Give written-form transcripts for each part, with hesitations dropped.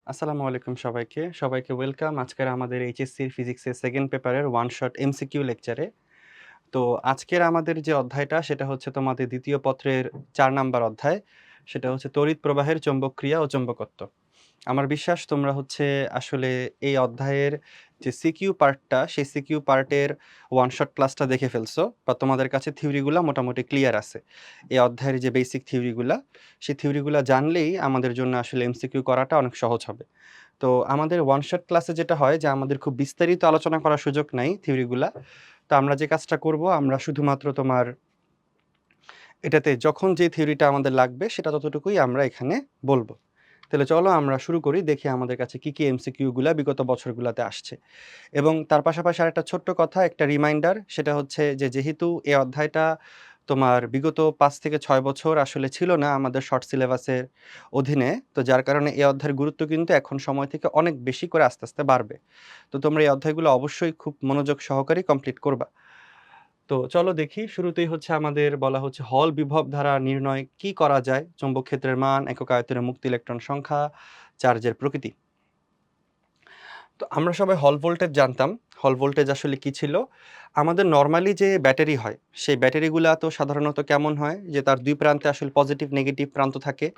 আসসালামু আলাইকুম সবাইকে ওয়েলকাম আজকের আমাদের এইচএসসির ফিজিক্সের সেকেন্ড পেপারের ওয়ান শট এমসিকিউ লেকচারে। তো আজকের আমাদের যে অধ্যায়টা সেটা হচ্ছে তোমাদের দ্বিতীয় পত্রের ৪ নাম্বার অধ্যায়। সেটা হচ্ছে তড়িৎ প্রবাহের চৌম্বকক্রিয়া ও চৌম্বকত্ব। আমার বিশ্বাস তোমরা হচ্ছে আসলে এই অধ্যায়ের যে সিকিউ পার্টটা সেই সিকিউ পার্টের ওয়ান শট ক্লাসটা দেখে ফেলছো বা তোমাদের কাছে থিওরিগুলা মোটামুটি ক্লিয়ার আছে। এই অধ্যায়ের যে বেসিক থিওরিগুলা সেই থিওরিগুলা জানলেই আমাদের জন্য আসলে এমসিকিউ করাটা অনেক সহজ হবে। তো আমাদের ওয়ান শট ক্লাসে যেটা হয় যে আমাদের খুব বিস্তারিত আলোচনা করার সুযোগ নাই থিওরিগুলা। তো আমরা যে কাজটা করব আমরা শুধুমাত্র তোমার এটাতে যখন যে থিওরিটা আমাদের লাগবে সেটা ততটুকুই আমরা এখানে বলবো। তাহলে চলো আমরা শুরু করি, দেখি আমাদের কাছে কি কি এমসিকিউ গুলা বিগত বছরগুলোতে আসছে। এবং তার পাশাপাশি আরেকটা ছোট্ট কথা, একটা রিমাইন্ডার, সেটা হচ্ছে যে যেহেতু এই অধ্যায়টা তোমার বিগত ৫ থেকে ৬ বছর আসলে ছিল না আমাদের শর্ট সিলেবাসের অধীনে, তো যার কারণে এই অধ্যায়ের গুরুত্ব কিন্তু এখন সময় থেকে অনেক বেশি করে আস্তে আস্তে বাড়বে। তো তোমরা এই অধ্যায়গুলো অবশ্যই খুব মনোযোগ সহকারে কমপ্লিট করবা। তো চলো দেখি, শুরুতেই হচ্ছে আমাদের বলা হচ্ছে হল বিভব ধারা নির্ণয় কি করা যায়, চৌম্বক ক্ষেত্রের মান, একক আয়তনের মুক্ত ইলেকট্রন সংখ্যা, চার্জের প্রকৃতি। তো আমরা সবাই হল ভোল্টেজ জানতাম। হল ভোল্টেজ আসলে কি ছিল? আমাদের নর্মালি যে ব্যাটারি হয় সেই ব্যাটারিগুলা তো সাধারণত কেমন হয় যে তার দুই প্রান্তে আসলে পজিটিভ নেগেটিভ প্রান্ত থাকে।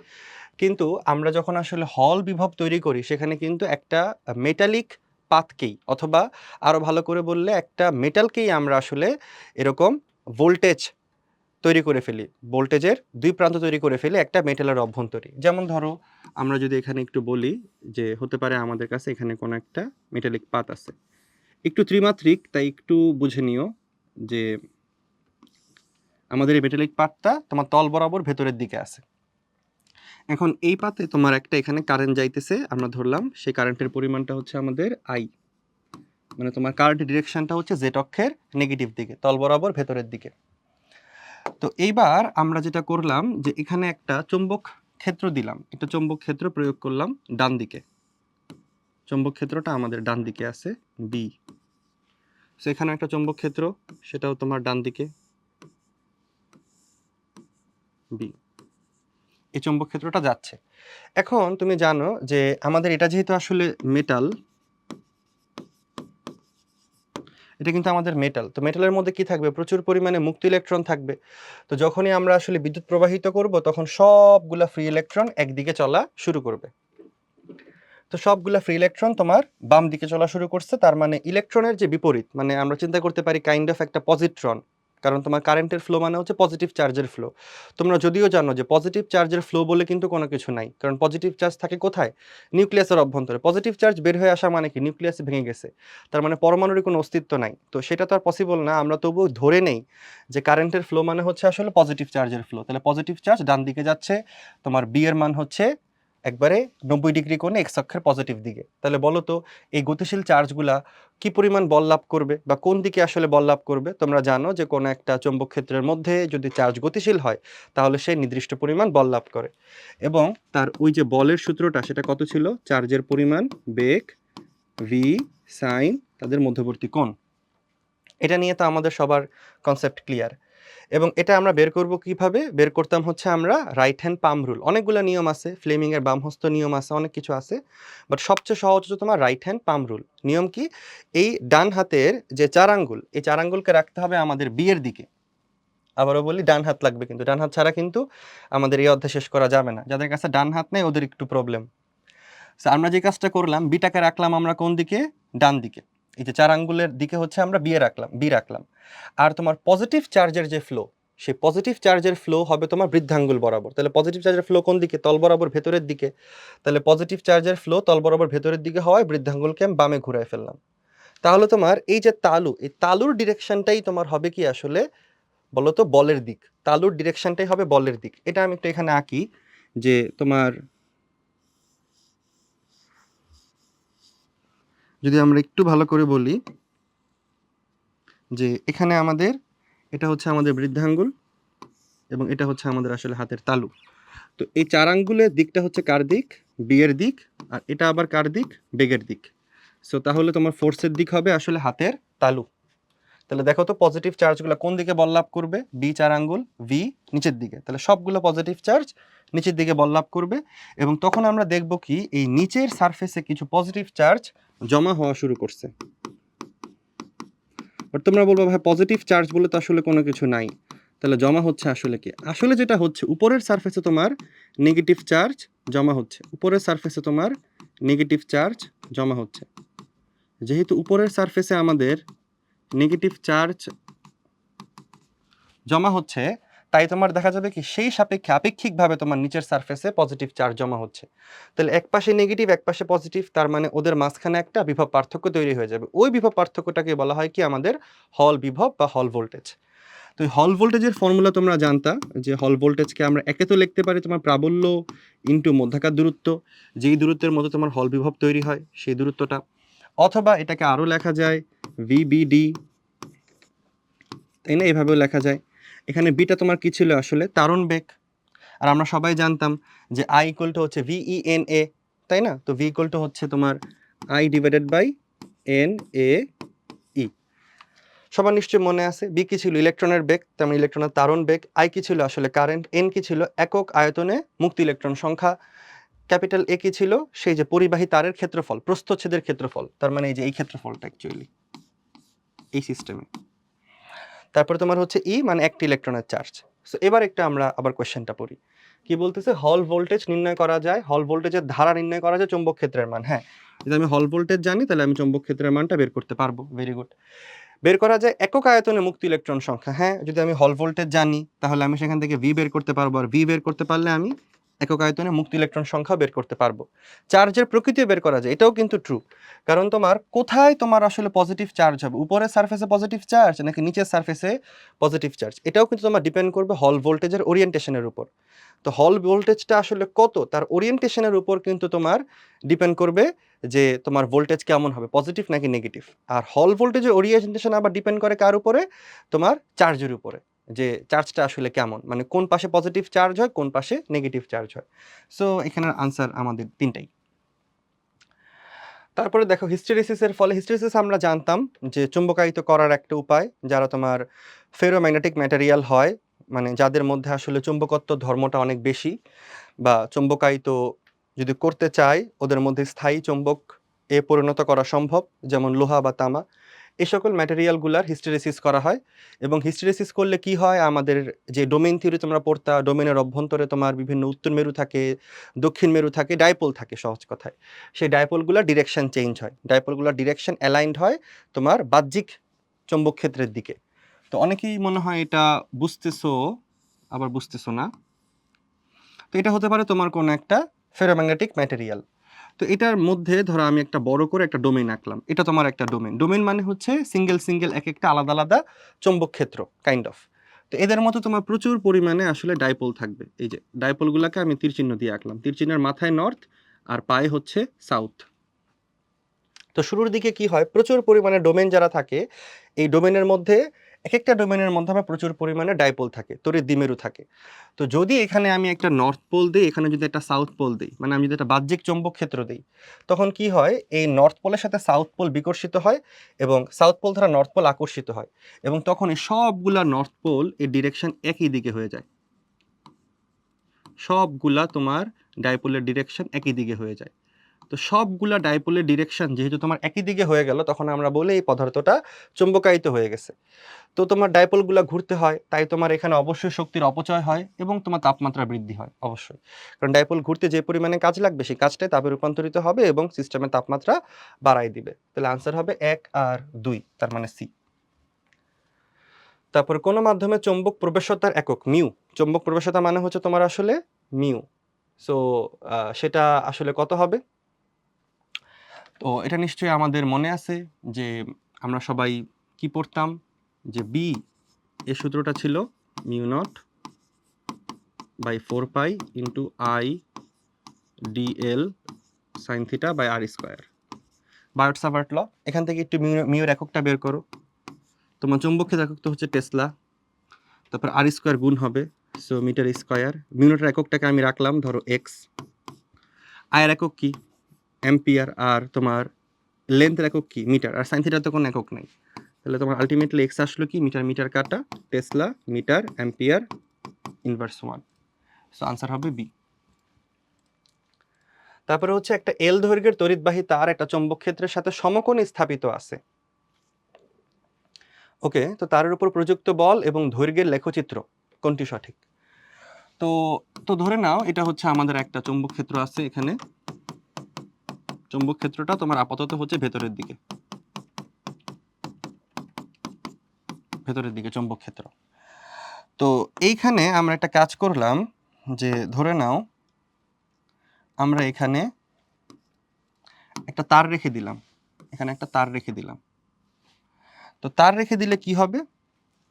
কিন্তু আমরা যখন আসলে হল বিভব তৈরি করি সেখানে কিন্তু একটা মেটালিক পাতকেই, অথবা আরো ভালো করে বললে একটা মেটালকেই আমরা আসলে এরকম ভোল্টেজ তৈরি করে ফেলি, ভোল্টেজের দুই প্রান্ত তৈরি করে ফেলি একটা মেটালের অভ্যন্তরে। যেমন ধরো আমরা যদি এখানে একটু বলি যে হতে পারে আমাদের কাছে এখানে কোনো একটা মেটালিক পাত আছে, একটু ত্রিমাত্রিক, তাই একটু বুঝে নিও যে আমাদের এই মেটালিক পাতটা তোমার তল বরাবর ভেতরের দিকে আছে। এখন এই পাতে তোমার একটা এখানে কারেন্ট যাইতেছে, আমরা ধরলাম সেই কারেন্টের পরিমাণটা হচ্ছে আমাদের আই, মানে তোমার কারেন্টের ডিরেকশনটা হচ্ছে জেড অক্ষের নেগেটিভ দিকে, তল বরাবর ভেতরের দিকে। তো এইবার আমরা যেটা করলাম যে এখানে একটা চৌম্বক ক্ষেত্র দিলাম, একটা চৌম্বক ক্ষেত্র প্রয়োগ করলাম ডান দিকে। চৌম্বক ক্ষেত্রটা আমাদের ডান দিকে আছে বি, সেখানে একটা চৌম্বক ক্ষেত্র, সেটাও তোমার ডান দিকে বি, এই চৌম্বক ক্ষেত্রটা যাচ্ছে। এখন তুমি জানো যে আমাদের এটা যেহেতু আসলে মেটাল, এটা কিন্তু আমাদের মেটাল, তো মেটালের মধ্যে কি থাকবে? প্রচুর পরিমাণে মুক্ত ইলেকট্রন থাকবে। তো যখনই আমরা আসলে বিদ্যুৎ প্রবাহিত করব তখন সবগুলা ফ্রি ইলেকট্রন একদিকে চলা শুরু করবে। তো সবগুলা ফ্রি ইলেকট্রন তোমার বাম দিকে চলা শুরু করছে, তার মানে ইলেকট্রনের যে বিপরীত, মানে আমরা চিন্তা করতে পারি কাইন্ড অফ একটা পজিট্রন, কারণ তোমার কারেন্টের ফ্লো মানে হচ্ছে পজিটিভ চার্জের ফ্লো। তোমরা যদিও জানো যে পজিটিভ চার্জের ফ্লো বলে কিন্তু কোনো কিছু নাই, কারণ পজিটিভ চার্জ থাকে কোথায়? নিউক্লিয়াসের অভ্যন্তরে। পজিটিভ চার্জ বের হয়ে আসা মানে কি? নিউক্লিয়াস ভেঙে গেছে, তার মানে পরমাণুর কোনো অস্তিত্ব নাই। তো সেটা তো আর পসিবল না। আমরা তবুও ধরে নেই যে কারেন্টের ফ্লো মানে হচ্ছে আসলে পজিটিভ চার্জের ফ্লো। তাহলে পজিটিভ চার্জ ডান দিকে যাচ্ছে, তোমার বি এর মান হচ্ছে একবারে 90 ডিগ্রি কোণে এক্স অক্ষের পজিটিভ দিকে। তাহলে বলো তো এই গতিশীল চার্জগুলা কি পরিমাণ বল লাভ করবে বা কোন দিকে আসলে বল লাভ করবে? তোমরা জানো যে কোনো একটা চৌম্বক ক্ষেত্রের মধ্যে যদি চার্জ গতিশীল হয় তাহলে সে নির্দিষ্ট পরিমাণ বল লাভ করে, এবং তার ওই যে বলের সূত্রটা সেটা কত ছিল? চার্জের পরিমাণ, বেগ, ভি, সাইন, তাদের মধ্যবর্তী কোণ। এটা নিয়ে তো আমাদের সবার কনসেপ্ট ক্লিয়ার। এবং এটা আমরা বের করব কিভাবে? বের করতাম হচ্ছে আমরা রাইট হ্যান্ড পাম রুল। অনেকগুলো নিয়ম আছে, ফ্লেমিং এর বামহস্ত নিয়ম আছে, অনেক কিছু আছে, বাট সবচেয়ে সহজ হচ্ছে তোমার রাইট হ্যান্ড পাম রুল। নিয়ম কি? এই ডান হাতের যে ৪ আঙ্গুল, এই ৪ আঙ্গুলকে রাখতে হবে আমাদের বিয়ের দিকে। আবারও বলি, ডান হাত লাগবে, কিন্তু ডান হাত ছাড়া কিন্তু আমাদের এই অধ্যায় শেষ করা যাবে না। যাদের কাছে ডান হাত নেই ওদের একটু প্রবলেম। আমরা যে কাজটা করলাম, বিটাকে রাখলাম আমরা কোন দিকে? ডান দিকে। এই যে ৪ আঙ্গুলের দিকে হচ্ছে আমরা বি রাখলাম। আর তোমার পজিটিভ চার্জের যে ফ্লো, সেই পজিটিভ চার্জের ফ্লো হবে তোমার বৃদ্ধাঙ্গুল বরাবর। তাহলে পজিটিভ চার্জের ফ্লো কোন দিকে? তল বরাবর ভেতরের দিকে। তাহলে পজিটিভ চার্জের ফ্লো তল বরাবর ভেতরের দিকে হওয়ায় বৃদ্ধাঙ্গুলকে আমি বামে ঘুরাই ফেললাম। তাহলে তোমার এই যে তালু, এই তালুর ডিরেকশনটাই তোমার হবে কি আসলে? বলো তো, বলের দিক। তালুর ডিরেকশনটাই হবে বলের দিক। এটা আমি একটু এখানে আঁকি যে তোমার, যদি আমরা একটু ভালো করে বলি যে এখানে আমাদের এটা হচ্ছে আমাদের বৃদ্ধাঙ্গুল এবং এটা হচ্ছে আমাদের আসলে হাতের তালু। তো এই ৪ আঙ্গুলের দিকটা হচ্ছে কার দিক? বি এর দিক। আর এটা আবার কার দিক? বেগের দিক। সো তাহলে তোমার ফোর্সের দিক হবে আসলে হাতের তালু। তাহলে দেখো তো পজিটিভ চার্জগুলো কোন দিকে বল লাভ করবে? বি ৪ আঙ্গুল, ভি নিচের দিকে, তাহলে সবগুলো পজিটিভ চার্জ নিচের দিকে বল লাভ করবে এবং তখন আমরা দেখব কি এই নিচের সারফেসে কিছু পজিটিভ চার্জ জমা হওয়া শুরু করছে। বাট তোমরা বলবো ভাই পজিটিভ চার্জ বলে তো আসলে কোনো কিছু নাই, তাহলে জমা হচ্ছে আসলে কি? আসলে যেটা হচ্ছে উপরের সারফেসে তোমার নেগেটিভ চার্জ জমা হচ্ছে, উপরের সারফেসে তোমার নেগেটিভ চার্জ জমা হচ্ছে। যেহেতু উপরের সারফেসে আমাদের নেগেটিভ চার্জ জমা হচ্ছে, তাই তোমার দেখা যাবে কি সেই সাপেক্ষে আপেক্ষিকভাবে তোমার নিচের সারফেসে পজিটিভ চার্জ জমা হচ্ছে। তাহলে এক পাশে নেগেটিভ এক পাশে পজিটিভ, তার মানে ওদের মাঝখানে একটা বিভব পার্থক্য তৈরি হয়ে যাবে। ওই বিভব পার্থক্যটাকে বলা হয় কি আমাদের হল বিভব বা হল ভোল্টেজ। তো এই হল ভোল্টেজের ফর্মুলা তোমরা জানতা যে হল ভোল্টেজকে আমরা একে তো লিখতে পারি তোমার প্রাবল্য ইন্টু মধ্যাকার দূরত্ব, যেই দূরত্বের মধ্যে তোমার হল বিভব তৈরি হয় সেই দূরত্বটা, অথবা এটাকে আরও লেখা যায় ভিবিডি, তাই না? এভাবেও লেখা যায়। এখানে বিটা তোমার কি ছিল আসলে তারণ বেগ, আর আমরা সবাই জানতাম যে আই ইকুয়াল টু হচ্ছে VENA, তাই না? তো ভি ইকুয়াল টু হচ্ছে তোমার আই ডিভাইডেড বাই NAE। সবার নিশ্চয়ই মনে আছে বি কি ছিল ইলেকট্রনের বেগ, তেমন ইলেকট্রনের তারণ বেগ, আই কি ছিল আসলে কারেন্ট, এন কি ছিল একক আয়তনে মুক্ত ইলেকট্রন সংখ্যা, ক্যাপিটাল এ কি ছিল সেই যে পরিবাহী তারের ক্ষেত্রফল, প্রস্থচ্ছেদের ক্ষেত্রফল, তার মানে এই যে এই ক্ষেত্রফলটা অ্যাকচুয়ালি এই সিস্টেমে। তারপরে তোমার হচ্ছে ই মানে একটি ইলেকট্রনের চার্জ। সো এবার একটা আমরা আবার কোয়েশ্চেনটা পড়ি, কি বলতেছে হল ভোল্টেজ নির্ণয় করা যায়, হল ভোল্টেজের ধারা নির্ণয় করা যায় চৌম্বক ক্ষেত্রের মান। হ্যাঁ, যদি আমি হল ভোল্টেজ জানি তাহলে আমি চৌম্বক ক্ষেত্রের মানটা বের করতে পারবো। Very good. বের করা যায় একক আয়তনে মুক্ত ইলেকট্রন সংখ্যা। হ্যাঁ, যদি আমি হল ভোল্টেজ জানি তাহলে আমি সেখান থেকে ভি বের করতে পারবো, আর ভি বের করতে পারলে আমি একক আয়তনে মুক্ত ইলেকট্রন সংখ্যা বের করতে পারবো। চার্জের প্রকৃতিও বের করা যায়, এটাও কিন্তু ট্রু, কারণ তোমার কোথায় তোমার আসলে পজিটিভ চার্জ হবে, উপরের সারফেসে পজিটিভ চার্জ নাকি নিচের সারফেসে পজিটিভ চার্জ, এটাও কিন্তু তোমার ডিপেন্ড করবে হল ভোল্টেজের ওরিয়েন্টেশনের উপর। তো হল ভোল্টেজটা আসলে কত তার ওরিয়েন্টেশনের উপর কিন্তু তোমার ডিপেন্ড করবে যে তোমার ভোল্টেজ কেমন হবে, পজিটিভ নাকি নেগেটিভ। আর হল ভোল্টেজের ওরিয়েন্টেশন আবার ডিপেন্ড করে কার উপরে, তোমার চার্জের উপরে, যে চার্জটা আসলে কেমন, মানে কোন পাশে পজিটিভ চার্জ হয় কোন পাশে নেগেটিভ চার্জ হয়। সো এখানের আনসার আমাদের তিনটাই। তারপরে দেখো হিস্টেরিসিসের ফলে, হিস্টেরিসিস আমরা জানতাম যে চুম্বকায়িত করার একটা উপায়, যারা তোমার ফেরোম্যাগনেটিক ম্যাটেরিয়াল হয়, মানে যাদের মধ্যে আসলে চুম্বকত্ব ধর্মটা অনেক বেশি, বা চুম্বকায়িত যদি করতে চায় ওদের মধ্যে স্থায়ী চুম্বক এ পরিণত করা সম্ভব, যেমন লোহা বা তামা, এই সকল ম্যাটেরিয়ালগুলার হিস্টেরিসিস করা হয়। এবং হিস্টেরিসিস করলে কি হয়, আমাদের যে ডোমেন থিওরি তোমরা পড়তা, ডোমেনের অভ্যন্তরে তোমার বিভিন্ন উত্তর মেরু থাকে, দক্ষিণ মেরু থাকে, ডাইপোল থাকে সহজ কথায়, সেই ডাইপোলগুলোর ডিরেকশন চেঞ্জ হয়, ডাইপোলগুলোর ডিরেকশন অ্যালাইন্ড হয় তোমার বাহ্যিক চৌম্বক ক্ষেত্রের দিকে। তো অনেকেই মনে হয় এটা বুঝতেছো আবার বুঝতেছো না। তো এটা হতে পারে তোমার কোনো একটা ফেরোম্যাগনেটিক ম্যাটেরিয়াল। তো এটার মধ্যে ধরো আমি একটা বড় করে একটা ডোমেন আঁকলাম, এটা তোমার একটা ডোমেন, ডোমেন মানে হচ্ছে সিঙ্গেল সিঙ্গেল এক একটা আলাদা আলাদা চৌম্বক ক্ষেত্র কাইন্ড অফ। তো এদের মতো তোমার প্রচুর পরিমাণে আসলে ডাইপোল থাকবে। এই যে ডাইপোলগুলোকে আমি তীর চিহ্ন দিয়ে আঁকলাম, তীর চিহ্নের মাথায় নর্থ আর পায়ে হচ্ছে সাউথ। তো শুরুর দিকে কি হয়, প্রচুর পরিমাণে ডোমেন যারা থাকে, এই ডোমেনের মধ্যে এক একটা ডোমেনের মধ্যে আবার প্রচুর পরিমাণে ডাইপোল থাকে, তড়িৎ দ্বিমেরু থাকে। তো যদি এখানে আমি একটা নর্থ পোল দিই, এখানে যদি একটা সাউথ পোল দিই, মানে আমি যদি একটা বাহ্যিক চৌম্বক ক্ষেত্র দিই, তখন কি হয়, এই নর্থ পোলের সাথে সাউথ পোল বিকর্ষিত হয় এবং সাউথ পোল দ্বারা নর্থ পোল আকর্ষিত হয়, এবং তখন এই সবগুলা নর্থ পোল এর ডিরেকশন একই দিকে হয়ে যায়, সবগুলা তোমার ডাইপোলের ডিরেকশন একই দিকে হয়ে যায়। তো সবগুলা ডাইপোলের ডিরেকশন যেহেতু তোমার একই দিকে হয়ে গেল, তখন আমরা বলি এই পদার্থটা চুম্বকায়িত হয়ে গেছে। তো তোমার ডাইপোলগুলা ঘুরতে হয়, তাই তোমার এখানে অবশ্যই শক্তির অপচয় হয় এবং তোমার তাপমাত্রা বৃদ্ধি হয় অবশ্যই, কারণ ডাইপোল ঘুরতে যে পরিমাণে কাজ লাগবে সেই কাজটাই তাপে রূপান্তরিত হবে এবং সিস্টেমের তাপমাত্রা বাড়াই দিবে। তাহলে আনসার হবে 1 আর 2, তার মানে সি। তারপর কোনো মাধ্যমে চৌম্বক প্রবেশতার একক মিউ, চৌম্বক প্রবেশতা মানে হচ্ছে তোমার আসলে মিউ। সো সেটা আসলে কত হবে? তো এটা নিশ্চয়ই আমাদের মনে আছে যে আমরা সবাই কি পড়তাম, যে বি এর সূত্রটা ছিল mu naught by 4 pi into I DL sine theta by R square, Biot Savart law. এখান থেকে একটু মিউর এককটা বের করো। তোমার চৌম্বকের একক তো হচ্ছে টেসলা, তারপর আর স্কোয়ার গুণ হবে, সো মিটার স্কোয়ার। মিউটের এককটাকে আমি রাখলাম ধরো এক্স, আয়ের একক কি অ্যাম্পিয়ার, আর তোমার লেন্থের একক কি মিটার, আর সাইন থিটার তো কোনো একক নাই, তাহলে তোমার আলটিমেটলি এক্স আসলো কি মিটার, মিটার কাটা tesla metre ampere inverse 1। So answer হবে বি। তারপরে হচ্ছে একটা এল দৈর্ঘ্যের তড়িৎবাহী তার একটা চৌম্বক ক্ষেত্রের সাথে সমকোণে স্থাপিত আছে। ওকে, তো তারের উপর প্রযুক্ত বল এবং দৈর্ঘ্যের লেখচিত্র কোনটি সঠিক? তো তো ধরে নাও এটা হচ্ছে আমাদের একটা চৌম্বক ক্ষেত্র আছে এখানে। চৌম্বক ক্ষেত্রটা তোমার আপাতত হচ্ছে ভেতরের দিকে, ভেতরের দিকে চৌম্বক ক্ষেত্র। তো এইখানে আমরা একটা কাজ করলাম যে ধরে নাও আমরা এখানে একটা তার রেখে দিলাম, এখানে একটা তার রেখে দিলাম। তো তার রেখে দিলে কি হবে?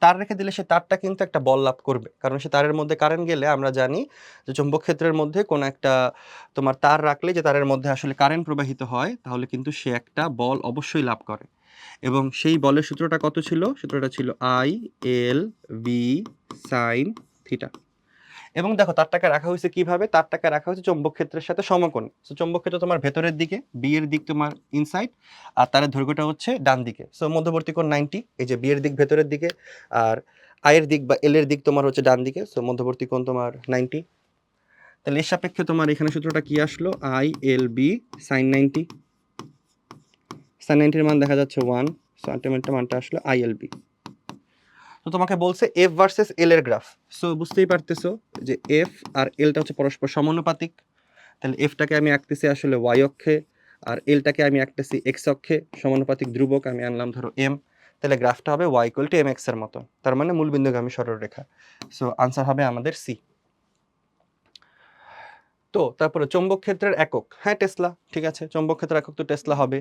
তার রেখে দিলে সে তারটা কিন্তু একটা বল লাভ করবে, কারণ সে তারের মধ্যে কারেন্ট গেলে আমরা জানি যে চৌম্বক ক্ষেত্রের মধ্যে কোনো একটা তোমার তার রাখলে যে তারের মধ্যে আসলে কারেন্ট প্রবাহিত হয়, তাহলে কিন্তু সে একটা বল অবশ্যই লাভ করে। এবং সেই বলের সূত্রটা কত ছিল? সূত্রটা ছিল I L V sine theta. এবং দেখো তারটাকে রাখা হয়েছে কিভাবে? তারটাকে রাখা হয়েছে চৌম্বক ক্ষেত্রের সাথে সমকোণে। সো চৌম্বক ক্ষেত্র তোমার ভেতরের দিকে, বি এর দিক তোমার ইনসাইড, আর তারের দৈর্ঘ্যটা হচ্ছে ডান দিকে। সো মধ্যবর্তী কোণ 90, এই যে বি এর দিক ভেতরের দিকে আর আই এর দিক বা এল এর দিক তোমার হচ্ছে ডান দিকে। সো মধ্যবর্তী কোণ তোমার 90। তাহলে এর সাপেক্ষে তোমার এখানে সূত্রটা কি আসলো? I L B sine 90। Sine 90 এর মান দেখা যাচ্ছে 1, সো আলটিমেটলি মানটা আসলো আই এল বি। তো তোমাকে বলছে এফ ভার্সেস এল এর গ্রাফ। সো বুঝতেই পারতেছো যে এফ আর এলটা হচ্ছে পরস্পর সমানুপাতিক। তাহলে এফটাকে আমি আঁকতেছি আসলে ওয়াই অক্ষে, আর এলটাকে আমি আঁকতেছি এক্স অক্ষে। সমানুপাতিক ধ্রুবক আমি আনলাম ধরো এম। তাহলে গ্রাফটা হবে Y equal to M X এর মতো, তার মানে মূলবিন্দুগামী সরলরেখা। সো আনসার হবে আমাদের সি। তো তারপরে চৌম্বক ক্ষেত্রের একক, হ্যাঁ টেসলা, ঠিক আছে, চৌম্বক ক্ষেত্রের একক তো টেসলা হবে।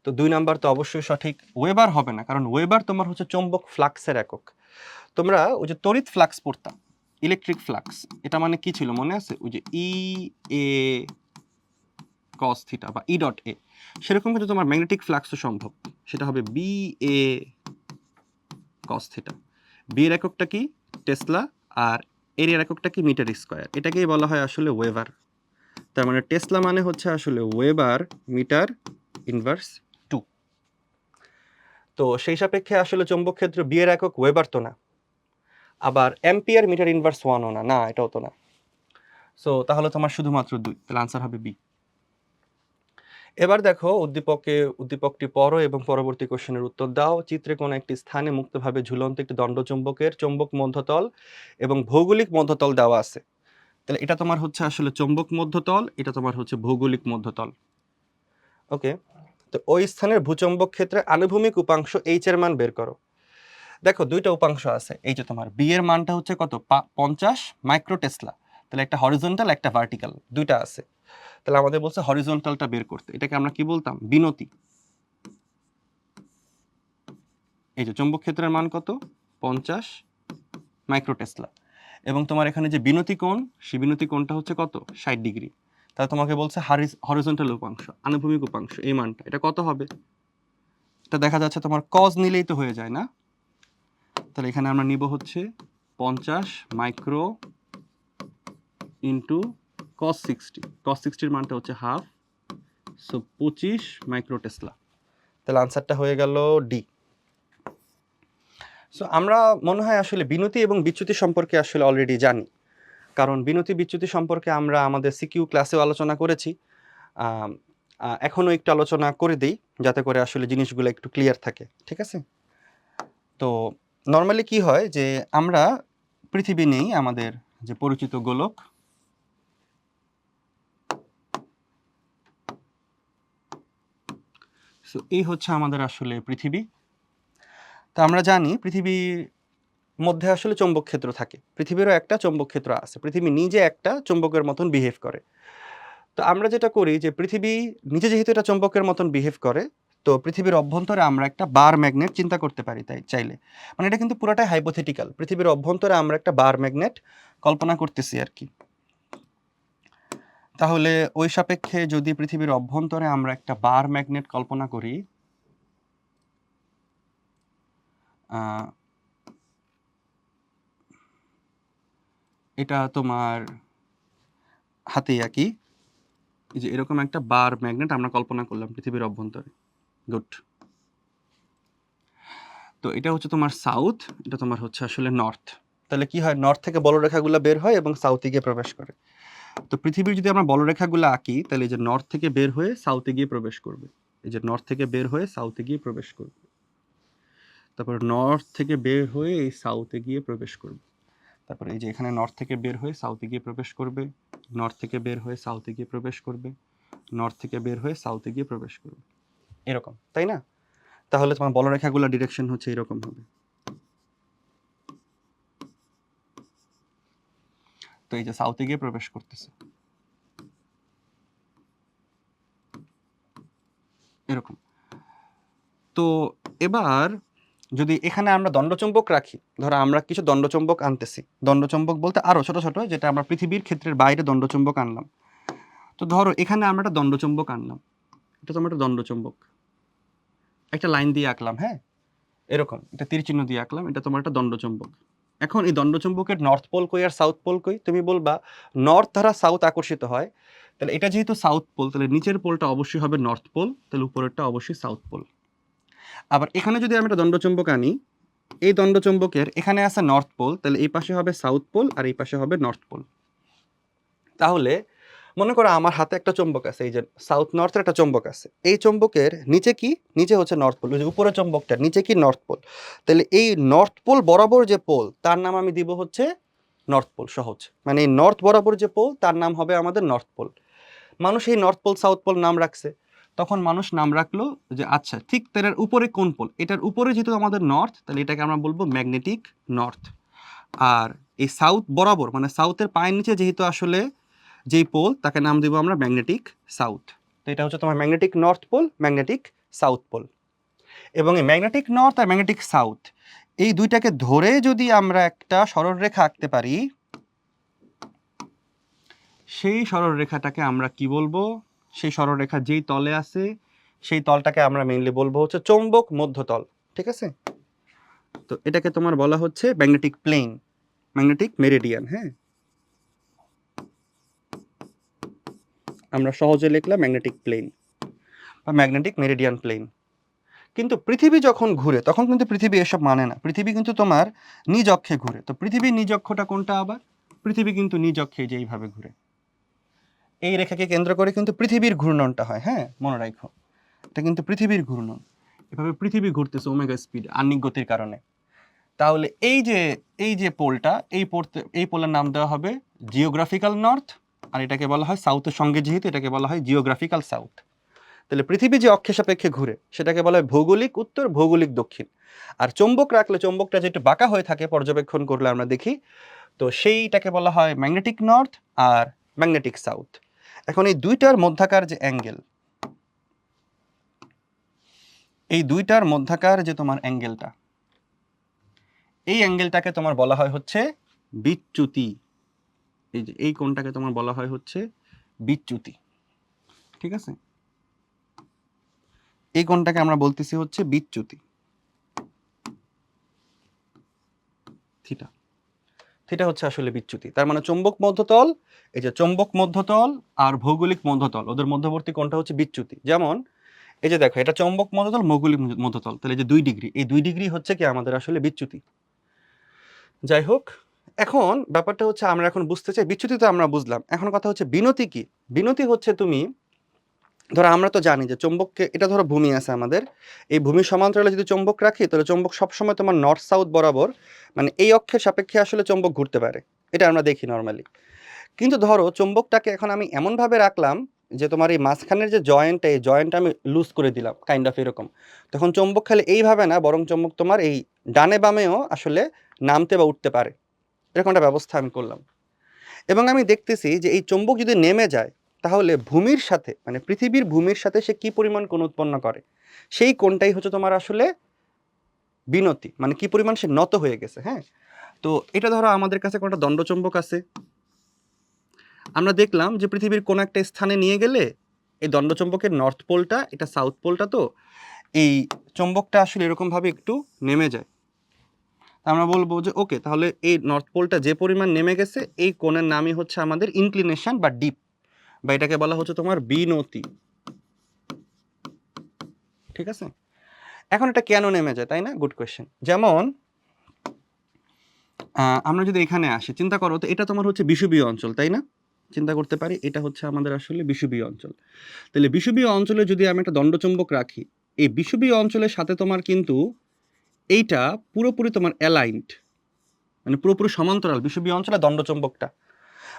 তো 2 নাম্বার তো অবশ্যই সঠিক। ওয়েবার হবে না, কারণ ওয়েবার তোমার হচ্ছে চৌম্বক ফ্লাক্সের একক। তোমরা ওই যে তড়িৎ ফ্লাক্স পড়তাম, ইলেকট্রিক ফ্লাক্স, এটা মানে কি ছিল মনে আছে? ওই যে ই এ কস থিটা বা ই ডট এ, সেরকম কিন্তু তোমার ম্যাগনেটিক ফ্লাক্সও সম্ভব। সেটা হবে B A cos theta. B এর এককটা কি? টেসলা, আর এর এককটা কি? Metre square. এটাকেই বলা হয় আসলে ওয়েবার। তার মানে টেসলা মানে হচ্ছে আসলে ওয়েবার মিটার ইনভার্স 2। তো সেই সাপেক্ষে আসলে চৌম্বক ক্ষেত্র বি এর একক ওয়েবার তো না, আবার অ্যাম্পিয়ার মিটার ইনভার্স 1ও না, না এটাও তো না। সো তাহলে তোমার শুধুমাত্র 2, তাহলে আনসার হবে বি। এবার দেখো উদ্দীপকটি পড়ো এবং পরবর্তী কোশ্চেনের উত্তর দাও। চিত্রে কোনো একটি স্থানে মুক্তভাবে ঝুলন্ত একটি দণ্ডচুম্বকের চৌম্বক মধ্যতল এবং ভৌগোলিক মধ্যতল দেওয়া আছে। তাহলে এটা তোমার হচ্ছে আসলে চৌম্বক মধ্যতল, এটা তোমার হচ্ছে ভৌগোলিক মধ্যতল। ওকে, তো ওই স্থানের ভূচৌম্বক ক্ষেত্রে আনুভূমিক উপাংশ এইচ এর মান বের করো। দেখো দুইটা উপাংশ আছে, এই যে তোমার বি এর মানটা হচ্ছে কত? 50 মাইক্রো টেসলা। তাহলে একটা হরিজন্টাল একটা ভার্টিক্যাল দুইটা আছে। তাহলে আমাদের বলছে হরিজন্টালটা বের করতে। এটাকে আমরা কি বলতাম? বিনতি। এই যে চৌম্বক ক্ষেত্রের মান কত? 50 মাইক্রো টেসলা। এবং তোমার এখানে যে বিনতি কোণ, সেই বিনতি কোণটা হচ্ছে কত? 60 ডিগ্রি। তাহলে তোমাকে বলছে হরিজন্টাল উপাংশ, আনুভূমিক উপাংশ, এই মানটা এটা কত হবে? এটা দেখা যাচ্ছে তোমার কজ নিলেই তো হয়ে যায় না? তাহলে এখানে আমরা নিব হচ্ছে 50 মাইক্রো ইন্টু কস 60। কস 60 এর মানটা হচ্ছে হাফ, সো 25 মাইক্রো টেসলা। তাহলে আনসারটা হয়ে গেল ডি। সো আমরা মনে হয় আসলে বিনতি এবং বিচ্যুতি সম্পর্কে আসলে অলরেডি জানি, কারণ বিনতি বিচ্যুতি সম্পর্কে আমরা আমাদের সিকিউ ক্লাসেও আলোচনা করেছি। এখনও একটু আলোচনা করে দিই যাতে করে আসলে জিনিসগুলো একটু ক্লিয়ার থাকে, ঠিক আছে? তো নর্মালি কি হয় যে আমরা পৃথিবী নেই, আমাদের যে পরিচিত গোলক, সো এই হচ্ছে আমাদের আসলে পৃথিবী। তো আমরা জানি পৃথিবীর মধ্যে আসলে চৌম্বক ক্ষেত্র থাকে, পৃথিবীরও একটা চৌম্বক ক্ষেত্র আছে, পৃথিবী নিজে একটা চৌম্বকের মতন বিহেভ করে। তো আমরা যেটা করি যে পৃথিবী নিজে যেহেতু এটা চৌম্বকের মতন বিহেভ করে, তো পৃথিবীর অভ্যন্তরে আমরা একটা বার ম্যাগনেট চিন্তা করতে পারি, তাই চাইলে, মানে এটা কিন্তু পুরোটাই হাইপোথেটিক্যাল। পৃথিবীর অভ্যন্তরে আমরা একটা বার ম্যাগনেট কল্পনা করতেছি আর কি। তাহলে ওই সাপেক্ষে যদি পৃথিবীর অভ্যন্তরে আমরা একটা বার ম্যাগনেট কল্পনা করি, এটা তোমার হাতে আঁকি, এই যে এরকম একটা বার ম্যাগনেট আমরা কল্পনা করলাম পৃথিবীর অভ্যন্তরে। গুড। তো এটা হচ্ছে তোমার সাউথ, এটা তোমার হচ্ছে আসলে নর্থ। তাহলে কি হয়, নর্থ থেকে বলরেখাগুলো বের হয় এবং সাউথে গিয়ে প্রবেশ করে। তো পৃথিবীর যদি আমরা বলরেখাগুলো আঁকি, তাহলে এই যে নর্থ থেকে বের হয়ে সাউথে গিয়ে প্রবেশ করবে, এই যে নর্থ থেকে বের হয়ে সাউথে গিয়ে প্রবেশ করবে, তারপর নর্থ থেকে বের হয়ে এই সাউথে গিয়ে প্রবেশ করবে, তারপরে এই যে এখানে নর্থ থেকে বের হয়ে সাউথে গিয়ে প্রবেশ করবে, নর্থ থেকে বের হয়ে সাউথে গিয়ে প্রবেশ করবে, নর্থ থেকে বের হয়ে সাউথে গিয়ে প্রবেশ করবে, এরকম, তাই না? তাহলে তোমার বলরেখাগুলো ডিরেকশন হচ্ছে এরকম হবে। তো এই যে সাউথে গিয়ে প্রবেশ করতেছে এরকম। তো এবার যদি এখানে আমরা দণ্ডচুম্বক রাখি, ধরো আমরা কিছু দণ্ডচুম্বক আনতেছি, দণ্ডচুম্বক বলতে আরো ছোট ছোট, যেটা আমরা পৃথিবীর ক্ষেত্রের বাইরে দণ্ডচুম্বক আনলাম। তো ধরো এখানে আমরা একটা দণ্ডচুম্বক আনলাম, এটা তোমার একটা দণ্ডচুম্বক, একটা লাইন দিয়ে আঁকলাম, হ্যাঁ এরকম, এটা তীর চিহ্ন দিয়ে আঁকলাম, এটা তোমার একটা দণ্ডচুম্বক। এখন এই দণ্ডচুম্বকের নর্থ পোল কই আর সাউথ পোল কই? তুমি বলবা নর্থ দ্বারা সাউথ আকর্ষিত হয়, তাহলে এটা যেহেতু সাউথ পোল, তাহলে নিচের পোলটা অবশ্যই হবে নর্থ পোল, তাহলে উপরেরটা অবশ্যই সাউথ পোল। আবার এখানে যদি আমি একটা দণ্ডচুম্বক আনি, এই দণ্ডচুম্বকের এখানে আছে নর্থ পোল, তাহলে এই পাশে হবে সাউথ পোল আর এই পাশে হবে নর্থ পোল। তাহলে মনে করো আমার হাতে একটা চুম্বক আছে, এই যে সাউথ নর্থের একটা চুম্বক আছে, এই চুম্বকের নিচে কি, নিচে হচ্ছে নর্থ পোল, যে উপরে চুম্বকটার নিচে কি, নর্থ পোল। তাহলে এই নর্থ পোল বরাবর যে পোল, তার নাম আমি দিব হচ্ছে নর্থ পোল। সহজ, মানে এই নর্থ বরাবর যে পোল, তার নাম হবে আমাদের নর্থ পোল। মানুষ এই নর্থ পোল সাউথ পোল নাম রাখছে, তখন মানুষ নাম রাখলো যে আচ্ছা ঠিক তার উপরে কোন পোল, এটার উপরে যেহেতু আমাদের নর্থ, তাহলে এটাকে আমরা বলবো ম্যাগনেটিক নর্থ। আর এই সাউথ বরাবর, মানে সাউথের পায়ের নিচে যেহেতু আসলে যেই পোল, তাকে নাম দিব আমরা ম্যাগনেটিক সাউথ। তো এটা হচ্ছে তোমার magnetic north pole, magnetic south pole. এবং এই ম্যাগনেটিক নর্থ আর ম্যাগনেটিক সাউথ, এই দুইটাকে ধরে যদি আমরা একটা সরলরেখা আঁকতে পারি, সেই সরলরেখাটাকে আমরা কি বলবো? সেই সরলরেখা যেই তলে আছে, সেই তলটাকে আমরা মেইনলি বলবো হচ্ছে চৌম্বক মধ্যতল। ঠিক আছে? তো এটাকে তোমার বলা হচ্ছে ম্যাগনেটিক প্লেন, ম্যাগনেটিক মেরিডিয়ান। হ্যাঁ, আমরা সহজে লিখলাম ম্যাগনেটিক প্লেন বা ম্যাগনেটিক মেরিডিয়ান প্লেন। কিন্তু পৃথিবী যখন ঘুরে, তখন কিন্তু পৃথিবী এসব মানে না, পৃথিবী কিন্তু তোমার নিজ অক্ষে ঘুরে। তো পৃথিবীর নিজ অক্ষটা কোনটা আবার? পৃথিবী কিন্তু নিজ অক্ষে যেইভাবে ঘুরে, এই রেখাকে কেন্দ্র করে কিন্তু পৃথিবীর ঘূর্ণনটা হয়। হ্যাঁ, মনে রাখো, এটা কিন্তু পৃথিবীর ঘূর্ণন, এভাবে পৃথিবী ঘুরতেছে ওমেগা স্পিড, আহ্নিক গতির কারণে। তাহলে এই যে পোলটা, এই পোলের নাম দেওয়া হবে জিওগ্রাফিক্যাল নর্থ, আর এটাকে বলা হয় সাউথের সঙ্গে, যেহেতু এটাকে বলা হয় জিওগ্রাফিক্যাল সাউথ। তাহলে পৃথিবী যে অক্ষের সাপেক্ষে ঘুরে, সেটাকে বলা হয় ভৌগোলিক উত্তর, ভৌগোলিক দক্ষিণ। আর চৌম্বক রাখলে চৌম্বকটা যেটা বাঁকা হয়ে থাকে পর্যবেক্ষণ করলে আমরা দেখি, তো সেইটাকে বলা হয় ম্যাগনেটিক নর্থ আর ম্যাগনেটিক সাউথ। এখন এই দুইটার মধ্যাকার যে অ্যাঙ্গেল, এই দুইটার মধ্যাকার যে তোমার অ্যাঙ্গেলটা, এই অ্যাঙ্গেলটাকে তোমার বলা হয় হচ্ছে বিচ্যুতি। এই যে এই কোণটাকে তোমার বলা হয় হচ্ছে বিচ্যুতি। ঠিক আছে? এই কোণটাকে আমরা বলতেছি হচ্ছে বিচ্যুতি, থিটা। থিটা হচ্ছে আসলে বিচ্যুতি। তার মানে চৌম্বক মধ্যতল, এই যে চৌম্বক মধ্যতল আর ভৌগোলিক মধ্যতল, ওদের মধ্যবর্তী কোণটা হচ্ছে বিচ্যুতি। যেমন এই যে দেখো, এটা চৌম্বক মধ্যতল, ভৌগোলিক মধ্যতল, তাহলে এই যে 2 ডিগ্রি, এই 2 ডিগ্রি হচ্ছে কি আমাদের আসলে বিচ্যুতি। যাই হোক, এখন ব্যাপারটা হচ্ছে আমরা এখন বুঝতে চাই, বিচ্যুতি তো আমরা বুঝলাম, এখন কথা হচ্ছে বিনতি কি। বিনতি হচ্ছে তুমি ধরো, আমরা তো জানি যে চৌম্বককে, এটা ধরো ভূমি আছে আমাদের, এই ভূমির সমান্তরালে যদি চৌম্বক রাখি, তাহলে চৌম্বক সবসময় তোমার নর্থ সাউথ বরাবর, মানে এই অক্ষের সাপেক্ষে আসলে চৌম্বক ঘুরতে পারে, এটা আমরা দেখি নর্মালি। কিন্তু ধরো চৌম্বকটাকে এখন আমি এমনভাবে রাখলাম যে তোমার এই মাঝখানের যে জয়েন্টটা, এই জয়েন্টটা আমি লুজ করে দিলাম, কাইন্ড অফ এরকম। তখন চৌম্বক খালি এইভাবে না, বরং চৌম্বক তোমার এই ডানে বামেও আসলে নামতে বা উঠতে পারে, এরকম একটা ব্যবস্থা আমি করলাম। এবং আমি দেখতেছি যে এই চৌম্বক যদি নেমে যায়, তাহলে ভূমির সাথে, মানে পৃথিবীর ভূমির সাথে সে কি পরিমাণ কোণ উৎপন্ন করে, সেই কোণটাই হচ্ছে তোমার আসলে বিনতি, মানে কি পরিমাণ সে নত হয়ে গেছে। হ্যাঁ, তো এটা ধরো আমাদের কাছে কোনটা দণ্ডচৌম্বক আছে, আমরা দেখলাম যে পৃথিবীর কোন একটা স্থানে নিয়ে গেলে এই দণ্ডচৌম্বকের নর্থ পোলটা, এটা সাউথ পোলটা, তো এই চৌম্বকটা আসলে এরকমভাবে একটু নেমে যায়। আমরা বলবো যে ওকে, তাহলে এই নর্থ পোলটা যে পরিমাণ নেমে গেছে, এই কোণের নামই হচ্ছে আমাদের ইনক্লিনেশন বা ডিপ, বা এটাকে বলা হচ্ছে তোমার বিনতি। ঠিক আছে? এখন এটা কেন নেমে যায়, তাই না? Good question. যেমন আমরা যদি এখানে আসি, চিন্তা করো তো, এটা তোমার হচ্ছে বিষুবীয় অঞ্চল, তাই না? চিন্তা করতে পারি এটা হচ্ছে আমাদের আসলে বিষুবীয় অঞ্চল। তাহলে বিষুবীয় অঞ্চলে যদি আমি একটা দণ্ডচুম্বক রাখি, এই বিষুবীয় অঞ্চলের সাথে তোমার কিন্তু এইটা পুরোপুরি তোমার অ্যালাইনড, মানে পুরোপুরি সমান্তরাল বিষুবীয় অঞ্চলে দণ্ডচুম্বকটা।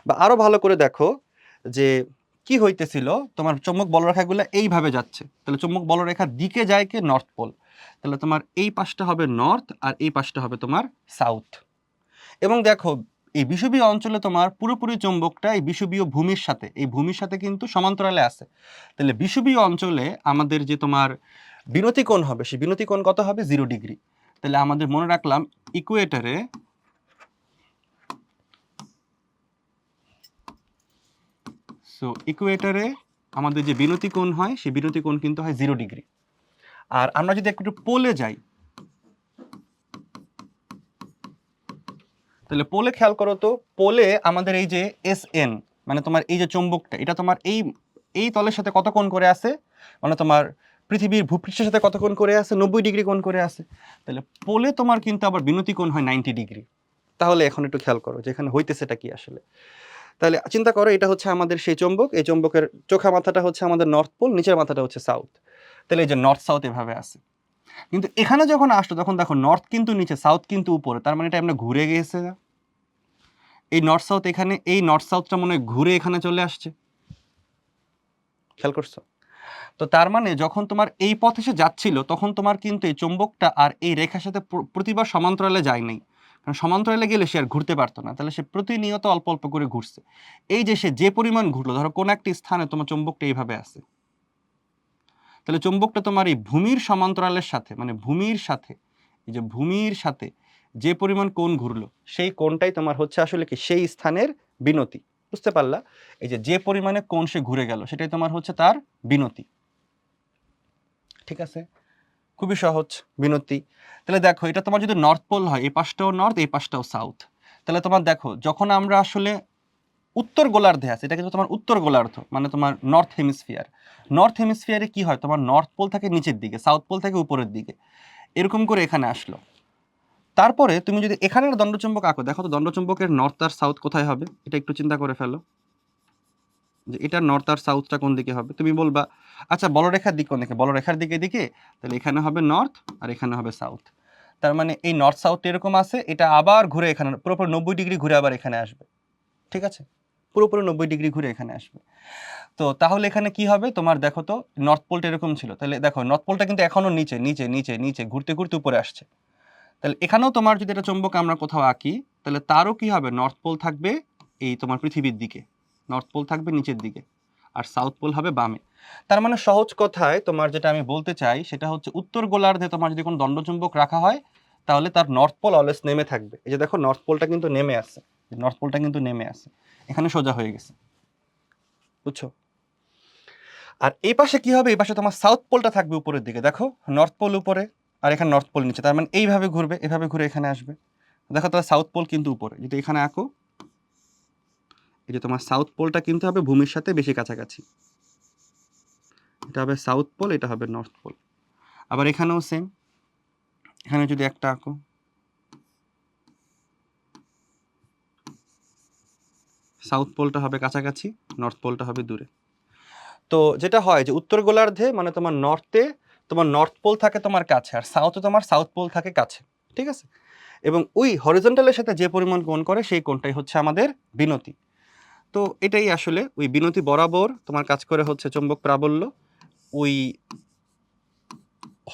বা আরো ভালো করে দেখো যে কি হইতেছিল, তোমার চৌম্বক বলরেখাগুলো এইভাবে যাচ্ছে, তাহলে চৌম্বক বলরেখার দিকে যায় কি নর্থ পোল, তাহলে তোমার এই পাশটা হবে নর্থ আর এই পাশটা হবে তোমার সাউথ। এবং দেখো এই বিষুবীয় অঞ্চলে তোমার পুরোপুরি চৌম্বকটা এই বিষুবীয় ভূমির সাথে, এই ভূমির সাথে কিন্তু সমান্তরালে আছে। তাহলে বিষুবীয় অঞ্চলে আমাদের যে তোমার বিনতি কোণ হবে, সেই বিনতি কোণ কত হবে? 0 ডিগ্রি। তাহলে আমাদের মনে রাখলাম ইকুয়েটরে ইকুয়েটরে আমাদের যে বিনতি কোণ হয়, সেই বিনতি কোণ কিন্তু হয় 0 ডিগ্রি। আর আমরা যদি একটু পোলে যাই, তাহলে পোলে খেয়াল করো তো, পোলে আমাদের এই যে SN, মানে তোমার এই যে চৌম্বকটা, এটা তোমার এই এই তলের সাথে কত কোণ করে আছে, মানে তোমার পৃথিবীর ভূপৃষ্ঠের সাথে কত কোণ করে আছে? 90 ডিগ্রি কোণ করে আছে। তাহলে পোলে তোমার কিন্তু আবার বিনতি কোণ হয় 90 ডিগ্রি। তাহলে এখন একটু খেয়াল করো যে এখানে হইতেছেটা কি আসলে। তাহলে চিন্তা করো, এটা হচ্ছে আমাদের সেই চৌম্বক, এই চৌম্বকের চোখা মাথাটা হচ্ছে আমাদের নর্থ পোল, নিচের মাথাটা হচ্ছে সাউথ। তাহলে এই যে নর্থ সাউথ এভাবে আছে। কিন্তু এখানে যখন আসলো তখন দেখো নর্থ কিন্তু নিচে, সাউথ কিন্তু উপরে, তার মানে এটা আমরা ঘুরে গিয়েছে না? এই নর্থ সাউথ এখানে, এই নর্থ সাউথটা মনে হয় ঘুরে এখানে চলে আসছে, খেয়াল করছো? তো তার মানে যখন তোমার এই পথে সে যাচ্ছিল তখন তোমার কিন্তু এই চৌম্বকটা আর এই রেখার সাথে প্রতিবার সমান্তরালে যায় নাই, কারণ সমান্তরালে গেলে সে আর ঘুরতে পারতো না, তাহলে সে প্রতিনিয়ত অল্প অল্প করে ঘুরছে। এই যে সে যে পরিমাণ ঘুরলো, ধরো কোন একটি স্থানে তোমার চৌম্বকটা এইভাবে আছে, তাহলে চৌম্বকটা তোমার এই ভূমির সমান্তরালের সাথে, মানে ভূমির সাথে, এই যে ভূমির সাথে যে পরিমাণ কোণ ঘুরলো, সেই কোণটাই তোমার হচ্ছে আসলে কি সেই স্থানের বিনতি। বুঝতে পারলা? এই যে যে পরিমাণে কোণ সে ঘুরে গেল, সেটাই তোমার হচ্ছে তার বিনতি। ঠিক আছে, খুবই সহজ বিনতি। তাহলে দেখো এটা তোমার যদি নর্থ পোল হয়, এই পাশটাও নর্থ, এই পাশটাও সাউথ, তাহলে তোমার দেখো যখন আমরা আসলে উত্তর গোলার্ধে আছে, এটা কিন্তু তোমার উত্তর গোলার্ধ, মানে তোমার নর্থ হেমিস্ফিয়ার। নর্থ হেমিস্ফিয়ারে কি হয়, তোমার নর্থ পোল থাকে নিচের দিকে, সাউথ পোল থাকে উপরের দিকে, এরকম করে এখানে আসলো। তারপরে তুমি যদি এখানের দণ্ডচুম্বক আঁকো, দেখো তো দণ্ডচুম্বকের নর্থ আর সাউথ কোথায় হবে, এটা একটু চিন্তা করে ফেলো যে এটা নর্থ আর সাউথটা কোন দিকে হবে। তুমি বলবা আচ্ছা বলরেখার দিক কোন দিকে, বলরেখার দিকে দিকে, তাহলে এখানে হবে নর্থ আর এখানে হবে সাউথ। তার মানে এই নর্থ সাউথ এরকম আছে, এটা আবার ঘুরে এখানে পুরোপুরি 90 ডিগ্রি ঘুরে আবার এখানে আসবে। ঠিক আছে, পুরোপুরি 90 ডিগ্রি ঘুরে এখানে আসবে। তো তাহলে এখানে কি হবে, তোমার দেখো তো নর্থ পোলটা এরকম ছিল, তাহলে দেখো নর্থ পোলটা কিন্তু এখনো নিচে নিচে নিচে নিচে ঘুরতে ঘুরতে উপরে আসছে। তাহলে এখানেও তোমার যদি এটা চৌম্বক আমরা কোথাও আঁকি, তাহলে তারও কি হবে, নর্থ পোল থাকবে এই তোমার পৃথিবীর দিকে, নর্থ পোল থাকবে নিচের দিকে, আর সাউথ পোল হবে বামে। তার মানে সহজ কথায় তোমার যেটা আমি বলতে চাই সেটা হচ্ছে উত্তর গোলার্ধে তোমার যদি কোনো দণ্ডচুম্বক রাখা হয়, তাহলে তার নর্থ পোল অলওয়েজ নেমে থাকবে। এই যে দেখো নর্থ পোলটা কিন্তু নেমে আছে, নর্থ পোলটা কিন্তু নেমে আছে, এখানে সোজা হয়ে গেছে। বুঝছো? আর এই পাশে কি হবে, এই পাশে তোমার সাউথ পোলটা থাকবে উপরের দিকে, দেখো নর্থ পোল উপরে আর এখানে নর্থ পোল নিচে, তার মানে এইভাবে ঘুরবে, এভাবে ঘুরে এখানে আসবে। দেখো তাহলে সাউথ পোল কিন্তু উপরে, যদি এখানে আঁকো, এই যে তোমার সাউথ পোলটা কিন্তু হবে ভূমির সাথে বেশি কাছাকাছি, এটা হবে সাউথ পোল, এটা হবে নর্থ পোল। আবার এখানেও সেম, এখানে যদি একটা আঁকো, সাউথ পোলটা হবে কাছাকাছি, নর্থ পোলটা হবে দূরে। তো যেটা হয় যে উত্তর গোলার্ধে মানে তোমার নর্থে তোমার নর্থ পোল থাকে তোমার কাছে, আর সাউথে তোমার সাউথ পোল থাকে কাছে। ঠিক আছে, এবং ওই হরিজন্টালের সাথে যে পরিমাণ কোণ করে সেই কোণটাই হচ্ছে আমাদের বিনতি। তো এটাই আসলে ওই বিনতি বরাবর তোমার কাজ করে হচ্ছে চৌম্বক প্রাবল্য, ওই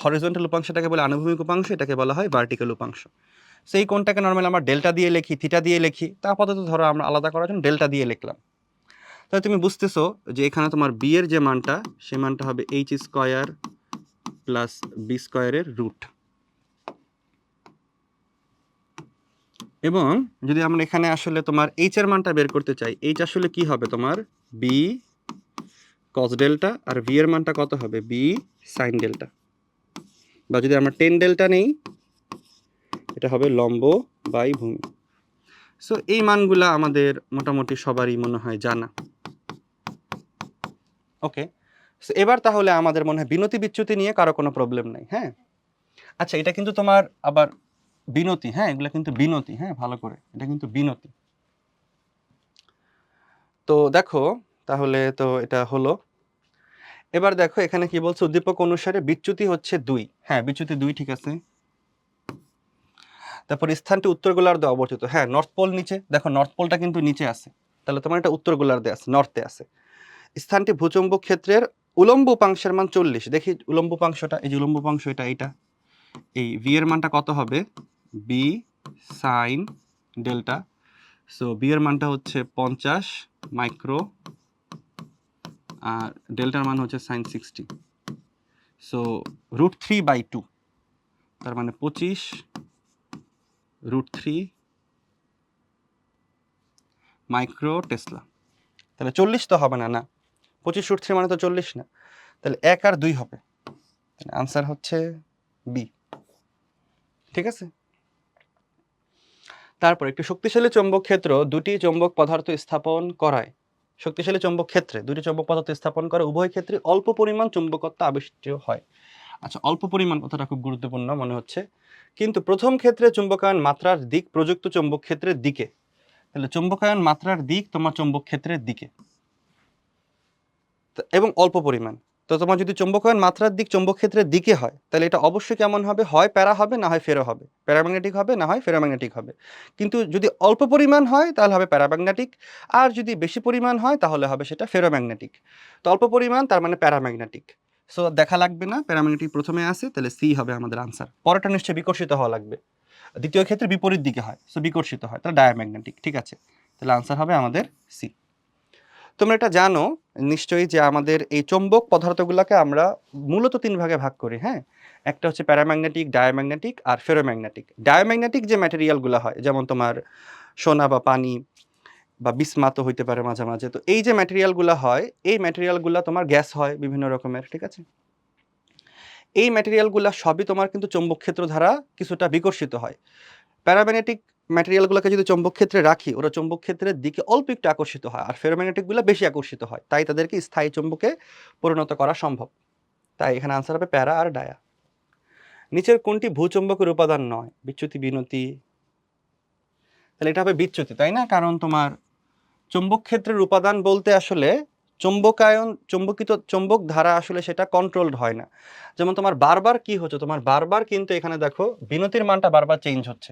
হরিজন্টাল উপাংশটাকে বলে আনুভূমিক উপাংশ, এটাকে বলা হয় ভার্টিক্যাল উপাংশ। সেই কোণটাকে নর্মালি আমরা ডেল্টা দিয়ে লিখি, থিটা দিয়ে লিখি, তা আপাতত ধরো আমরা আলাদা করার জন্য ডেল্টা দিয়ে লিখলাম। তাহলে তুমি বুঝতেছো যে এখানে তোমার বি এর যে মানটা, সেই মানটা হবে এইচ স্কোয়ার প্লাস বি স্কোয়ারের রুট। এবং যদি আমরা এখানে আসলে তোমার এইচ এর মানটা বের করতে চাই, এইচ আসলে কি হবে তোমার বি কস ডেল্টা, আর ভি এর মানটা কত হবে বি সাইন ডেল্টা, বা যদি আমরা টেন ডেল্টা নেই, এটা হবে লম্ব বাই ভূমি। সো এই মানগুলা আমাদের মোটামুটি সবারই মনে হয় জানা। ওকে, সো এবার তাহলে আমাদের মনে হয় বিনতি বিচ্যুতি নিয়ে কারো কোনো প্রবলেম নাই। হ্যাঁ, আচ্ছা এটা কিন্তু তোমার আবার বিনতি, হ্যাঁ এগুলো কিন্তু বিনতি, হ্যাঁ ভালো করে, এটা কিন্তু বিনতি। তো দেখো তাহলে তো এটা হলো। এবার দেখো এখানে কি বলছে, উদ্দীপক অনুসারে বিচ্যুতি হচ্ছে 2, হ্যাঁ বিচ্যুতি 2 ঠিক আছে। তারপর স্থানটি উত্তর গোলার্ধে অবস্থিত, হ্যাঁ নর্থ পোল নিচে, দেখো নর্থ পোলটা কিন্তু নিচে আছে, তাহলে তোমার এটা উত্তর গোলার্ধে আছে, নর্থে আছে। স্থানটি ভূচম্বক ক্ষেত্রের উলম্ব উপাংশের মান 40, দেখি উলম্ব উপাংশটা, এই যে উলম্ব উপাংশ এটা এই ভি এর মানটা কত হবে, B sine delta, so B এর মানটা হচ্ছে 50 মাইক্রো আর ডেল্টার মান হচ্ছে সাইন 60, সো √3/2, তার মানে 25 √3 মাইক্রো টেসলা। তাহলে 40 তো হবে না, না 25 √3 মানে তো 40 না, তাহলে 1 আর 2 হবে, আনসার হচ্ছে বি। ঠিক আছে। তারপর একটি শক্তিশালী চৌম্বক ক্ষেত্র দুটি চৌম্বক পদার্থ স্থাপন করায়, শক্তিশালী চৌম্বক ক্ষেত্রে দুটি চৌম্বক পদার্থ স্থাপন করে উভয় ক্ষেত্রে অল্প পরিমাণ চুম্বকত্ব আবিষ্কৃত হয়। আচ্ছা, অল্প পরিমাণ কথাটা খুব গুরুত্বপূর্ণ মনে হচ্ছে, কিন্তু প্রথম ক্ষেত্রে চুম্বকায়ন মাত্রার দিক প্রযুক্ত চৌম্বক ক্ষেত্রের দিকে, তাহলে চুম্বকায়ন মাত্রার দিক তোমার চৌম্বক ক্ষেত্রের দিকে এবং অল্প পরিমাণ। তো তোমার যদি চৌম্বকায়ন মাত্রার দিক চৌম্বক ক্ষেত্রের দিকে হয়, তাহলে এটা অবশ্যই কেমন হবে, হয় প্যারা হবে না হয় ফেরো হবে, প্যারাম্যাগনেটিক হবে না হয় ফেরোম্যাগনেটিক হবে। কিন্তু যদি অল্প পরিমাণ হয় তাহলে হবে প্যারাম্যাগনেটিক, আর যদি বেশি পরিমাণ হয় তাহলে হবে সেটা ফেরোম্যাগনেটিক। তো অল্প পরিমাণ তার মানে প্যারাম্যাগনেটিক, সো দেখা লাগবে না, প্যারাম্যাগনেটিক প্রথমে আসে, তাহলে সি হবে আমাদের আনসার। পরেরটা নিশ্চয়ই বিকর্ষিত হওয়া লাগবে, দ্বিতীয় ক্ষেত্রে বিপরীত দিকে হয়, সো বিকর্ষিত হয়, তাহলে ডায়াম্যাগনেটিক। ঠিক আছে, তাহলে আনসার হবে আমাদের সি। তোমরা এটা জানো নিশ্চয়ই যে আমাদের এই চৌম্বক পদার্থগুলোকে আমরা মূলত 3 ভাগে ভাগ করি, হ্যাঁ। একটা হচ্ছে প্যারাম্যাগনেটিক, ডায়াম্যাগনেটিক আর ফেরোম্যাগনেটিক। ডায়াম্যাগনেটিক যে ম্যাটেরিয়ালগুলো হয়, যেমন তোমার সোনা বা পানি বা বিসমাত হইতে পারে মাঝে মাঝে, তো এই যে ম্যাটেরিয়ালগুলো হয়, এই ম্যাটেরিয়ালগুলো তোমার গ্যাস হয় বিভিন্ন রকমের, ঠিক আছে। এই ম্যাটেরিয়ালগুলো সবই তোমার কিন্তু চৌম্বক ক্ষেত্র দ্বারা কিছুটা বিকর্ষিত হয়। প্যারাম্যাগনেটিক ম্যাটেরিয়ালগুলোকে যদি চৌম্বক ক্ষেত্রে রাখি, ওরা চৌম্বক ক্ষেত্রের দিকে অল্প একটু আকর্ষিত হয়, আর ফেরোম্যাগনেটিকগুলো বেশি আকর্ষিত হয়, তাই তাদেরকে স্থায়ী চৌম্বকে পরিণত করা সম্ভব। তাই এখানে আনসার হবে প্যারা আর ডায়া। নিচের কোনটি ভূচৌম্বকের উপাদান নয়, বিচ্যুতি বিনতি, তাহলে এটা হবে বিচ্যুতি, তাই না? কারণ তোমার চৌম্বক ক্ষেত্রের উপাদান বলতে আসলে চৌম্বকায়ন, চৌম্বকিত চৌম্বক ধারা আসলে সেটা কন্ট্রোলড হয় না। যেমন তোমার বারবার কি হচ্ছে, তোমার বারবার কিন্তু এখানে দেখো বিনতির মানটা বারবার চেঞ্জ হচ্ছে,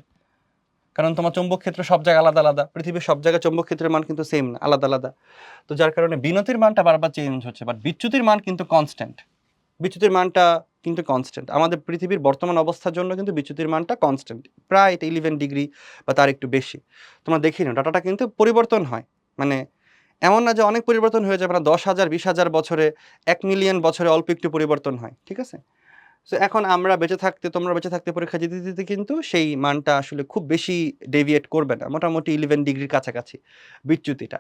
কারণ তোমার চৌম্বক ক্ষেত্র সব জায়গায় আলাদা আলাদা, পৃথিবীর সব জায়গায় চৌম্বক ক্ষেত্রের মান কিন্তু সেম না, আলাদা আলাদা। তো যার কারণে বিনতির মানটা বারবার চেঞ্জ হচ্ছে, বাট বিচ্যুতির মান কিন্তু কনস্ট্যান্ট, বিচ্যুতির মানটা কিন্তু কনস্ট্যান্ট। আমাদের পৃথিবীর বর্তমান অবস্থার জন্য কিন্তু বিচ্যুতির মানটা কনস্ট্যান্ট, প্রায় 11 ডিগ্রি বা তার একটু বেশি। তোমরা দেখি না ডাটাটা কিন্তু পরিবর্তন হয়, মানে এমন না যে অনেক পরিবর্তন হয়ে যাবে না, 10,000 20,000 বছরে, 1 মিলিয়ন বছরে অল্প একটু পরিবর্তন হয়, ঠিক আছে। সো এখন আমরা বেঁচে থাকতে, তোমরা বেঁচে থাকতে পরীক্ষা দিতে দিতে কিন্তু সেই মানটা আসলে খুব বেশি ডেভিয়েট করবে না, মোটামুটি 11 ডিগ্রির কাছাকাছি বিচ্যুতিটা।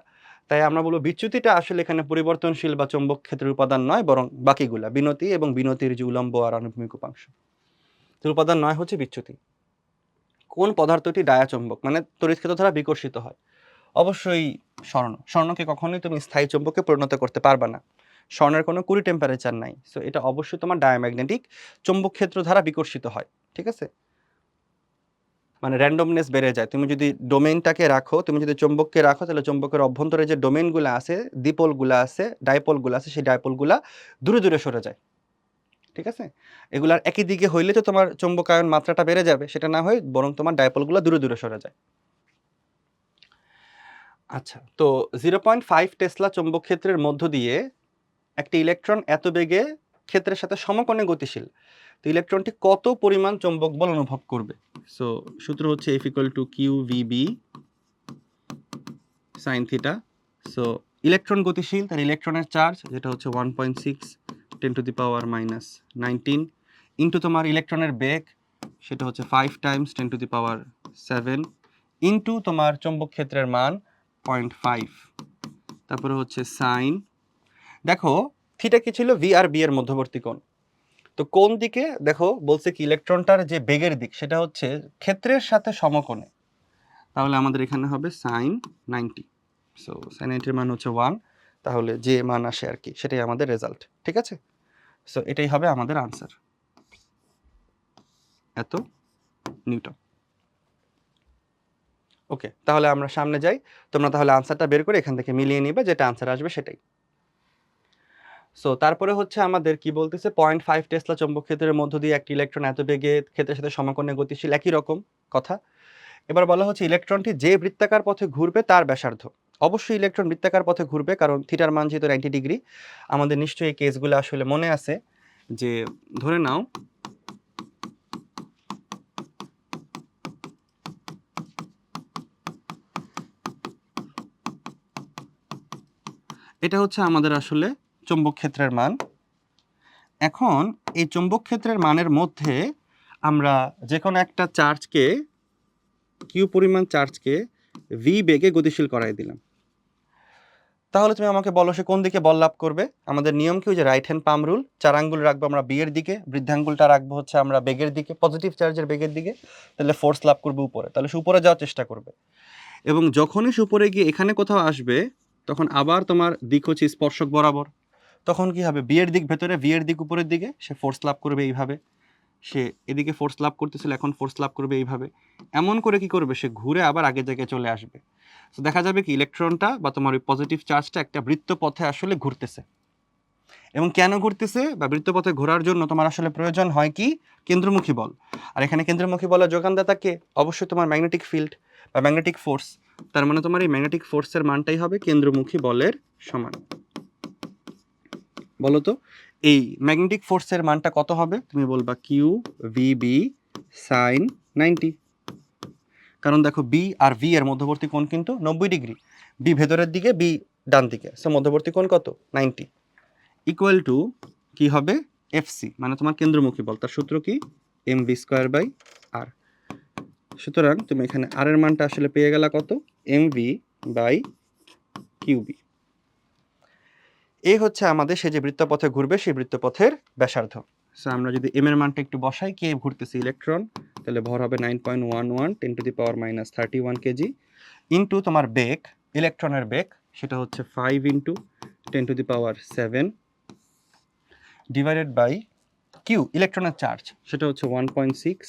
তাই আমরা বলবো বিচ্যুতিটা আসলে এখানে পরিবর্তনশীল বা চৌম্বক ক্ষেত্রের উপাদান নয়, বরং বাকিগুলা বিনতি এবং বিনতির যে উলম্ব আর অনুভূমিক উপাংশ, উপাদান নয় হচ্ছে বিচ্যুতি। কোন পদার্থটি ডায়াচৌম্বক, মানে তড়িৎ ক্ষেত্র দ্বারা বিকর্ষিত হয়? অবশ্যই স্বর্ণ। স্বর্ণকে কখনোই তুমি স্থায়ী চৌম্বকে পরিণত করতে পারবে না, স্বর্ণের কোনো কুড়ি টেম্পারেচার নাই, সো এটা অবশ্যই তোমার ডায়াম্যাগনেটিক, চৌম্বক ক্ষেত্র দ্বারা বিকর্ষিত হয়, ঠিক আছে। মানে র্যান্ডমনেস বেড়ে যায়, তুমি যদি ডোমেইনটাকে রাখো, তুমি যদি চৌম্বককে রাখো, তাহলে চৌম্বকের অভ্যন্তরে যে ডোমেইনগুলো আছে, দ্বিপোলগুলো আছে, ডাইপোলগুলো আছে, সেই ডাইপোলগুলা দূরে দূরে সরে যায়, ঠিক আছে। এগুলার একই দিকে হইলে তো তোমার চৌম্বকায়ন মাত্রাটা বেড়ে যাবে, সেটা না হয় বরং তোমার ডাইপোলগুলো দূরে দূরে সরে যায়। আচ্ছা, তো 0.5 টেসলা চৌম্বক ক্ষেত্রের মধ্য দিয়ে একটি ইলেকট্রন এত বেগে ক্ষেত্রের সাথে সমকোণে গতিশীল, তো ইলেকট্রনটি কত পরিমাণ চৌম্বক বল অনুভব করবে? সো সূত্র হচ্ছে F = QVB sin theta. So electron গতিশীল, তার ইলেকট্রনের চার্জ যেটা হচ্ছে 1.6 ×10⁻⁹ ইন্টু তোমার ইলেকট্রনের বেগ, সেটা হচ্ছে 5 × 10⁻7 ইন্টু তোমার চৌম্বক ক্ষেত্রের মান 0.5, তারপরে হচ্ছে সাইন। দেখো থিটা কি ছিল, ভি আর বি এর মধ্যবর্তী কোণ। তো কোন দিকে দেখো বলছে কি, ইলেকট্রনটার যে বেগের দিক সেটা হচ্ছে ক্ষেত্রের সাথে সমকোণে, তাহলে আমাদের এখানে হবে সাইন 90। সো সাইন 90 এর মান হচ্ছে 1, তাহলে যে মান আসে আর কি সেটাই আমাদের রেজাল্ট, ঠিক আছে। সো এটাই হবে আমাদের আনসার, এত নিউটন। ওকে, তাহলে আমরা সামনে যাই। তোমরা তাহলে আনসারটা বের করে এখান থেকে মিলিয়ে নিবে, যেটা আনসার আসবে সেটাই। সো তারপরে হচ্ছে আমাদের কি বলতেছে, 0.5 টেসলা চৌম্বক ক্ষেত্রের মধ্য দিয়ে একটি ইলেকট্রন এত বেগে ক্ষেত্রের সাথে সমাকর্ণে গতিশীল, একই রকম কথা। এবার বলা হচ্ছে ইলেকট্রনটি যে বৃত্তাকার পথে ঘুরবে তার ব্যাসার্ধ। অবশ্যই ইলেকট্রন বৃত্তাকার পথে ঘুরবে, কারণ থিটার মান যেহেতু 90 ডিগ্রি। আমাদের নিশ্চয়ই এই কেসগুলো আসলে মনে আছে, যে ধরে নাও এটা হচ্ছে আমাদের আসলে চৌম্বক ক্ষেত্রের মান। এখন এই চৌম্বক ক্ষেত্রের মানের মধ্যে আমরা যে কোনো একটা চার্জকে, কিউ পরিমাণ চার্জকে ভি বেগে গতিশীল করাই দিলাম। তাহলে তুমি আমাকে বলো সে কোন দিকে বল লাভ করবে? আমাদের নিয়ম কি, ওই যে রাইট হ্যান্ড পাম রুল, 4 আঙ্গুল রাখবো আমরা বি এর দিকে, বৃদ্ধাঙ্গুলটা রাখবো হচ্ছে আমরা বেগের দিকে, পজিটিভ চার্জের বেগের দিকে। তাহলে ফোর্স লাভ করবে উপরে, তাহলে সে উপরে যাওয়ার চেষ্টা করবে। এবং যখনই সে উপরে গিয়ে এখানে কোথাও আসবে, তখন আবার তোমার দিক হচ্ছে স্পর্শক বরাবর। তখন কি হবে, বি এর দিক ভেতরে, ভি এর দিক উপরের দিকে, সে ফোর্স লাভ করবে এইভাবে। সে এদিকে ফোর্স লাভ করতেছিল, এখন ফোর্স লাভ করবে এইভাবে। এমন করে কি করবে, সে ঘুরে আবার আগের জায়গায় চলে আসবে। তো দেখা যাবে কি ইলেকট্রনটা বা তোমার ওই পজিটিভ চার্জটা একটা বৃত্ত পথে আসলে ঘুরতেছে। এবং কেন ঘুরতেছে বা বৃত্তপথে ঘোরার জন্য তোমার আসলে প্রয়োজন হয় কি, কেন্দ্রমুখী বল। আর এখানে কেন্দ্রমুখী বলের যোগানদাতা কে? অবশ্যই তোমার ম্যাগনেটিক ফিল্ড বা ম্যাগনেটিক ফোর্স। তার মানে তোমার এই ম্যাগনেটিক ফোর্সের মানটাই হবে কেন্দ্রমুখী বলের সমান। বলো তো এই ম্যাগনেটিক ফোর্সের মানটা কত হবে? তুমি বলবা কিউ ভি বি সাইন 90। কারণ দেখো বি আর ভি এর মধ্যবর্তী কোণ কিন্তু 90 ডিগ্রি। বি ভেতরের দিকে, বি ডান দিকে, সো মধ্যবর্তী কোণ কত? 90। ইকুয়াল টু কি হবে, এফসি মানে তোমার কেন্দ্রমুখী বল। তার সূত্র কি, এম ভি স্কোয়ার বাই আর। সুতরাং তুমি এখানে আর এর মানটা আসলে পেয়ে গেলা কত, এম ভি বাই কিউবি। এই হচ্ছে আমাদের সে যে বৃত্তপথে ঘুরবে সেই বৃত্তপথের ব্যাসার্ধ। সো আমরা যদি এম এর মানটা একটু বসাই, কে ঘুরতেছে ইলেকট্রন, তাহলে ভর হবে 9.11 10⁻³ কেজি, ইন্টু তোমার বেগ, ইলেকট্রনের বেগ সেটা হচ্ছে 5 × 10⁻7 ডিভাইডেড বাই কিউ, ইলেকট্রনের চার্জ সেটা হচ্ছে 1.6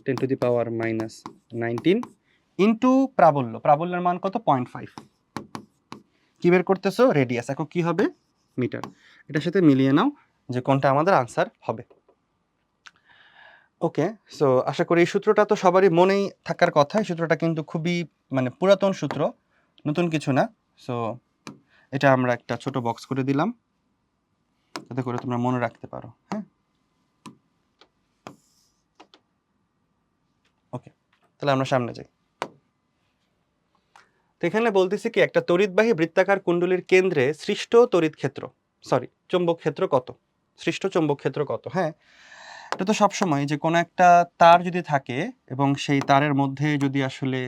10⁻19 ইন্টু প্রাবল্য, প্রাবল্যের মান কত, 0.5। কি বের করতেছো, রেডিয়াস, এখন কি হবে, মিটার। এটার সাথে মিলিয়ে নাও যে কোনটা আমাদের আনসার হবে। ওকে, সো আশা করি এই সূত্রটা তো সবারই মনেই থাকার কথা। এই সূত্রটা কিন্তু খুবই মানে পুরাতন সূত্র, নতুন কিছু না। সো এটা আমরা একটা ছোট বক্স করে দিলাম যাতে করে তোমরা মনে রাখতে পারো। হ্যাঁ, ওকে, তাহলে আমরা সামনে যাই। তো এখানে বলতেছি কি, একটা তড়িৎবাহী বৃত্তাকার কুণ্ডলীর কেন্দ্রে সৃষ্ট তড়িৎ ক্ষেত্র, সরি চৌম্বক ক্ষেত্র কত, সৃষ্ট চৌম্বক ক্ষেত্র কত। হ্যাঁ, এটা তো সবসময় যে কোনো একটা তার যদি থাকে এবং সেই তারের মধ্যে যদি আসলে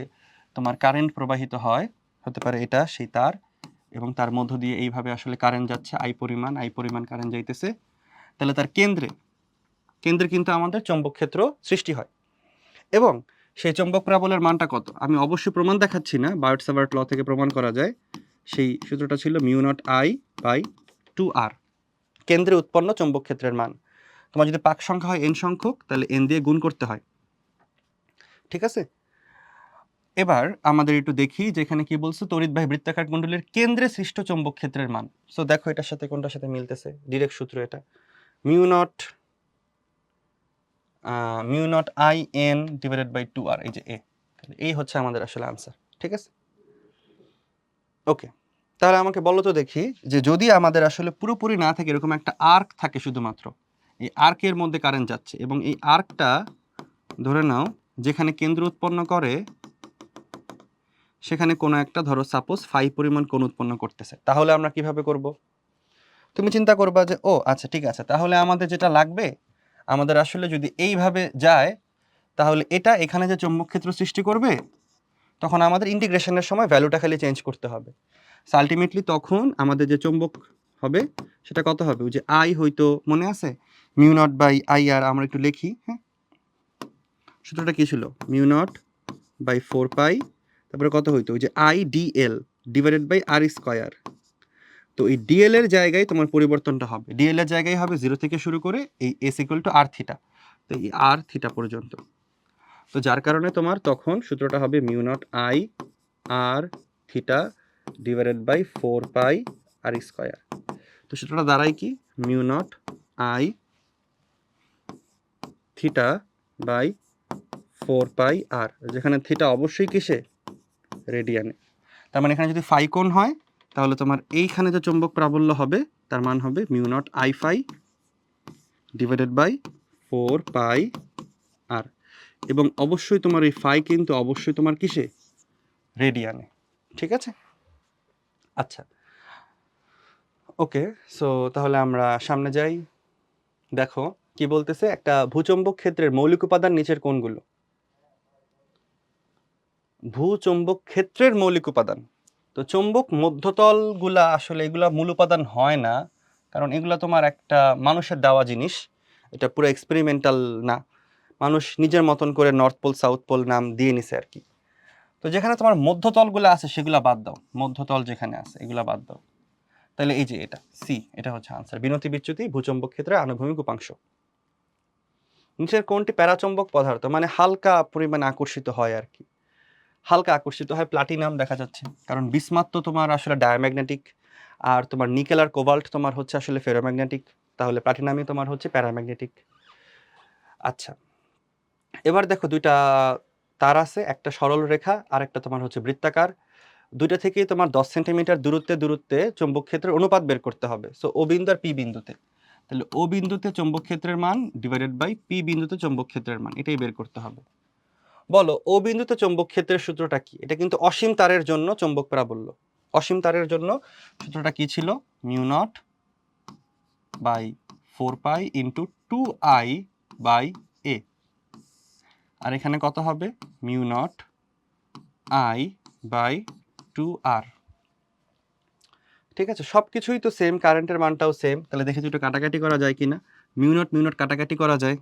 তোমার কারেন্ট প্রবাহিত হয়, হতে পারে এটা সেই তার, এবং তার মধ্য দিয়ে এইভাবে আসলে কারেন্ট যাচ্ছে, আই পরিমাণ কারেন্ট যাইতেছে, তাহলে তার কেন্দ্রে কিন্তু আমাদের চৌম্বক ক্ষেত্র সৃষ্টি হয়। এবং সেই চৌম্বক প্রাবল্যের মানটা কত, আমি অবশ্যই প্রমাণ দেখাচ্ছি না, বায়োট-সাভার্ট ল থেকে প্রমাণ করা যায়। সেই সূত্রটা ছিল μ0I/2r, কেন্দ্রে উৎপন্ন চৌম্বক ক্ষেত্রের মান। তোমার যদি পাক সংখ্যা হয় n সংখ্যক, তাহলে n দিয়ে গুণ করতে হয়। ঠিক আছে, এবার আমাদের একটু দেখি যে এখানে কি বলছে, তড়িৎবাহী বৃত্তাকার কুণ্ডলীর কেন্দ্রে সৃষ্ট চৌম্বক ক্ষেত্রের মান। সো দেখো এটার সাথে কোনটার সাথে মিলতেছে, ডিরেক্ট সূত্র এটা, μ0I/n ডিভাইডেড বাই 2r, এই যে এ, এই হচ্ছে আমাদের আসলে আনসার। ঠিক আছে, ওকে, তাহলে আমাকে বলো তো দেখি যে যদি আমাদের আসলে পুরোপুরি না থাকে, এরকম একটা আর্ক থাকে শুধুমাত্র, এই আর্কের মধ্যে কারেন্ট যাচ্ছে এবং এই আর্কটা ধরে নাও যেখানে কেন্দ্র উৎপন্ন করে সেখানে কোনো একটা ধরো সাপোজ ফাই পরিমাণ কোণ উৎপন্ন করতেছে, তাহলে আমরা কিভাবে করব? তুমি চিন্তা করবা যে ও আচ্ছা ঠিক আছে, তাহলে আমাদের যেটা লাগবে, আমাদের আসলে যদি এইভাবে যায় তাহলে এটা এখানে যে চৌম্বক ক্ষেত্র সৃষ্টি করবে, তখন আমাদের ইন্টিগ্রেশনের সময় ভ্যালুটা খালি চেঞ্জ করতে হবে। সো আলটিমেটলি তখন আমাদের যে চৌম্বক হবে সেটা কত হবে, ওই যে আই হয়তো মনে আছে, μ0/IR, আমরা একটু লিখি। হ্যাঁ, সূত্রটা কি ছিল, μ0/4π, তারপরে কত হইতো, ওই যে IDL divided by R square. তো এই ডিএল এর জায়গায় তোমার পরিবর্তনটা হবে, ডিএল এর জায়গায় হবে 0 থেকে শুরু করে এই S = r থিটা, তো এই r থিটা পর্যন্ত। তো যার কারণে তোমার তখন সূত্রটা হবে mu naught I R theta divided by 4 pi R square. তো সূত্রটা দাঁড়ায় কি, mu naught I theta by 4 pi R, যেখানে থিটা অবশ্যই কিসে, রেডিয়ানে। তার মানে এখানে যদি ফাই কোণ হয় তাহলে তোমার এইখানে যে চৌম্বক প্রাবল্য হবে তার মান হবে mu naught I phi divided by 4 pi R, এবং অবশ্যই তোমার এই ফাই কিন্তু অবশ্যই তোমার কিসে, রেডিয়ানে। ঠিক আছে, আচ্ছা ওকে। সো তাহলে আমরা সামনে যাই। দেখো কি বলতেছে, একটা ভূচৌম্বক ক্ষেত্রের মৌলিক উপাদান নিচের কোনগুলো? ভূচৌম্বক ক্ষেত্রের মৌলিক উপাদান, তো চৌম্বক মধ্যতলগুলা আসলে এগুলা মূল উপাদান হয় না, কারণ এগুলা তোমার একটা মানুষের দেওয়া জিনিস, এটা পুরো এক্সপেরিমেন্টাল না, মানুষ নিজের মতন করে নর্থ পোল সাউথ পোল নাম দিয়ে নিছে আর কি। তো যেখানে তোমার মধ্যতলগুলো আছে সেগুলা বাদ দাও, মধ্যতল যেখানে আছে এগুলা বাদ দাও, তাহলে এই যে এটা সি, এটা হচ্ছে আনসার, বিনতি বিচ্যুতি ভূচৌম্বক ক্ষেত্রে আনুভূমিক উপাংশ। নিচের কোনটি প্যারাচৌম্বক পদার্থ, মানে হালকা পরিমাণে আকর্ষিত হয় আর কি, হালকা আকর্ষিত হয় প্লাটিনাম দেখা যাচ্ছে, কারণ বিসমাথ তো তোমার আসলে ডায়াম্যাগনেটিক, আর তোমার নিকেল আর কোবাল্ট তোমার হচ্ছে আসলে ফেরোম্যাগনেটিক, তাহলে প্লাটিনামই তোমার হচ্ছে প্যারাম্যাগনেটিক। আচ্ছা এবার দেখো দুইটা তার আছে, একটা সরল রেখা আর একটা তোমার হচ্ছে বৃত্তাকার, দুইটা থেকেই তোমার 10 সেন্টিমিটার দূরত্বে চৌম্বক ক্ষেত্রের অনুপাত বের করতে হবে। সো ও বিন্দু আর পি বিন্দুতে, তাহলে ও বিন্দুতে চৌম্বক ক্ষেত্রের মান ডিভাইডেড বাই পি বিন্দুতে চৌম্বক ক্ষেত্রের মান, এটাই বের করতে হবে। বলো ও বিন্দুতে চৌম্বক ক্ষেত্রের সূত্রটা কি? এটা কিন্তু অসীম তারের জন্য চৌম্বক প্রাবল্য, অসীম তারের জন্য সূত্রটা কি ছিল, mu naught by 4 pi into 2i by A, আর এখানে কত হবে, mu naught I by 2r। ঠিক আছে, সব কিছুই তো সেম, কারেন্টের মানটাও সেম, তাহলে দেখে দুটো কাটাকাটি করা যায় কিনা, মিউ নট কাটাকাটি করা যায়।